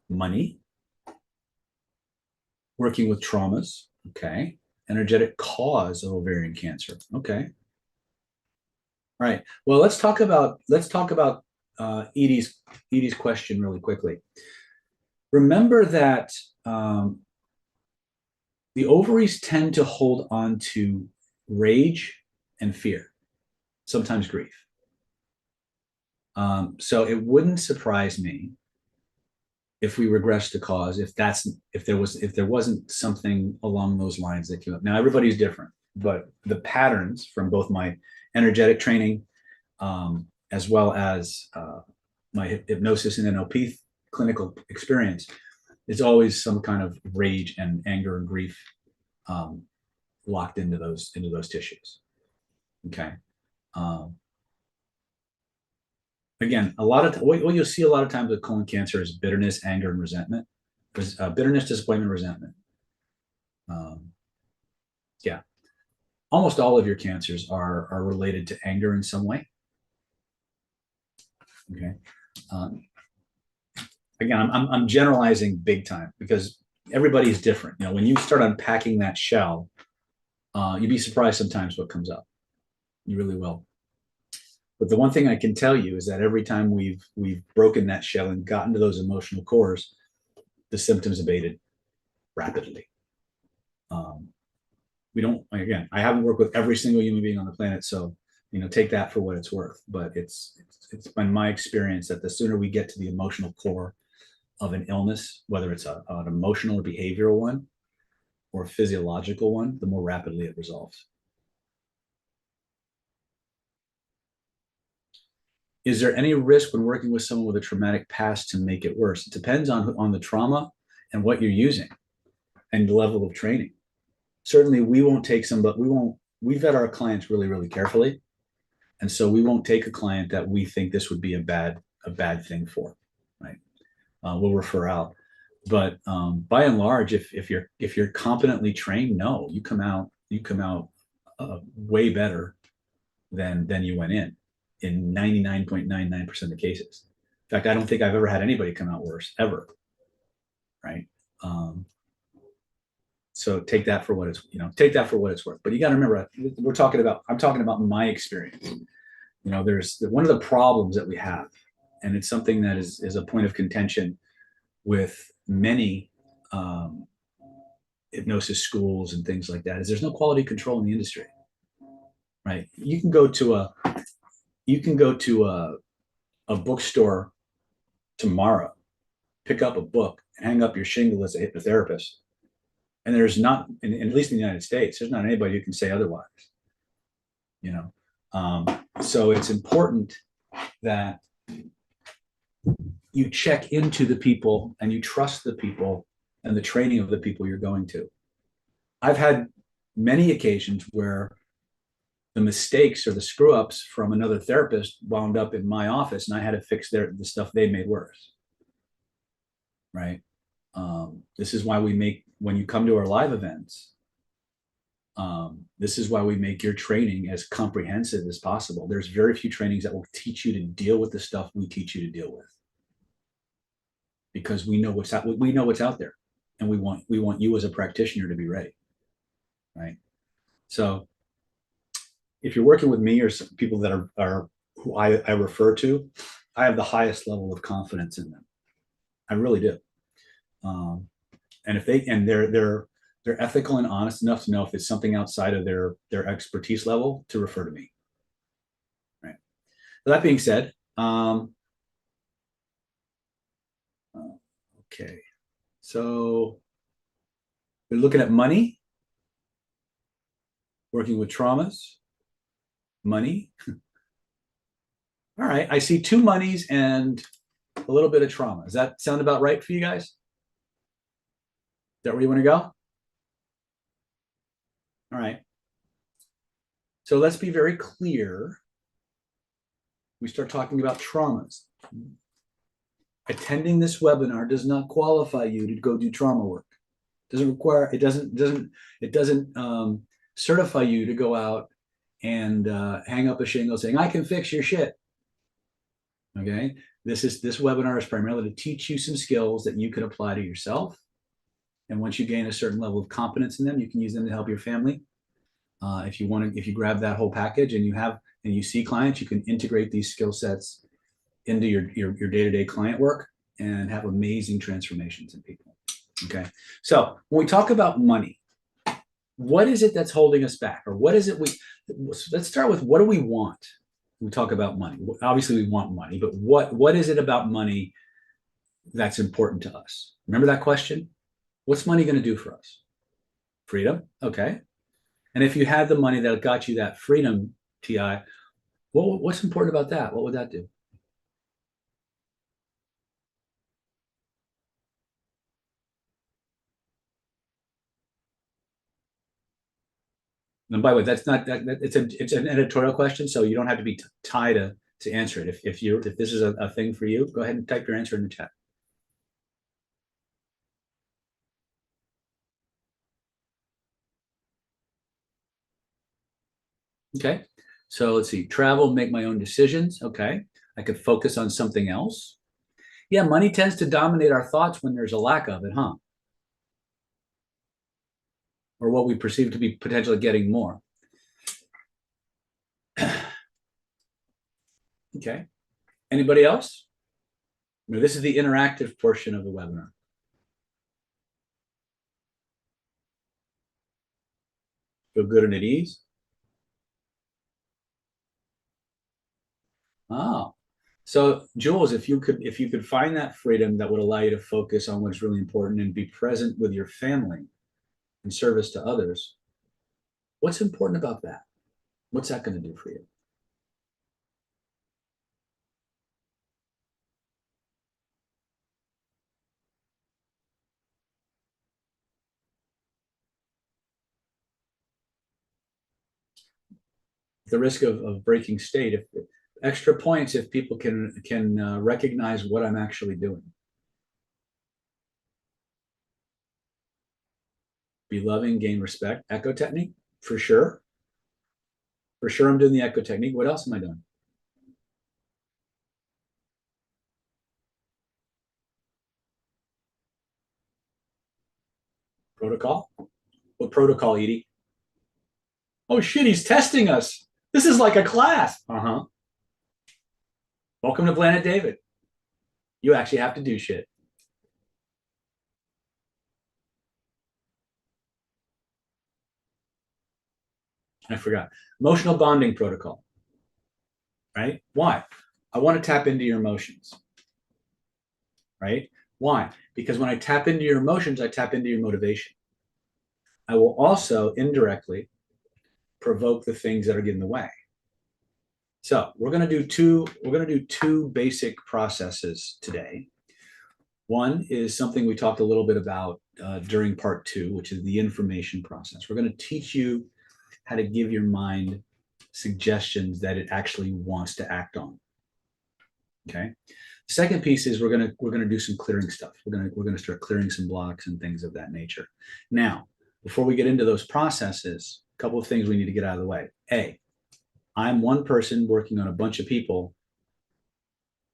Money. Working with traumas. Okay. Energetic cause of ovarian cancer. Okay. All right. Well, let's talk about Edie's question really quickly. Remember that the ovaries tend to hold on to rage and fear, sometimes grief. So it wouldn't surprise me if we regress to cause, if there wasn't something along those lines that came up. Now everybody's different, but the patterns from both my energetic training, as well as my hypnosis and NLP clinical experience, is always some kind of rage and anger and grief locked into those tissues. Okay. Again, what you'll see a lot of times with colon cancer is bitterness, anger, and resentment. Bitterness, disappointment, resentment. Yeah. Almost all of your cancers are related to anger in some way. Okay. Again, I'm generalizing big time because everybody's different. When you start unpacking that shell, you'd be surprised sometimes what comes up. You really will. But the one thing I can tell you is that every time we've broken that shell and gotten to those emotional cores, the symptoms abated rapidly. We don't, again, I haven't worked with every single human being on the planet, so take that for what it's worth. But it's been my experience that the sooner we get to the emotional core of an illness, whether it's an emotional or behavioral one or a physiological one, the more rapidly it resolves. Is there any risk when working with someone with a traumatic past to make it worse? It depends on the trauma and what you're using and the level of training. Certainly, we won't take some, but we vet our clients really, really carefully. And so we won't take a client that we think this would be a bad thing for, right? We'll refer out. But by and large, if you're competently trained, no, you come out way better than you went in 99.99% of the cases. In fact, I don't think I've ever had anybody come out worse ever, right? So take that for what it's worth. But you got to remember, I'm talking about my experience. There's one of the problems that we have, and it's something that is a point of contention with many hypnosis schools and things like that, is there's no quality control in the industry, right? You can go to a bookstore tomorrow, pick up a book, and hang up your shingle as a hypnotherapist. And there's not, at least in the United States, there's not anybody who can say otherwise. So it's important that you check into the people and you trust the people and the training of the people you're going to. I've had many occasions where the mistakes or the screw ups from another therapist wound up in my office, and I had to fix the stuff they made worse. Right. This is why when you come to our live events, this is why we make your training as comprehensive as possible. There's very few trainings that will teach you to deal with the stuff we teach you to deal with, because we know what's out there, and we want you as a practitioner to be ready. Right. So if you're working with me or some people that are who I refer to, I have the highest level of confidence in them. I really do. And if they're ethical and honest enough to know if it's something outside of their expertise level, to refer to me. Right. So that being said, okay. So we're looking at money, working with traumas, money. All right. I see 2 monies and a little bit of trauma. Does that sound about right for you guys? Is that where you want to go? All right. So let's be very clear. We start talking about traumas. Attending this webinar does not qualify you to go do trauma work. It doesn't certify you to go out and hang up a shingle saying, I can fix your shit. Okay. This webinar is primarily to teach you some skills that you can apply to yourself. And once you gain a certain level of competence in them, you can use them to help your family. If you grab that whole package and you see clients, you can integrate these skill sets into your day-to-day client work and have amazing transformations in people. Okay. So when we talk about money, what is it that's holding us back? Or what is it let's start with, what do we want? We talk about money. Obviously we want money, but what is it about money that's important to us? Remember that question? What's money going to do for us? Freedom. Okay. And if you had the money that got you that freedom, TI, what's important about that? What would that do? And by the way, that's not that it's an editorial question, so you don't have to be tied to answer it. If this is a thing for you, go ahead and type your answer in the chat. Okay. So let's see. Travel, make my own decisions. Okay. I could focus on something else. Yeah, money tends to dominate our thoughts when there's a lack of it, huh? Or what we perceive to be potentially getting more. Okay. Anybody else? No, this is the interactive portion of the webinar. Feel good and at ease? Oh, so Jules, if you could find that freedom that would allow you to focus on what's really important and be present with your family in service to others, what's important about that? What's that going to do for you? The risk of breaking state, if extra points, if people can recognize what I'm actually doing. Be loving, gain respect. Echo technique, for sure. For sure, I'm doing the echo technique. What else am I doing? Protocol? What protocol, Edie? Oh shit, he's testing us. This is like a class. Uh-huh. Welcome to Planet David. You actually have to do shit. I forgot. Emotional bonding protocol. Right? Why? I want to tap into your emotions. Right? Why? Because when I tap into your emotions, I tap into your motivation. I will also indirectly provoke the things that are getting in the way. So we're going to do two basic processes today. One is something we talked a little bit about during part 2, which is the Yin-formation process. We're going to teach you how to give your mind suggestions that it actually wants to act on. Okay. The second piece is we're gonna do some clearing stuff. We're gonna start clearing some blocks and things of that nature. Now, before we get into those processes, a couple of things we need to get out of the way. A, I'm one person working on a bunch of people,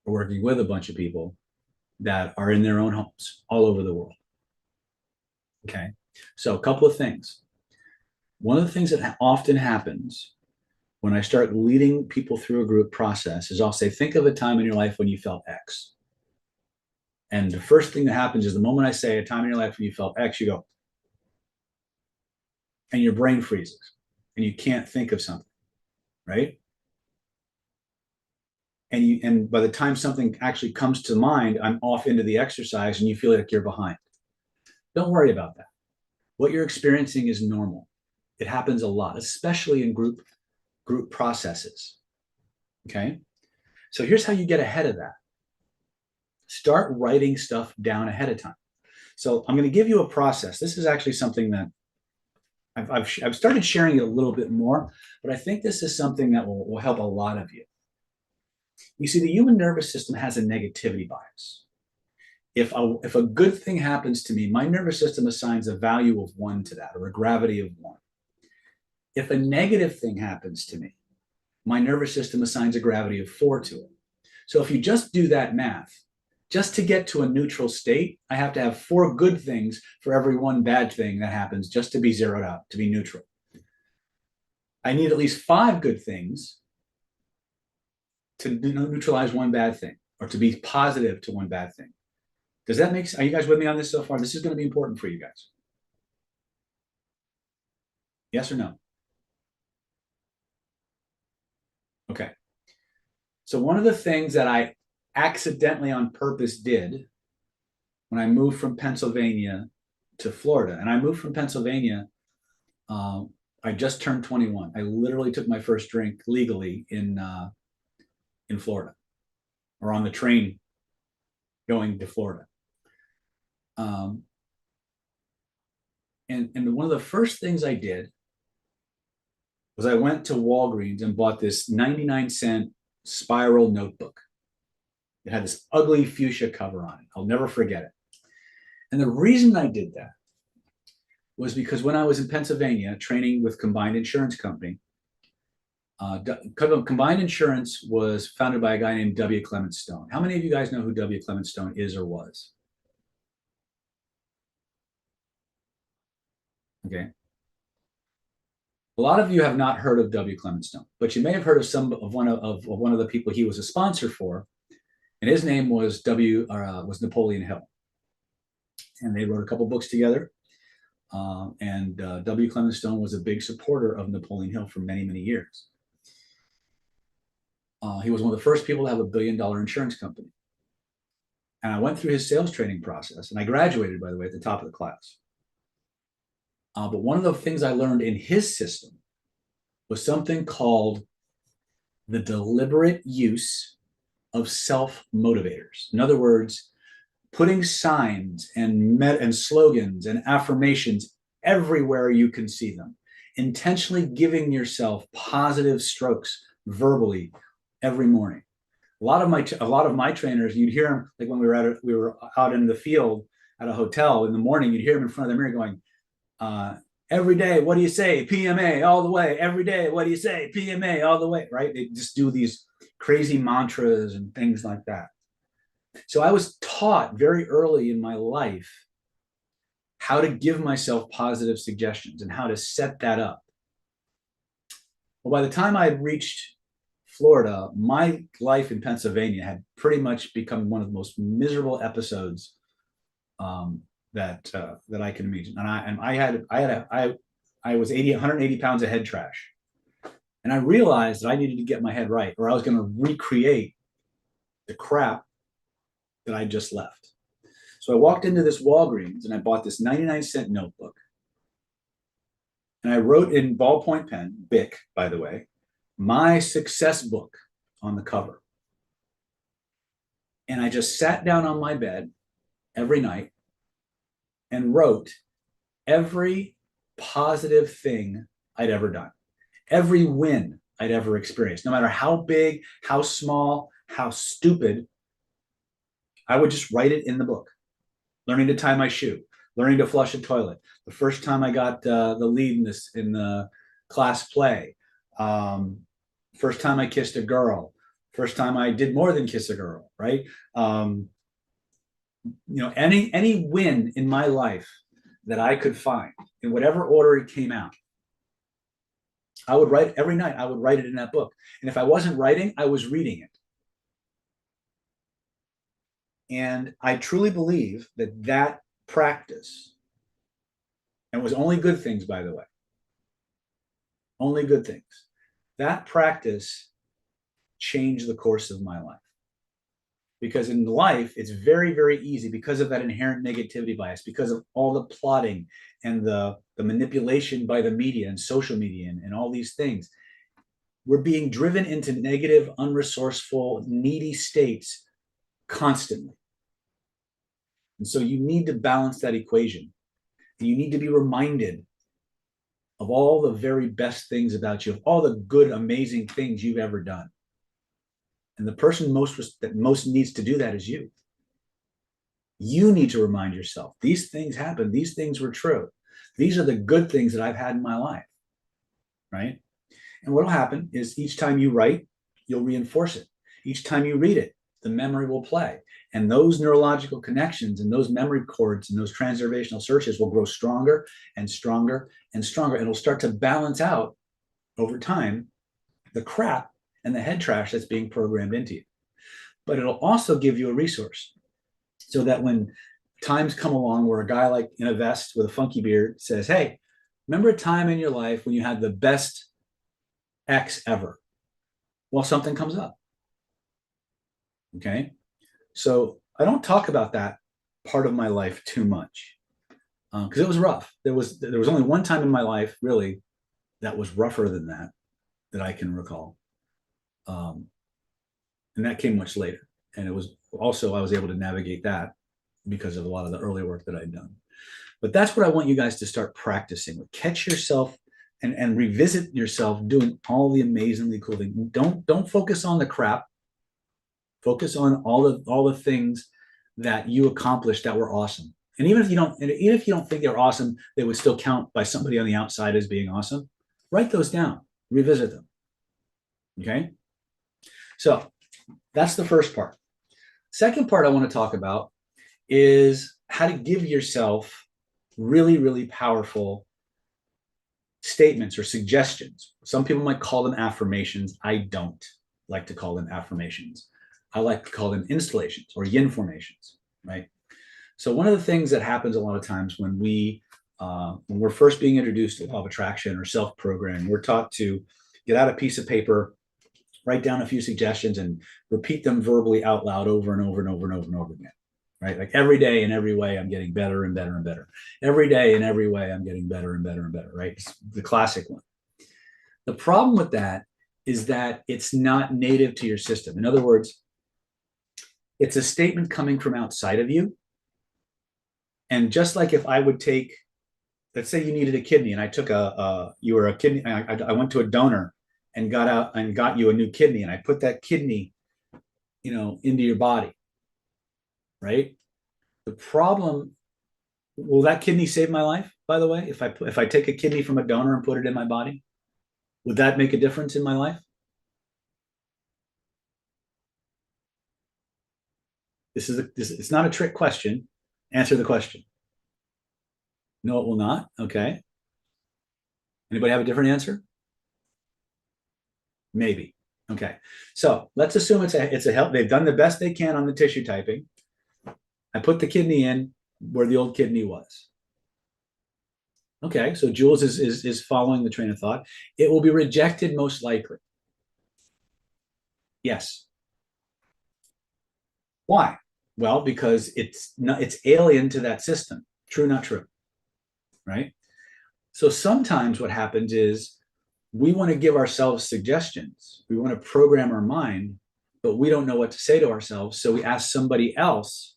or working with a bunch of people that are in their own homes all over the world. Okay. So a couple of things. One of the things that often happens when I start leading people through a group process is I'll say, think of a time in your life when you felt X. And the first thing that happens is the moment I say a time in your life when you felt X, you go, and your brain freezes and you can't think of something, right? And by the time something actually comes to mind, I'm off into the exercise and you feel like you're behind. Don't worry about that. What you're experiencing is normal. It happens a lot, especially in group processes. Okay. So here's how you get ahead of that. Start writing stuff down ahead of time. So I'm going to give you a process. This is actually something that I've started sharing it a little bit more, but I think this is something that will help a lot of you. You see, the human nervous system has a negativity bias. If a good thing happens to me, my nervous system assigns a value of 1 to that, or a gravity of 1. If a negative thing happens to me, my nervous system assigns a gravity of 4 to it. So if you just do that math, just to get to a neutral state, I have to have 4 good things for every 1 bad thing that happens just to be zeroed out, to be neutral. I need at least 5 good things to neutralize 1 bad thing, or to be positive to 1 bad thing. Does that make sense? Are you guys with me on this so far? This is going to be important for you guys. Yes or no? Okay. So one of the things that I accidentally on purpose did when I moved from Pennsylvania to Florida, and I moved from Pennsylvania, I just turned 21. I literally took my first drink legally in Florida, or on the train going to Florida. And one of the first things I did was I went to Walgreens and bought this 99-cent spiral notebook. It had this ugly fuchsia cover on it. I'll never forget it. And the reason I did that was because when I was in Pennsylvania training with Combined Insurance Company, Combined Insurance was founded by a guy named W. Clement Stone. How many of you guys know who W. Clement Stone is or was? Okay. A lot of you have not heard of W. Clement Stone, but you may have heard of one of the people he was a sponsor for, and his name was Napoleon Hill, and they wrote a couple books together. W. Clement Stone was a big supporter of Napoleon Hill for many, many years. He was one of the first people to have $1 billion insurance company. And I went through his sales training process, and I graduated, by the way, at the top of the class. But one of the things I learned in his system was something called the deliberate use of self-motivators. In other words, putting signs and slogans and affirmations everywhere you can see them, intentionally giving yourself positive strokes verbally every morning. A lot of my trainers, you'd hear them like when we were out in the field at a hotel in the morning. You'd hear them in front of the mirror going, "Every day, what do you say? PMA all the way. Every day, what do you say? PMA all the way." Right? They just do these crazy mantras and things like that. So I was taught very early in my life how to give myself positive suggestions and how to set that up. Well, by the time I had reached Florida, my life in Pennsylvania had pretty much become one of the most miserable episodes that I can imagine. And I was 180 pounds of head trash, and I realized that I needed to get my head right, or I was going to recreate the crap that I just left. So I walked into this Walgreens and I bought this 99-cent notebook, and I wrote in ballpoint pen, Bic, by the way, my success book on the cover. And I just sat down on my bed every night and wrote every positive thing I'd ever done, every win I'd ever experienced, no matter how big, how small, how stupid. I would just write it in the book. Learning to tie my shoe, learning to flush a toilet, the first time I got the lead in the class play, first time I kissed a girl, first time I did more than kiss a girl, right? Any win in my life that I could find in whatever order it came out, I would write every night. I would write it in that book. And if I wasn't writing, I was reading it. And I truly believe that practice, and it was only good things, by the way, only good things, that practice changed the course of my life. Because in life, it's very, very easy, because of that inherent negativity bias, because of all the plotting and the manipulation by the media and social media and all these things. We're being driven into negative, unresourceful, needy states constantly. And so you need to balance that equation. You need to be reminded of all the very best things about you, of all the good, amazing things you've ever done. And the person that most needs to do that is you. You need to remind yourself, these things happened. These things were true. These are the good things that I've had in my life, right? And what will happen is each time you write, you'll reinforce it. Each time you read it, the memory will play. And those neurological connections and those memory cords and those transformational searches will grow stronger and stronger and stronger. And it'll start to balance out over time the crap and the head trash that's being programmed into you. But it'll also give you a resource so that when times come along where a guy like in a vest with a funky beard says, "Hey, remember a time in your life when you had the best X ever?" Well, something comes up. Okay. So I don't talk about that part of my life too much because it was rough. There was only one time in my life really that was rougher than that I can recall. And that came much later. And it was also, I was able to navigate that because of a lot of the early work that I'd done. But that's what I want you guys to start practicing with. Catch yourself and revisit yourself doing all the amazingly cool things. Don't focus on the crap. Focus on all the things that you accomplished that were awesome. And even if you don't think they're awesome, they would still count by somebody on the outside as being awesome. Write those down, revisit them. Okay? So that's the first part. Second part I want to talk about is how to give yourself really, really powerful statements or suggestions. Some people might call them affirmations. I don't like to call them affirmations. I like to call them installations or yin-formations, right? So one of the things that happens a lot of times when we're first being introduced to law of attraction or self-programming, we're taught to get out a piece of paper, write down a few suggestions, and repeat them verbally out loud over and over and over and over and over again, right? Like every day in every way, I'm getting better and better and better. Every day in every way, I'm getting better and better and better, right? It's the classic one. The problem with that is that it's not native to your system. In other words, it's a statement coming from outside of you. And just like if I would take, let's say you needed a kidney and I took you were a kidney, I went to a donor and got you a new kidney and I put that kidney, into your body, right? The problem, will that kidney save my life, by the way? If I take a kidney from a donor and put it in my body, would that make a difference in my life? It's not a trick question. Answer the question. No, it will not. Okay. Anybody have a different answer? Maybe. Okay. So let's assume it's a help. They've done the best they can on the tissue typing. I put the kidney in where the old kidney was. Okay. So Jules is following the train of thought. It will be rejected most likely. Yes. Why? Well, because it's alien to that system. True, not true. Right? So sometimes what happens is we want to give ourselves suggestions. We want to program our mind, but we don't know what to say to ourselves. So we ask somebody else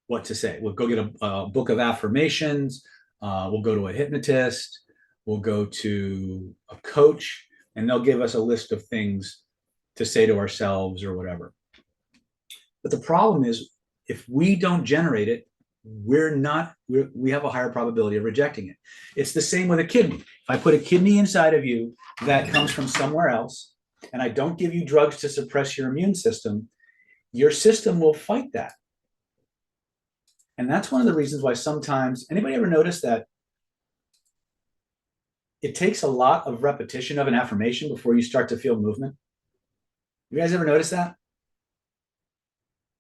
what to say. We'll go get a book of affirmations. We'll go to a hypnotist. We'll go to a coach, and they'll give us a list of things to say to ourselves or whatever. But the problem is, if we don't generate it, we have a higher probability of rejecting it. It's the same with a kidney. If I put a kidney inside of you that comes from somewhere else, and I don't give you drugs to suppress your immune system, your system will fight that. And that's one of the reasons why sometimes, anybody ever notice that it takes a lot of repetition of an affirmation before you start to feel movement? You guys ever notice that?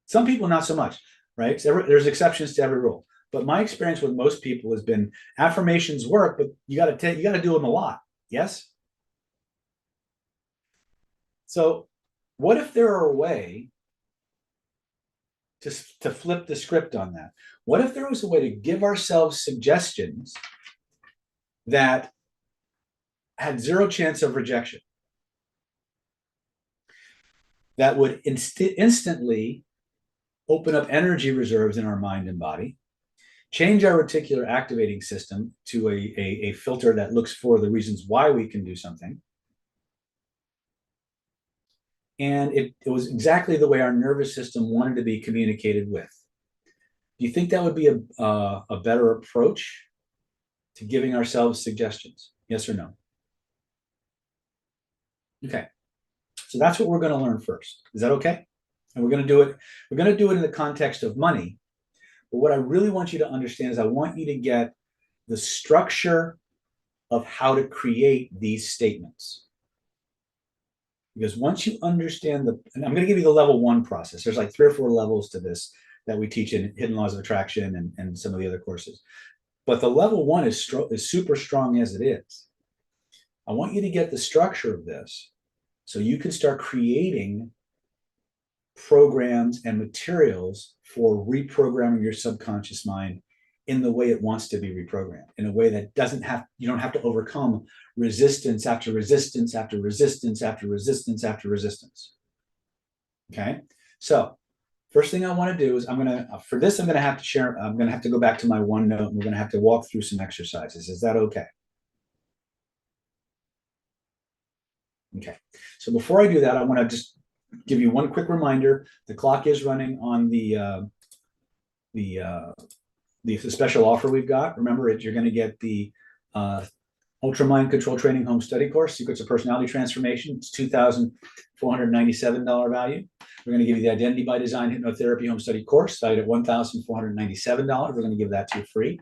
Some people, not so much, right? There's exceptions to every rule. But my experience with most people has been affirmations work, but you got to do them a lot. Yes? So what if there were a way to flip the script on that? What if there was a way to give ourselves suggestions that had zero chance of rejection, that would instantly open up energy reserves in our mind and body, change our reticular activating system to a filter that looks for the reasons why we can do something. And it was exactly the way our nervous system wanted to be communicated with. Do you think that would be a better approach to giving ourselves suggestions? Yes or no? Okay. So that's what we're going to learn first. Is that okay? And we're going to do it in the context of money. But what I really want you to understand is I want you to get the structure of how to create these statements. Because once you understand and I'm going to give you the level 1 process. There's like 3 or 4 levels to this that we teach in Hidden Laws of Attraction and some of the other courses. But the level 1 is super strong as it is. I want you to get the structure of this so you can start creating programs and materials for reprogramming your subconscious mind in the way it wants to be reprogrammed, in a way that you don't have to overcome resistance after resistance after resistance after resistance after resistance. Okay. So first thing I want to do is I'm going to have to go back to my OneNote and we're going to have to walk through some exercises. Is that okay? Okay. So before I do that, I want to just give you one quick reminder. The clock is running on the special offer we've got. Remember, you're going to get the Ultra Mind Control Training Home Study Course, Secrets of Personality Transformation. It's $2,497 value. We're going to give you the Identity by Design Hypnotherapy Home Study Course, valued at $1,497. We're going to give that to you free.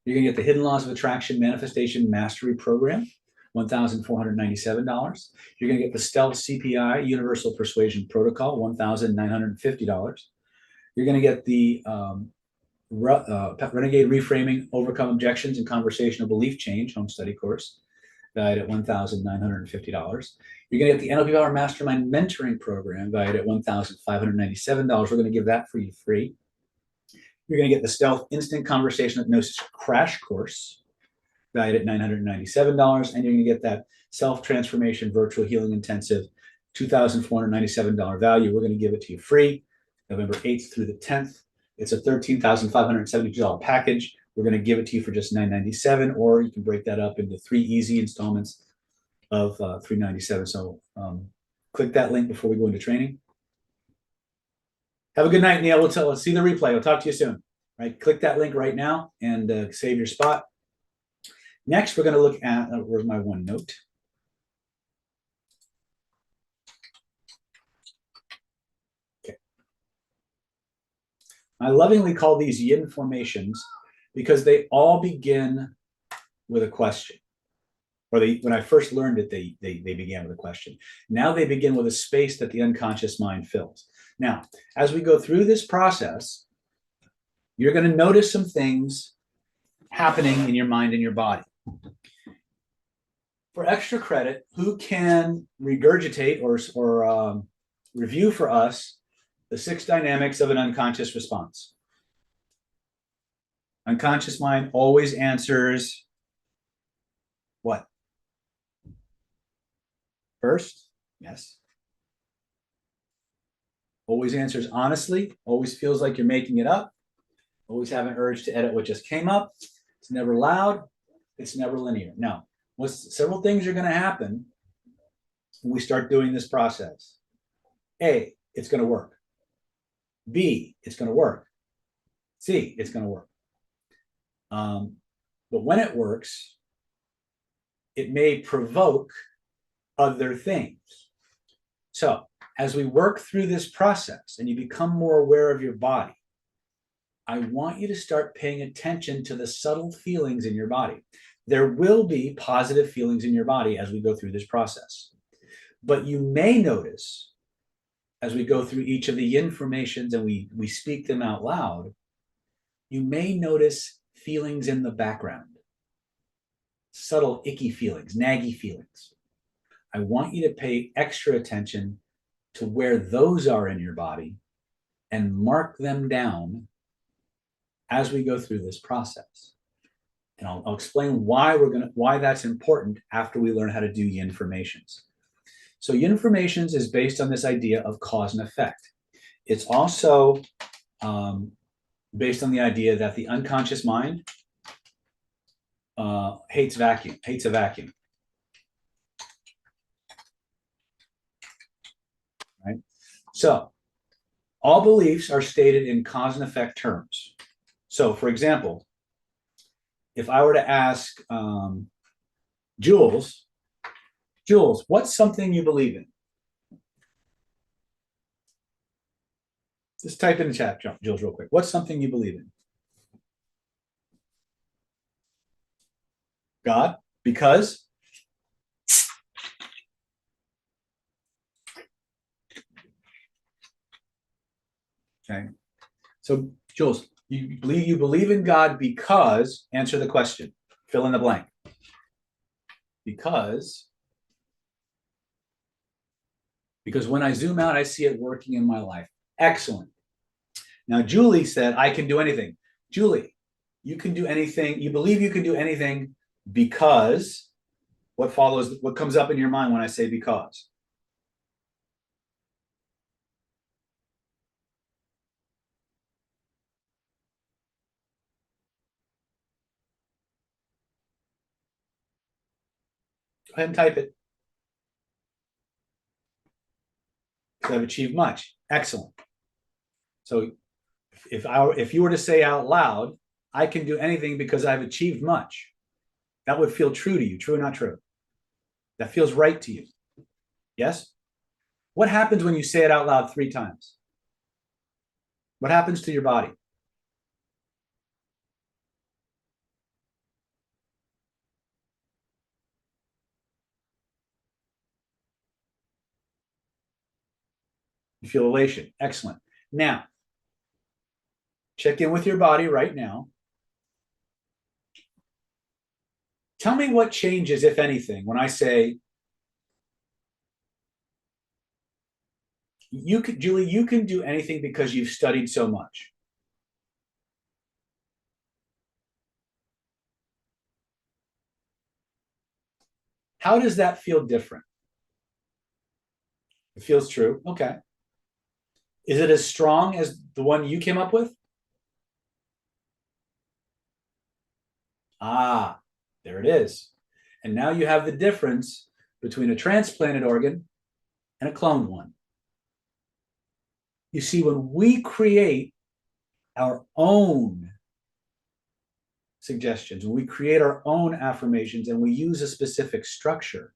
You're going to get the Hidden Laws of Attraction Manifestation Mastery Program, $1,497. You're going to get the Stealth CPI Universal Persuasion Protocol, $1,950. You're going to get the Renegade Reframing, Overcome Objections and Conversational Belief Change home study course, valued at $1,950. You're going to get the NLP Power Mastermind Mentoring Program, valued at $1,597. We're going to give that for you free. You're going to get the Stealth Instant Conversation Hypnosis Crash Course, valued at $997. And you're going to get that Self-Transformation Virtual Healing Intensive, $2,497 value. We're going to give it to you free, November 8th through the 10th. It's a $13,572 package. We're going to give it to you for just $997, or you can break that up into 3 easy installments of $397. So click that link before we go into training. Have a good night, Neil. We'll see the replay. We'll talk to you soon. Right? Click that link right now and save your spot. Next, we're going to look at, where's my OneNote? Okay. I lovingly call these Yin-formations because they all begin with a question. Or when I first learned it, they began with a question. Now they begin with a space that the unconscious mind fills. Now, as we go through this process, you're going to notice some things happening in your mind and your body. For extra credit, who can regurgitate or review for us the 6 dynamics of an unconscious response? Unconscious mind always answers what? First? Yes. Always answers honestly, always feels like you're making it up, always have an urge to edit what just came up. It's never loud, it's never linear. Now, several things are going to happen when we start doing this process. A, it's going to work. B, it's going to work. C, it's going to work. But when it works, it may provoke other things. So as we work through this process and you become more aware of your body, I want you to start paying attention to the subtle feelings in your body. There will be positive feelings in your body as we go through this process. But you may notice, as we go through each of the Yin-formations and we speak them out loud, you may notice feelings in the background. Subtle, icky feelings, naggy feelings. I want you to pay extra attention to where those are in your body and mark them down as we go through this process. And I'll explain why that's important after we learn how to do Yin-formations. So Yin-formations is based on this idea of cause and effect. It's also based on the idea that the unconscious mind hates a vacuum. Right? So all beliefs are stated in cause and effect terms. So for example, if I were to ask Jules, what's something you believe in? Just type in the chat, Jules, real quick. What's something you believe in? God, because? Okay. So, Jules, you believe in God because, answer the question, fill in the blank. Because when I zoom out, I see it working in my life. Excellent. Now, Julie said, I can do anything. Julie, you can do anything. You believe you can do anything because what comes up in your mind when I say because? Go ahead and type it. Because I've achieved much. Excellent. So if you were to say out loud, I can do anything because I've achieved much, that would feel true to you. True or not true? That feels right to you. Yes? What happens when you say it out loud 3 times? What happens to your body? You feel elation. Excellent. Now, check in with your body right now. Tell me what changes, if anything, when I say, Julie, you can do anything because you've studied so much. How does that feel different? It feels true. Okay. Is it as strong as the one you came up with? Ah, there it is. And now you have the difference between a transplanted organ and a cloned one. You see, when we create our own suggestions, when we create our own affirmations and we use a specific structure,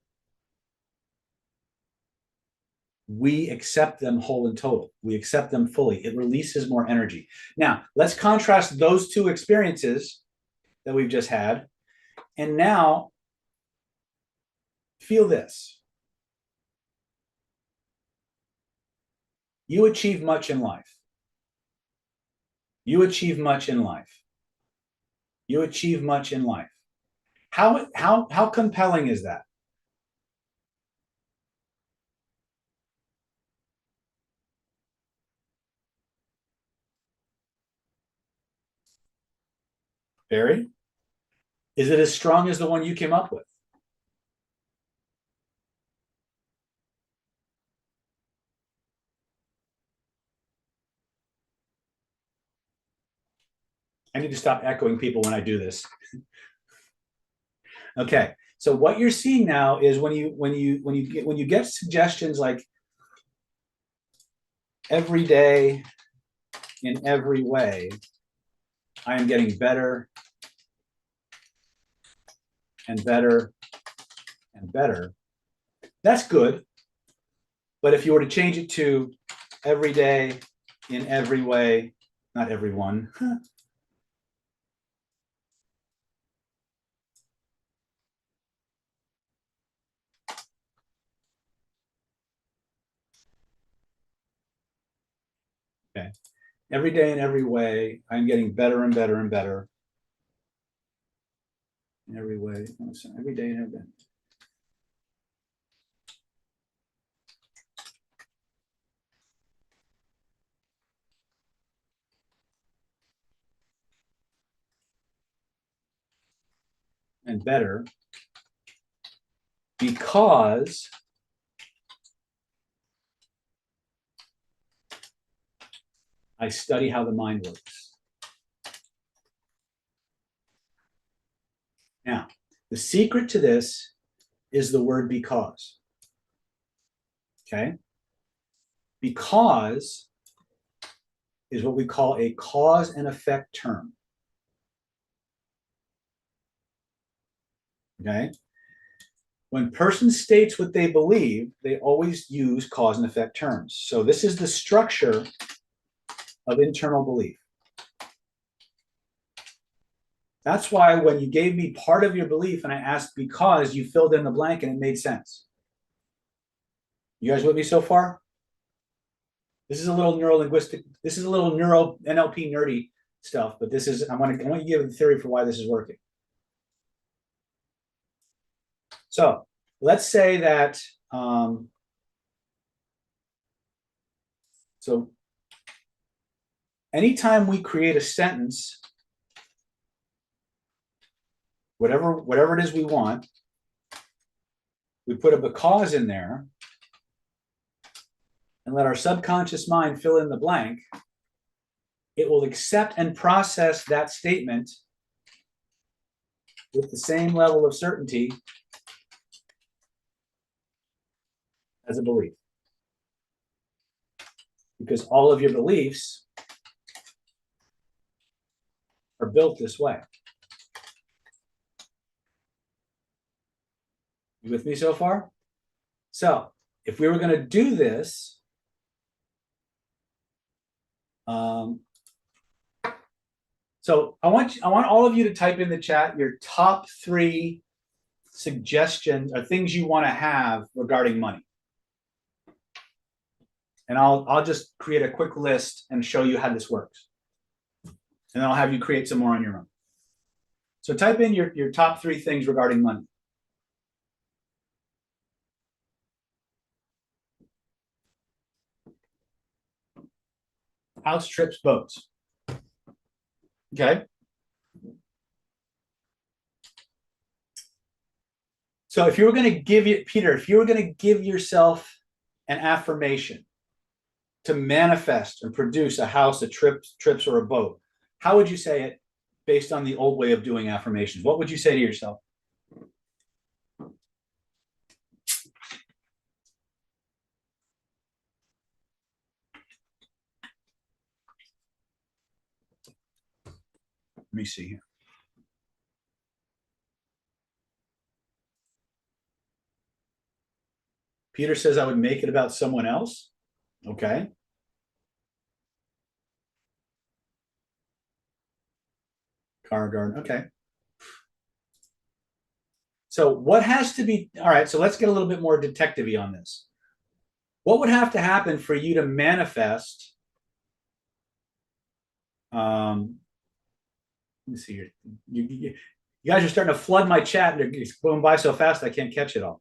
we accept them whole and total. We accept them fully. It releases more energy. Now, let's contrast those two experiences that we've just had. And now, feel this. You achieve much in life. You achieve much in life. You achieve much in life. How compelling is that? Very? Is it as strong as the one you came up with? I need to stop echoing people when I do this. Okay. So what you're seeing now is when you get suggestions like every day in every way, I am getting better and better and better. That's good. But if you were to change it to every day in every way, not everyone, okay. Every day in every way, I'm getting better and better and better. In every way, every day in every day. And better because I study how the mind works. Now, the secret to this is the word because. Okay? Because is what we call a cause and effect term. Okay? When persons states what they believe, they always use cause and effect terms. So this is the structure of internal belief. That's why when you gave me part of your belief and I asked because, you filled in the blank and it made sense. You guys with me so far? This is a little neuro-linguistic, this is a little neuro NLP nerdy stuff, but this is, I want to give the theory for why this is working. So let's say that, so anytime we create a sentence, whatever it is we want, we put a because in there and let our subconscious mind fill in the blank. It will accept and process that statement with the same level of certainty as a belief. Because all of your beliefs are built this way. You with me so far? So if we were going to do this, so I want all of you to type in the chat your top 3 suggestions or things you want to have regarding money. And I'll just create a quick list and show you how this works. And then I'll have you create some more on your own. So type in your top 3 things regarding money. House, trips, boats. Okay. So if you were going to give you, Peter, if you were going to give yourself an affirmation to manifest and produce a house, a trips, or a boat, how would you say it based on the old way of doing affirmations? What would you say to yourself? Let me see here. Peter says I would make it about someone else. Okay. Car garden. Okay. So what has to be, all right, so let's get a little bit more detective-y on this. What would have to happen for you to manifest, let me see here. You guys are starting to flood my chat. It's going by so fast I can't catch it all.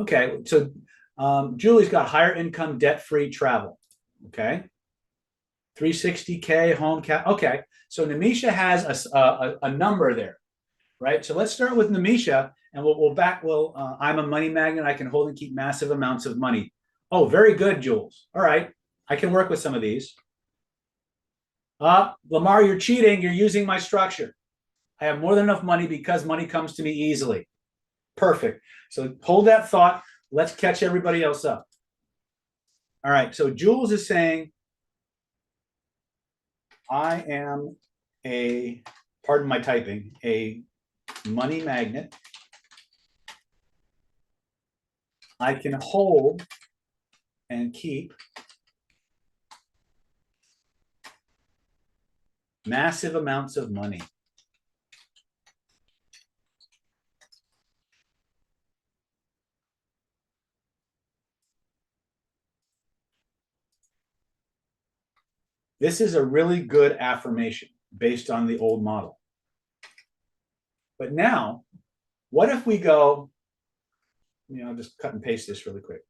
Okay, so Julie's got higher income, debt-free travel. Okay. 360K home cap. Okay, so Namisha has a number there, right? So let's start with Namisha, and I'm a money magnet. I can hold and keep massive amounts of money. Oh, very good, Jules. All right, I can work with some of these. Lamar, you're cheating. You're using my structure. I have more than enough money because money comes to me easily. Perfect. So hold that thought. Let's catch everybody else up. All right, so Jules is saying, I am pardon my typing, a money magnet. I can hold and keep massive amounts of money. This is a really good affirmation based on the old model. But now, what if we go, I'll just cut and paste this really quick.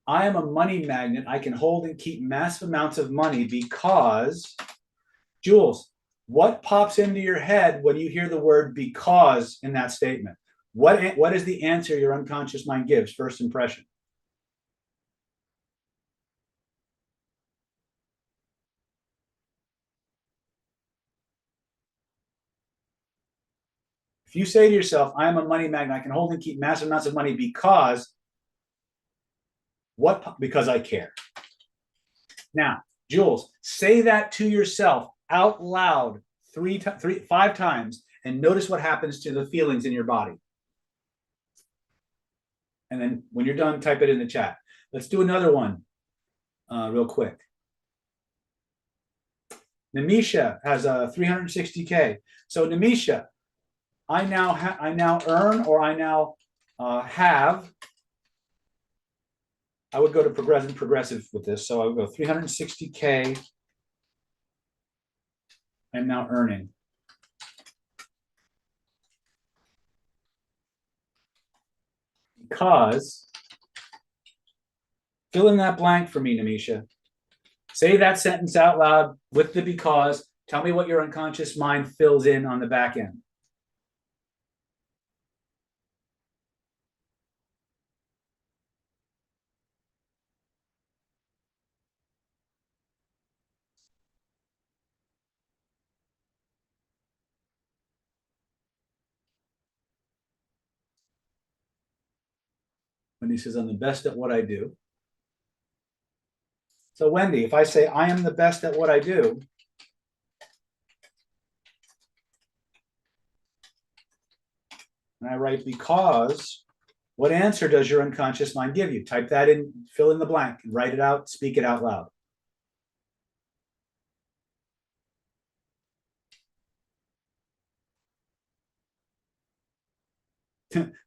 I am a money magnet. I can hold and keep massive amounts of money because, Jules, what pops into your head when you hear the word because in that statement? What is the answer your unconscious mind gives, first impression? If you say to yourself, I am a money magnet, I can hold and keep massive amounts of money because what? Because I care. Now, Jules, say that to yourself out loud 5 times and notice what happens to the feelings in your body. And then when you're done, type it in the chat. Let's do another one real quick. Namisha has a 360K. So Namisha, I now earn, or I now have. I would go to progressive with this. So I would go 360K. I'm now earning. Because, fill in that blank for me, Namisha. Say that sentence out loud with the because. Tell me what your unconscious mind fills in on the back end. Wendy says, I'm the best at what I do. So Wendy, if I say I am the best at what I do, and I write because, what answer does your unconscious mind give you? Type that in, fill in the blank, and write it out, speak it out loud.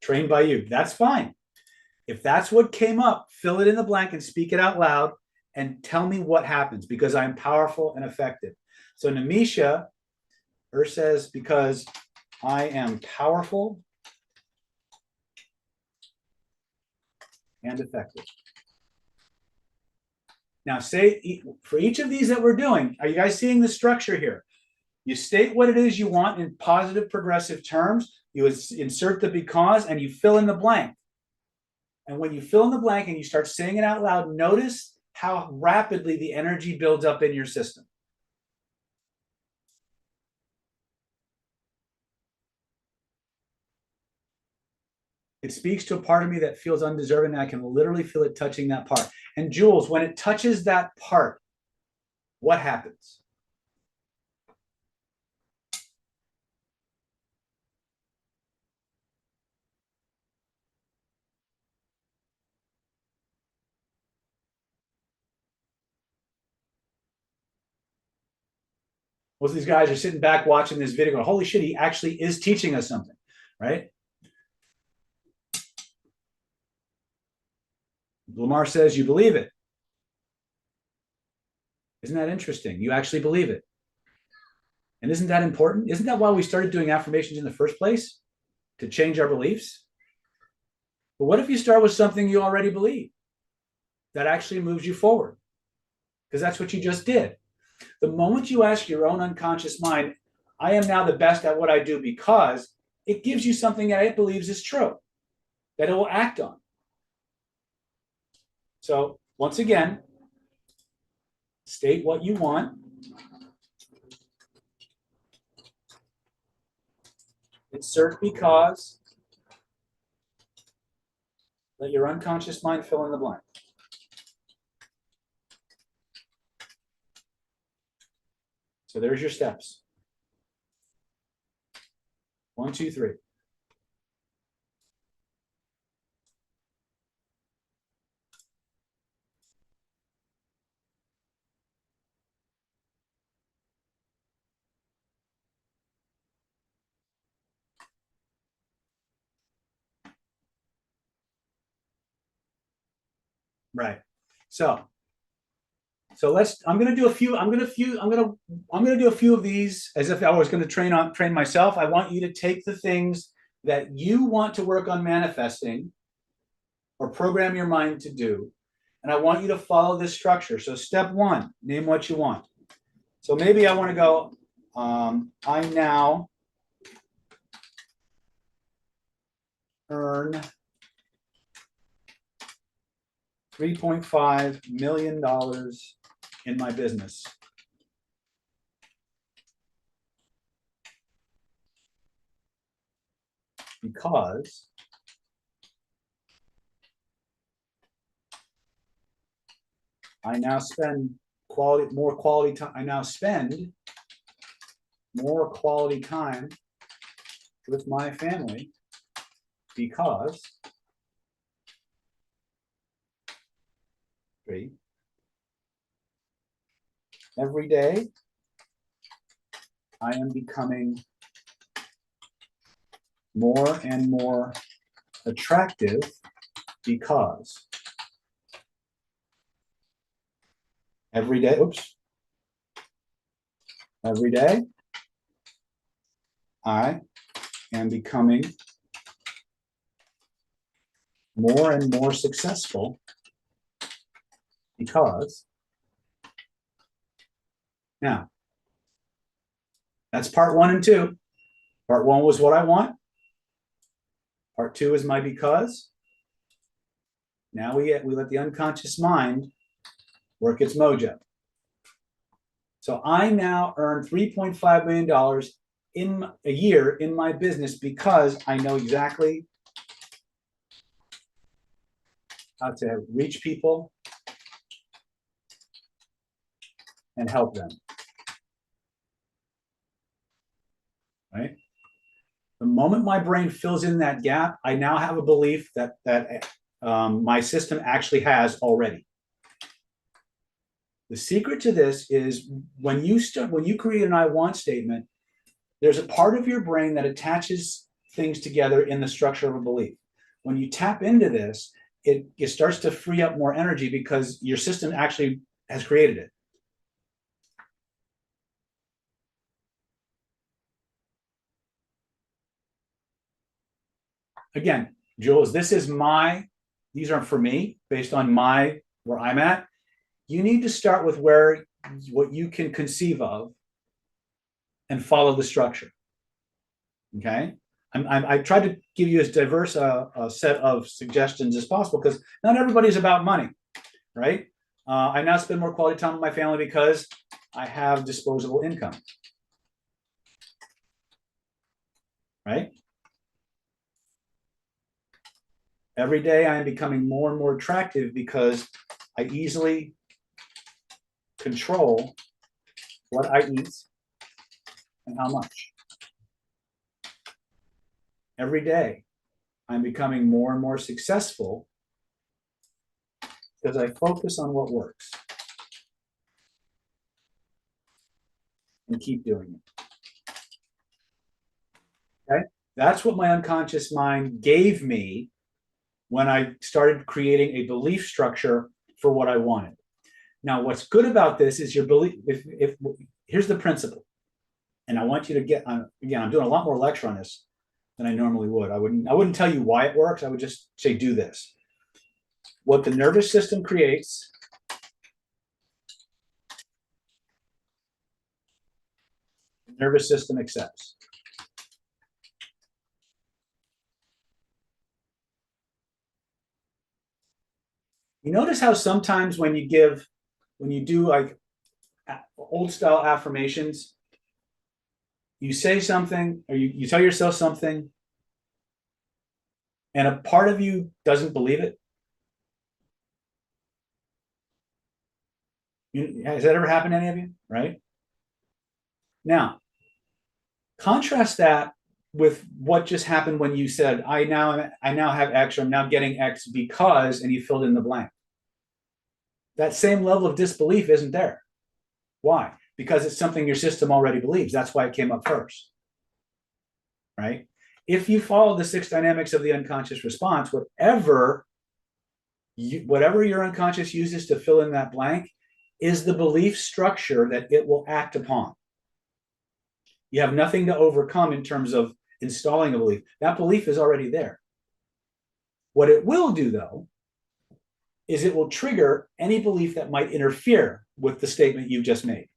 trained by you. That's fine. If that's what came up, fill it in the blank and speak it out loud and tell me what happens, because I'm powerful and effective. So Namisha, her says, because I am powerful and effective. Now say, for each of these that we're doing, are you guys seeing the structure here? You state what it is you want in positive progressive terms, you insert the because, and you fill in the blank. And when you fill in the blank and you start saying it out loud, notice how rapidly the energy builds up in your system. It speaks to a part of me that feels undeserving, and I can literally feel it touching that part. And Jules, when it touches that part, what happens? Most of these guys are sitting back watching this video going, holy shit, he actually is teaching us something, right? Lamar says you believe it. Isn't that interesting? You actually believe it. And isn't that important? Isn't that why we started doing affirmations in the first place? To change our beliefs? But what if you start with something you already believe that actually moves you forward? Because that's what you just did. The moment you ask your own unconscious mind, I am now the best at what I do, because it gives you something that it believes is true, that it will act on. So once again, state what you want. Insert because. Let your unconscious mind fill in the blank. So there's your steps. 1, 2, 3. Right. So I'm going to do a few. I'm going to do a few of these as if I was going to train myself. I want you to take the things that you want to work on manifesting or program your mind to do, and I want you to follow this structure. So step 1, name what you want. So maybe I want to go, I now earn $3.5 million in my business. Because I now spend more quality time. I now spend more quality time with my family, because every day I am becoming more and more attractive, because every day I am becoming more and more successful, because. Now, that's part 1 and 2. Part 1 was what I want. Part 2 is my because. Now we let the unconscious mind work its mojo. So I now earn $3.5 million in a year in my business, because I know exactly how to reach people and help them. Right? The moment my brain fills in that gap, I now have a belief that my system actually has already. The secret to this is when you create an I want statement, there's a part of your brain that attaches things together in the structure of a belief. When you tap into this, it starts to free up more energy because your system actually has created it. Again, Jules, these are for me based on where I'm at. You need to start with what you can conceive of and follow the structure. Okay. I tried to give you as diverse a set of suggestions as possible because not everybody's about money, right? I now spend more quality time with my family because I have disposable income, right? Every day I am becoming more and more attractive because I easily control what I eat and how much. Every day I'm becoming more and more successful because I focus on what works and keep doing it. Okay? That's what my unconscious mind gave me when I started creating a belief structure for what I wanted. Now, what's good about this is your belief. Here's the principle, and I want you to get on. Again, I'm doing a lot more lecture on this than I normally would. I wouldn't tell you why it works. I would just say do this. What the nervous system creates, the nervous system accepts. You notice how sometimes when you do like old style affirmations, you say something or you tell yourself something and a part of you doesn't believe it. Has that ever happened to any of you? Right? Now, contrast that with what just happened when you said, I now have X, or I'm now getting X because, and you filled in the blank. That same level of disbelief isn't there. Why? Because it's something your system already believes. That's why it came up first. Right? If you follow the 6 dynamics of the unconscious response, whatever your unconscious uses to fill in that blank is the belief structure that it will act upon. You have nothing to overcome in terms of installing a belief. That belief is already there. What it will do, though, is it will trigger any belief that might interfere with the statement you've just made.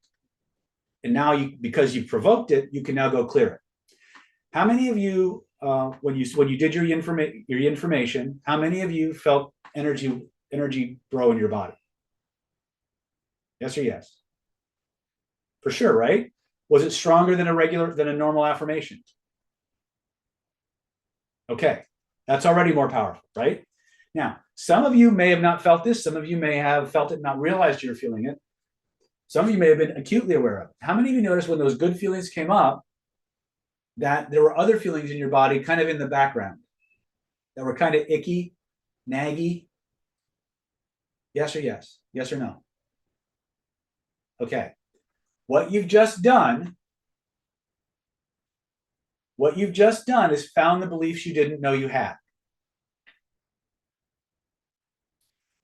And now, because you provoked it, you can now go clear it. How many of you, when you did your information, how many of you felt energy grow in your body? Yes or yes? For sure, right? Was it stronger than a normal affirmation? Okay, that's already more powerful, right? Now, some of you may have not felt this. Some of you may have felt it and not realized you were feeling it. Some of you may have been acutely aware of it. How many of you noticed when those good feelings came up that there were other feelings in your body kind of in the background that were kind of icky, naggy? Yes or yes? Yes or no? Okay. What you've just done is found the beliefs you didn't know you had.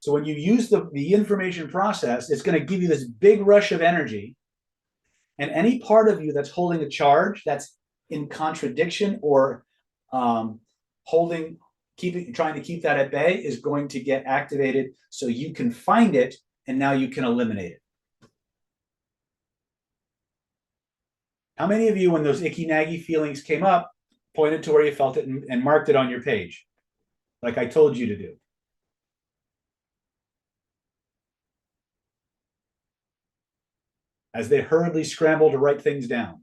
So when you use the information process, it's going to give you this big rush of energy. And any part of you that's holding a charge that's in contradiction or trying to keep that at bay is going to get activated so you can find it and now you can eliminate it. How many of you, when those icky naggy feelings came up, pointed to where you felt it and marked it on your page, like I told you to do? As they hurriedly scramble to write things down.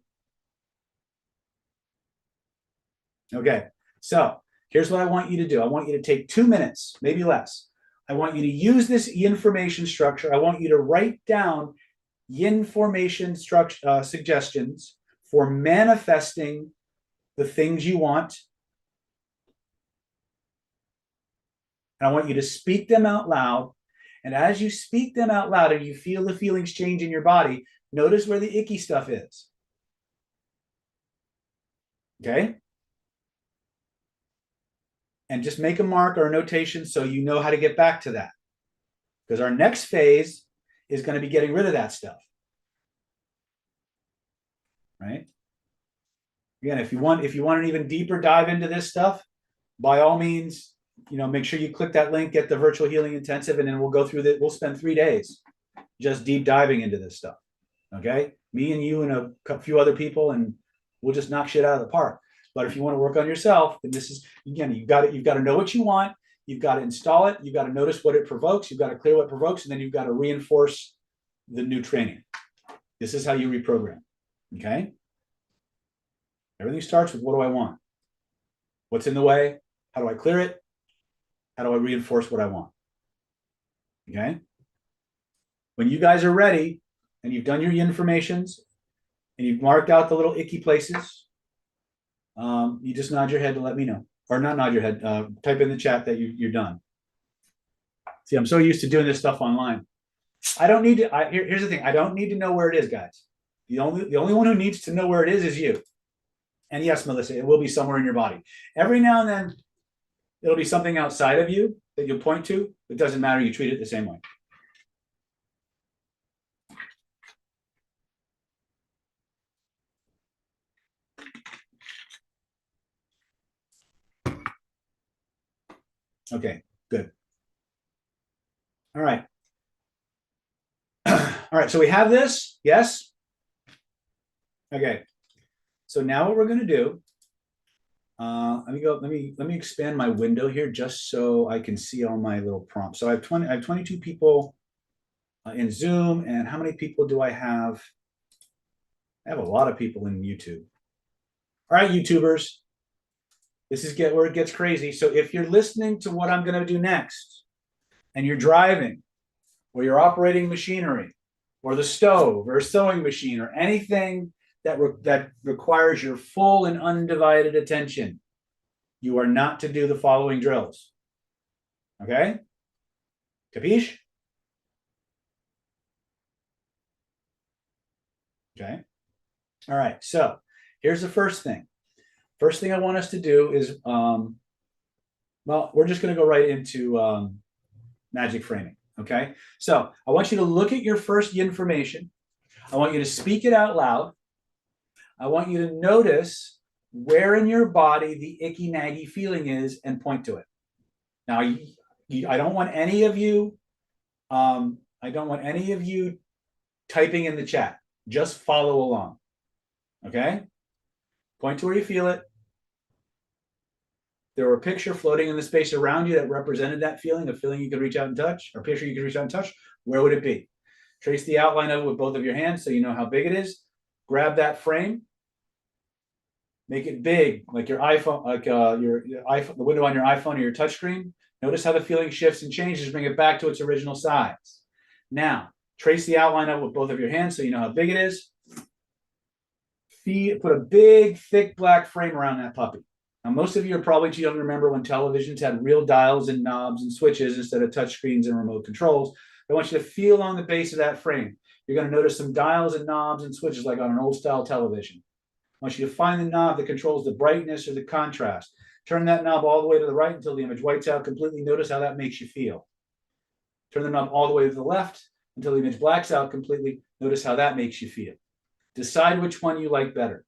Okay, so here's what I want you to do. I want you to take 2 minutes, maybe less. I want you to use this Yin-formation structure. I want you to write down Yin-formation suggestions for manifesting the things you want. And I want you to speak them out loud. And as you speak them out loud and you feel the feelings change in your body, notice where the icky stuff is. Okay? and just make a mark or a notation so you know how to get back to that. Because our next phase is going to be getting rid of that stuff. Right? Again, if you want an even deeper dive into this stuff, by all means, make sure you click that link, get the virtual healing intensive, and then we'll go through that. We'll spend 3 days just deep diving into this stuff. Okay? Me and you and a few other people, and we'll just knock shit out of the park. But if you want to work on yourself, then this is, again, you've got to know what you want. You've got to install it. You've got to notice what it provokes. You've got to clear what provokes, and then you've got to reinforce the new training. This is how you reprogram. Okay? Everything starts with, what do I want? What's in the way? How do I clear it? How do I reinforce what I want? Okay? When you guys are ready and you've done your Yin-formations and you've marked out the little icky places, you just nod your head to let me know. Or not nod your head, type in the chat that you're done. See, I'm so used to doing this stuff online. I don't need to, here's the thing. I don't need to know where it is, guys. The only one who needs to know where it is you. And yes, Melissa, it will be somewhere in your body. Every now and then, it'll be something outside of you that you'll point to. It doesn't matter. You treat it the same way. Okay, good. All right. All right, so we have this, yes? Okay, so now what we're gonna do, let me expand my window here just so I can see all my little prompts. So I have 22 people in Zoom, and how many people do I have? I have a lot of people in YouTube. All right, YouTubers, this is where it gets crazy. So if you're listening to what I'm gonna do next, and you're driving, or you're operating machinery, or the stove, or a sewing machine, or anything that requires your full and undivided attention, you are not to do the following drills. Okay? Capiche? Okay. All right. So here's the first thing. First thing I want us to do is, well, we're just going to go right into magic framing. Okay. So I want you to look at your first Yin-formation. I want you to speak it out loud. I want you to notice where in your body the icky naggy feeling is and point to it. Now, I don't want any of you, typing in the chat. Just follow along. Okay? Point to where you feel it. There were a picture floating in the space around you that represented that feeling, a feeling you could reach out and touch, or a picture you could reach out and touch. Where would it be? Trace the outline of it with both of your hands so you know how big it is. Grab that frame. Make it big, like your iPhone, like your iPhone, the window on your iPhone or your touchscreen. Notice how the feeling shifts and changes. Bring it back to its original size. Now, trace the outline of it with both of your hands so you know how big it is. Put a big, thick black frame around that puppy. Now, most of you are probably too young to remember when televisions had real dials and knobs and switches instead of touch screens and remote controls. I want you to feel on the base of that frame. You're going to notice some dials and knobs and switches like on an old style television. I want you to find the knob that controls the brightness or the contrast. Turn that knob all the way to the right until the image whites out completely. Notice how that makes you feel. Turn the knob all the way to the left until the image blacks out completely. Notice how that makes you feel. Decide which one you like better.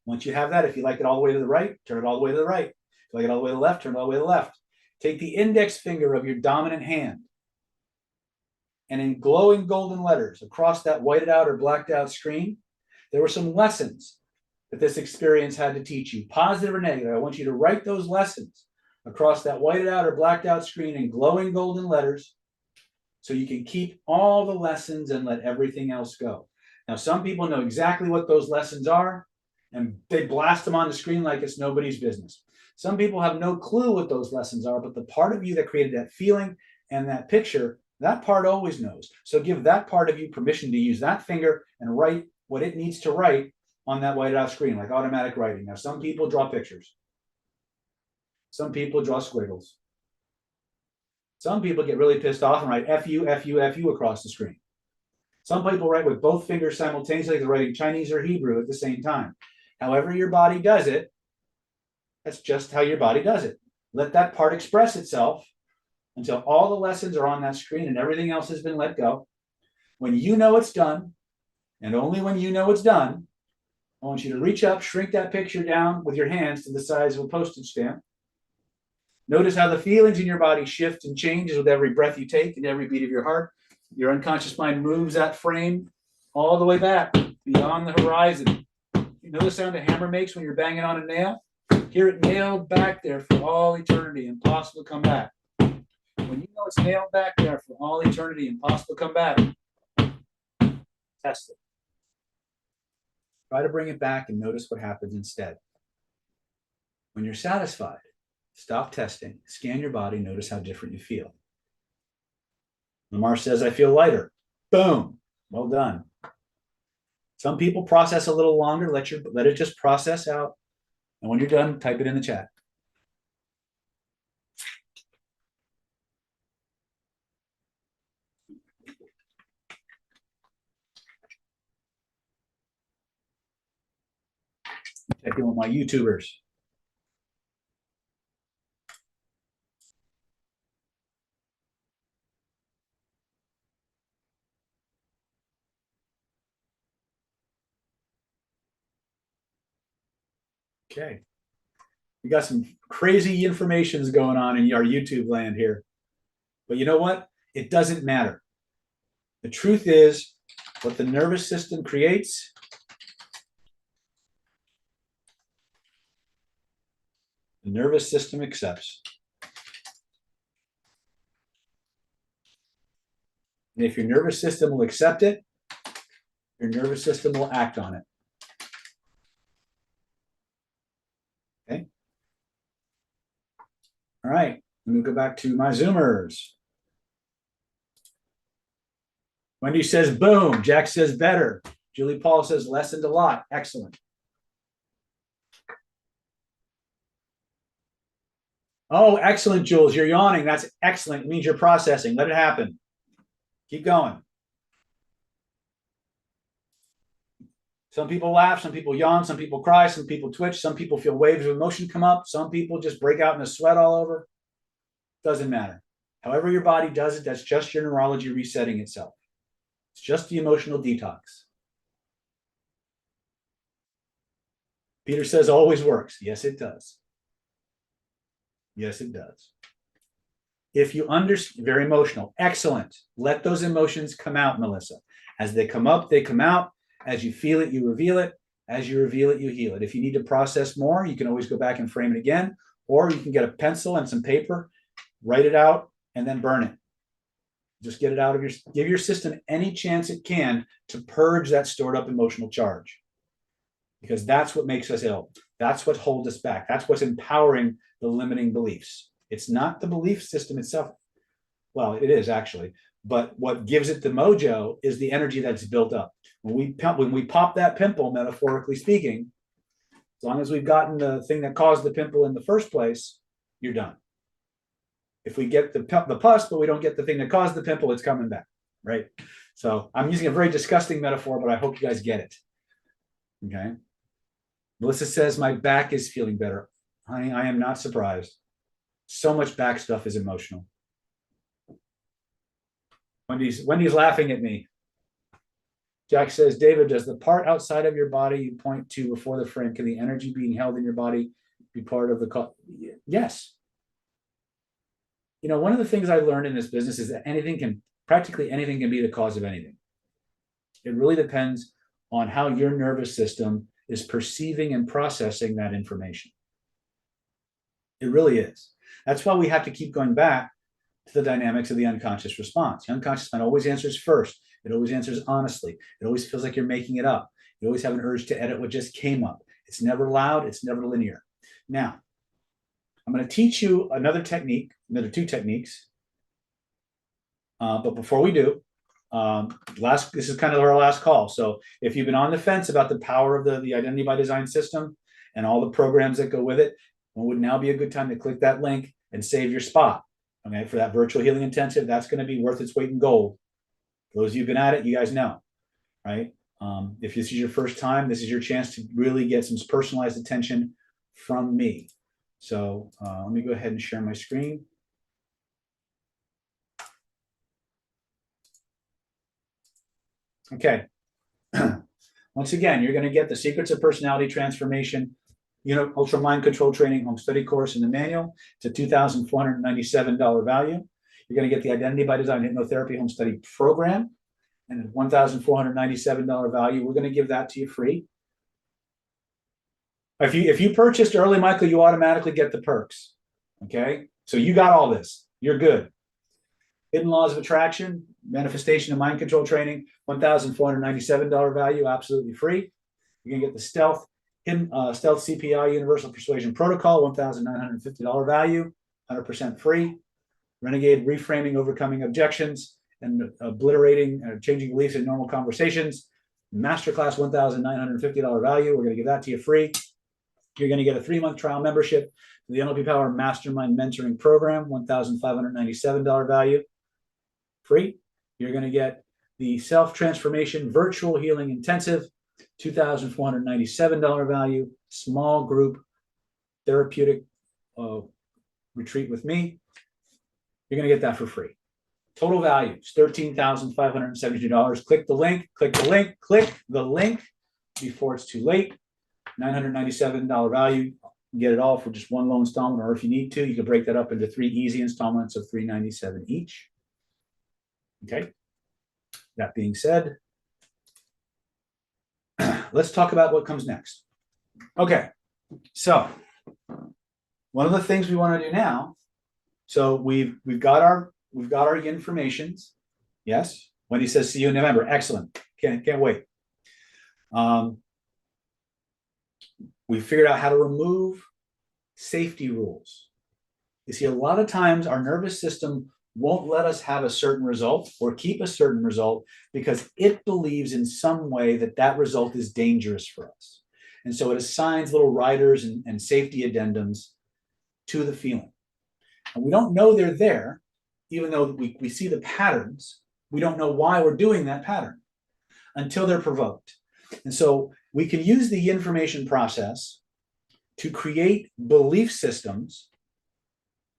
Once you have that, if you like it all the way to the right, turn it all the way to the right. If you like it all the way to the left, turn it all the way to the left. Take the index finger of your dominant hand and in glowing golden letters across that whited out or blacked out screen, there were some lessons that this experience had to teach you, positive or negative. I want you to write those lessons across that whited out or blacked out screen in glowing golden letters so you can keep all the lessons and let everything else go. Now, some people know exactly what those lessons are, and they blast them on the screen like it's nobody's business. Some people have no clue what those lessons are, but the part of you that created that feeling and that picture, that part always knows. So give that part of you permission to use that finger and write what it needs to write on that whited out screen, like automatic writing. Now, some people draw pictures. Some people draw squiggles. Some people get really pissed off and write F-U, F-U, F-U across the screen. Some people write with both fingers simultaneously, like they're writing Chinese or Hebrew at the same time. However your body does it, that's just how your body does it. Let that part express itself until all the lessons are on that screen and everything else has been let go. When you know it's done, and only when you know it's done, I want you to reach up, shrink that picture down with your hands to the size of a postage stamp. Notice how the feelings in your body shift and changes with every breath you take and every beat of your heart. Your unconscious mind moves that frame all the way back beyond the horizon. You know the sound a hammer makes when you're banging on a nail? Hear it nailed back there for all eternity, impossible to come back. When you know it's nailed back there for all eternity, impossible to come back, test it. Try to bring it back and notice what happens instead. When you're satisfied, stop testing, scan your body, notice how different you feel. Lamar says, I feel lighter. Boom. Well done. Some people process a little longer. Let it just process out. And when you're done, type it in the chat. Check in with my YouTubers. Okay. We got some crazy informations going on in our YouTube land here. But you know what? It doesn't matter. The truth is, what the nervous system creates, the nervous system accepts. And if your nervous system will accept it, your nervous system will act on it. Okay? All right, let me go back to my Zoomers. Wendy says, boom. Jack says, better. Julie Paul says, lessened a lot. Excellent. Oh, excellent, Jules. You're yawning. That's excellent. It means you're processing. Let it happen. Keep going. Some people laugh, some people yawn, some people cry, some people twitch, some people feel waves of emotion come up, some people just break out in a sweat all over. Doesn't matter. However your body does it, that's just your neurology resetting itself. It's just the emotional detox. Peter says always works. Yes, it does. Yes, it does. If you understand, very emotional, excellent. Let those emotions come out, Melissa. As they come up, they come out. As you feel it, you reveal it. As you reveal it, you heal it. If you need to process more, you can always go back and frame it again, or you can get a pencil and some paper, write it out, and then burn it. Just get it out of give your system any chance it can to purge that stored up emotional charge. Because that's what makes us ill. That's what holds us back. That's what's empowering the limiting beliefs. It's not the belief system itself. Well, it is actually, but what gives it the mojo is the energy that's built up. When we pop that pimple, metaphorically speaking, as long as we've gotten the thing that caused the pimple in the first place, you're done. If we get the pus, but we don't get the thing that caused the pimple, it's coming back, right? So I'm using a very disgusting metaphor, but I hope you guys get it. Okay. Melissa says, my back is feeling better. Honey, I am not surprised. So much back stuff is emotional. Wendy's laughing at me. Jack says, David, does the part outside of your body you point to before the frame, can the energy being held in your body be part of the Yes. You know, one of the things I learned in this business is that practically anything can be the cause of anything. It really depends on how your nervous system is perceiving and processing that information. It really is. That's why we have to keep going back to the dynamics of the unconscious response. The unconscious mind always answers first. It always answers honestly. It always feels like you're making it up. You always have an urge to edit what just came up. It's never loud. It's never linear. Now, I'm going to teach you another two techniques. But before we do, this is kind of our last call. So if you've been on the fence about the power of the Identity by Design system and all the programs that go with it, well, would now be a good time to click that link and save your spot. Okay, for that virtual healing intensive, that's going to be worth its weight in gold. For those of you who've been at it, you guys know, right? If this is your first time, this is your chance to really get some personalized attention from me. So let me go ahead and share my screen. Okay. Once again, you're going to get the Secrets of Personality Transformation, Ultra Mind Control Training Home Study Course in the manual. It's a $2,497 value. You're going to get the Identity by Design Hypnotherapy Home Study Program and a $1,497 value. We're going to give that to you free. If you purchased early, Michael, you automatically get the perks. Okay, so you got all this. You're good. Hidden Laws of Attraction, Manifestation and Mind Control Training, $1,497 value, absolutely free. You're gonna get the Stealth CPI Universal Persuasion Protocol, $1,950 value, 100% free. Renegade Reframing, Overcoming Objections, and Obliterating Changing Beliefs in Normal Conversations, Masterclass, $1,950 value. We're gonna give that to you free. You're going to get a 3-month trial membership to the NLP Power Mastermind Mentoring Program, $1,597 value, free. You're going to get the Self-Transformation Virtual Healing Intensive, $2,497 value, small group therapeutic retreat with me. You're going to get that for free. Total value is $13,572. Click the link, click the link, click the link before it's too late. $997 value. You get it all for just one low installment, or if you need to, you can break that up into 3 easy installments of $397 each. Okay. That being said, let's talk about what comes next. Okay. So one of the things we want to do now, so we've got our Yin-formations. Yes. Wendy says, see you in November. Excellent. Can't wait. We figured out how to remove safety rules. You see, a lot of times our nervous system won't let us have a certain result or keep a certain result because it believes in some way that that result is dangerous for us. And so it assigns little riders and safety addendums to the feeling. And we don't know they're there, even though we see the patterns. We don't know why we're doing that pattern until they're provoked. And so we can use the Yin-formation process to create belief systems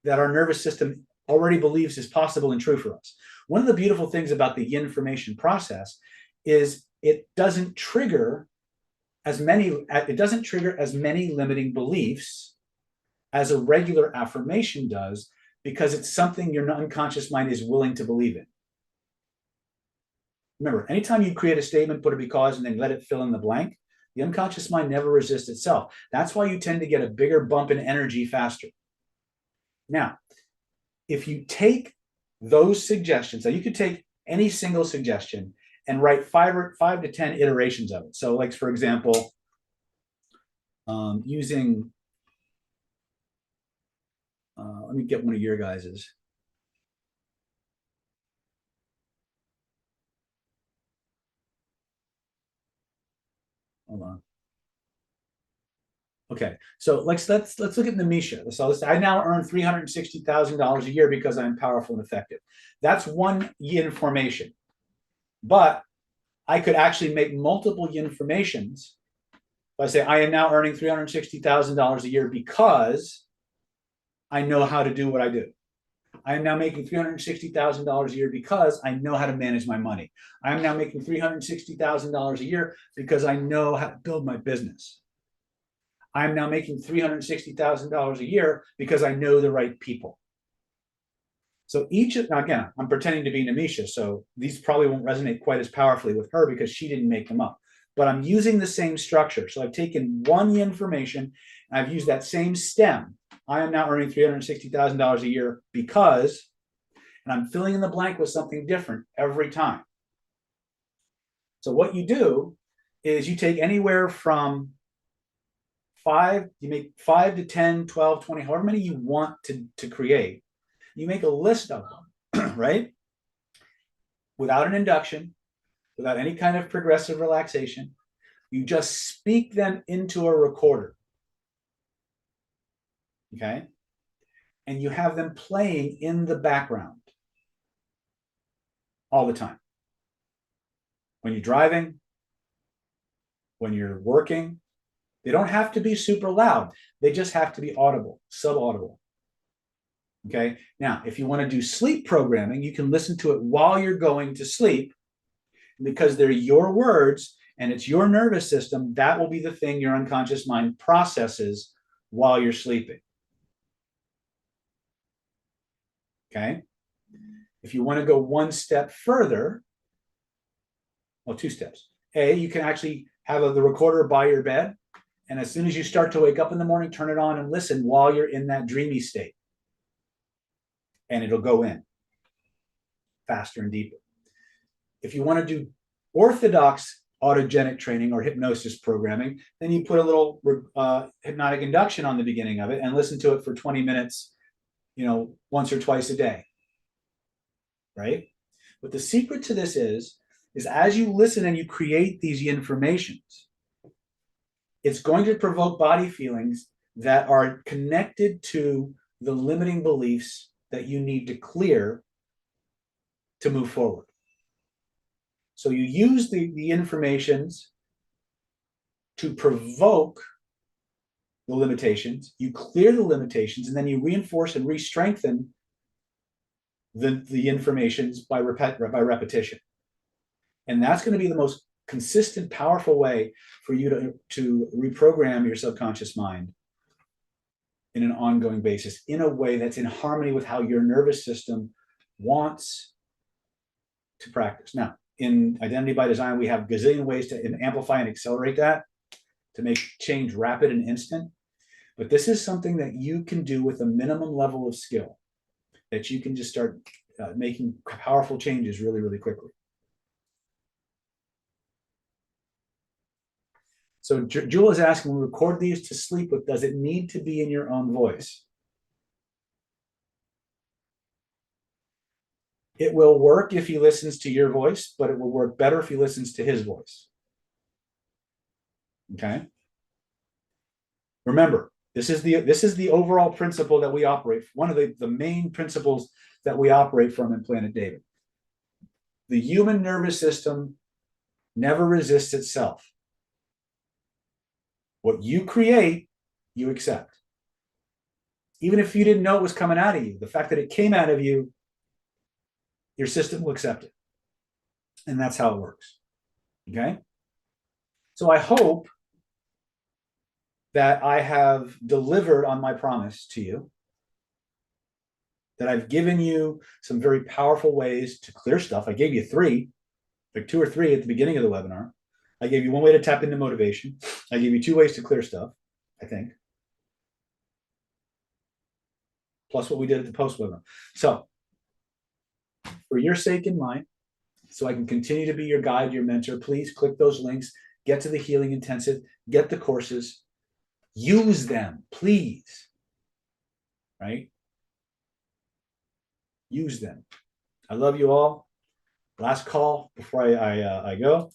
that our nervous system already believes is possible and true for us. One of the beautiful things about the Yin-formation process is it doesn't trigger as many limiting beliefs as a regular affirmation does, because it's something your unconscious mind is willing to believe in. Remember, anytime you create a statement, put a because, and then let it fill in the blank, the unconscious mind never resists itself. That's why you tend to get a bigger bump in energy faster. Now, if you take those suggestions, now you could take any single suggestion and write 5 to 10 iterations of it. So, like, for example, using, let me get one of your guys's. Hold on. Okay, so let's look at Namisha. So I now earn $360,000 a year because I'm powerful and effective. That's one Yin-formation. But I could actually make multiple Yin-formations. If I say I am now earning $360,000 a year because I know how to do what I do. I am now making $360,000 a year because I know how to manage my money. I am now making $360,000 a year because I know how to build my business. I'm now making $360,000 a year because I know the right people. So now again, I'm pretending to be Namisha, so these probably won't resonate quite as powerfully with her because she didn't make them up. But I'm using the same structure. So I've taken one Yin-formation, and I've used that same stem. I am now earning $360,000 a year because, and I'm filling in the blank with something different every time. So what you do is you take anywhere from you make 5 to 10, 12, 20, however many you want to create. You make a list of them, right? Without an induction, without any kind of progressive relaxation. You just speak them into a recorder. Okay? And you have them playing in the background all the time. When you're driving, when you're working, They don't have to be super loud. They just have to be audible, subaudible. Okay. Now, if you want to do sleep programming, you can listen to it while you're going to sleep, because they're your words and it's your nervous system. That will be the thing your unconscious mind processes while you're sleeping. Okay. If you want to go one step further, well, two steps. You can actually have the recorder by your bed. And as soon as you start to wake up in the morning, turn it on and listen while you're in that dreamy state. And it'll go in faster and deeper. If you want to do orthodox autogenic training or hypnosis programming, then you put a little hypnotic induction on the beginning of it and listen to it for 20 minutes, once or twice a day. Right? But the secret to this is as you listen and you create these yin-formations, it's going to provoke body feelings that are connected to the limiting beliefs that you need to clear to move forward. So you use the informations to provoke the limitations, you clear the limitations, and then you reinforce and re-strengthen the informations by repetition. And that's going to be the most consistent, powerful way for you to reprogram your subconscious mind in an ongoing basis, in a way that's in harmony with how your nervous system wants to practice. Now, in Identity by Design, we have a gazillion ways to amplify and accelerate that, to make change rapid and instant. But this is something that you can do with a minimum level of skill, that you can just start making powerful changes really, really quickly. So Jewel is asking, when we record these to sleep with, does it need to be in your own voice? It will work if he listens to your voice, but it will work better if he listens to his voice. Okay. Remember, this is the overall principle that we operate. One of the main principles that we operate from in Planet David. The human nervous system never resists itself. What you create, you accept. Even if you didn't know it was coming out of you, the fact that it came out of you, your system will accept it. And that's how it works. Okay? So I hope that I have delivered on my promise to you, that I've given you some very powerful ways to clear stuff. I gave you two or three at the beginning of the webinar. I gave you one way to tap into motivation. I gave you 2 ways to clear stuff, I think. Plus what we did at the post webinar. So for your sake and mine, so I can continue to be your guide, your mentor, please click those links, get to the Healing Intensive, get the courses, use them, please. Right? Use them. I love you all. Last call before I go.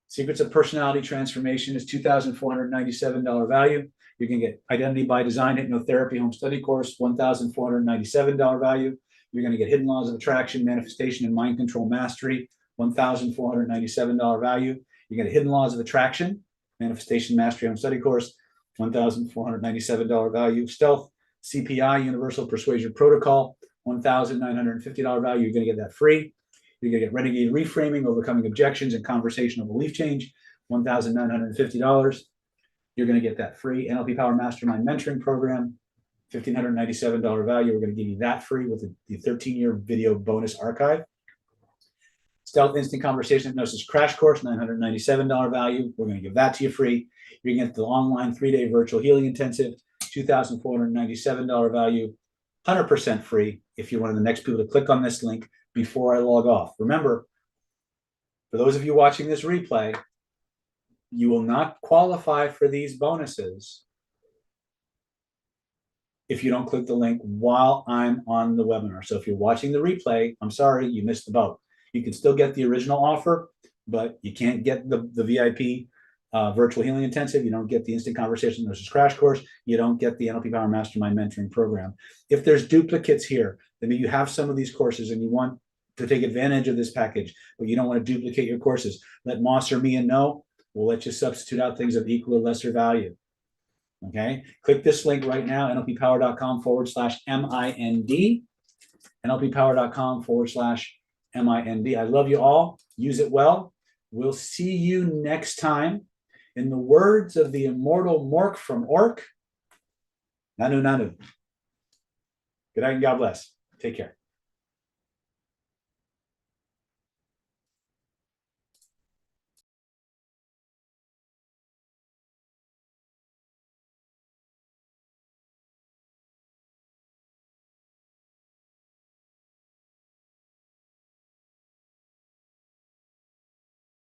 Secrets of Personality Transformation is $2,497 value. You can get Identity by Design Hypnotherapy Home Study Course, $1,497 value. You're going to get Hidden Laws of Attraction, Manifestation, and Mind Control Mastery, $1,497 value. You get Hidden Laws of Attraction, Manifestation, Mastery Home Study Course, $1,497 value. Stealth CPI, Universal Persuasion Protocol, $1,950 value. You're going to get that free. You're going to get Renegade Reframing, Overcoming Objections, and Conversational Belief Change, $1,950. You're going to get that free. NLP Power Mastermind Mentoring Program, $1,597 value. We're going to give you that free with the 13-year video bonus archive. Stealth Instant Conversation Hypnosis Crash Course, $997 value. We're going to give that to you free. You're going to get the online 3-day virtual healing intensive, $2,497 value, 100% free if you're one of the next people to click on this link before I log off. Remember, for those of you watching this replay, you will not qualify for these bonuses if you don't click the link while I'm on the webinar. So if you're watching the replay, I'm sorry, you missed the boat. You can still get the original offer, but you can't get the VIP virtual healing intensive. You don't get the instant conversation versus crash course. You don't get the NLP Power Mastermind mentoring program. If there's duplicates here, then you have some of these courses and you want to take advantage of this package, but you don't want to duplicate your courses, let Moss or Mia know. We'll let you substitute out things of equal or lesser value. Okay, click this link right now, nlppower.com/MIND, nlppower.com/MIND. I love you all. Use it well. We'll see you next time. In the words of the immortal Mork from Ork, Nanu Nanu. Good night and God bless. Take care.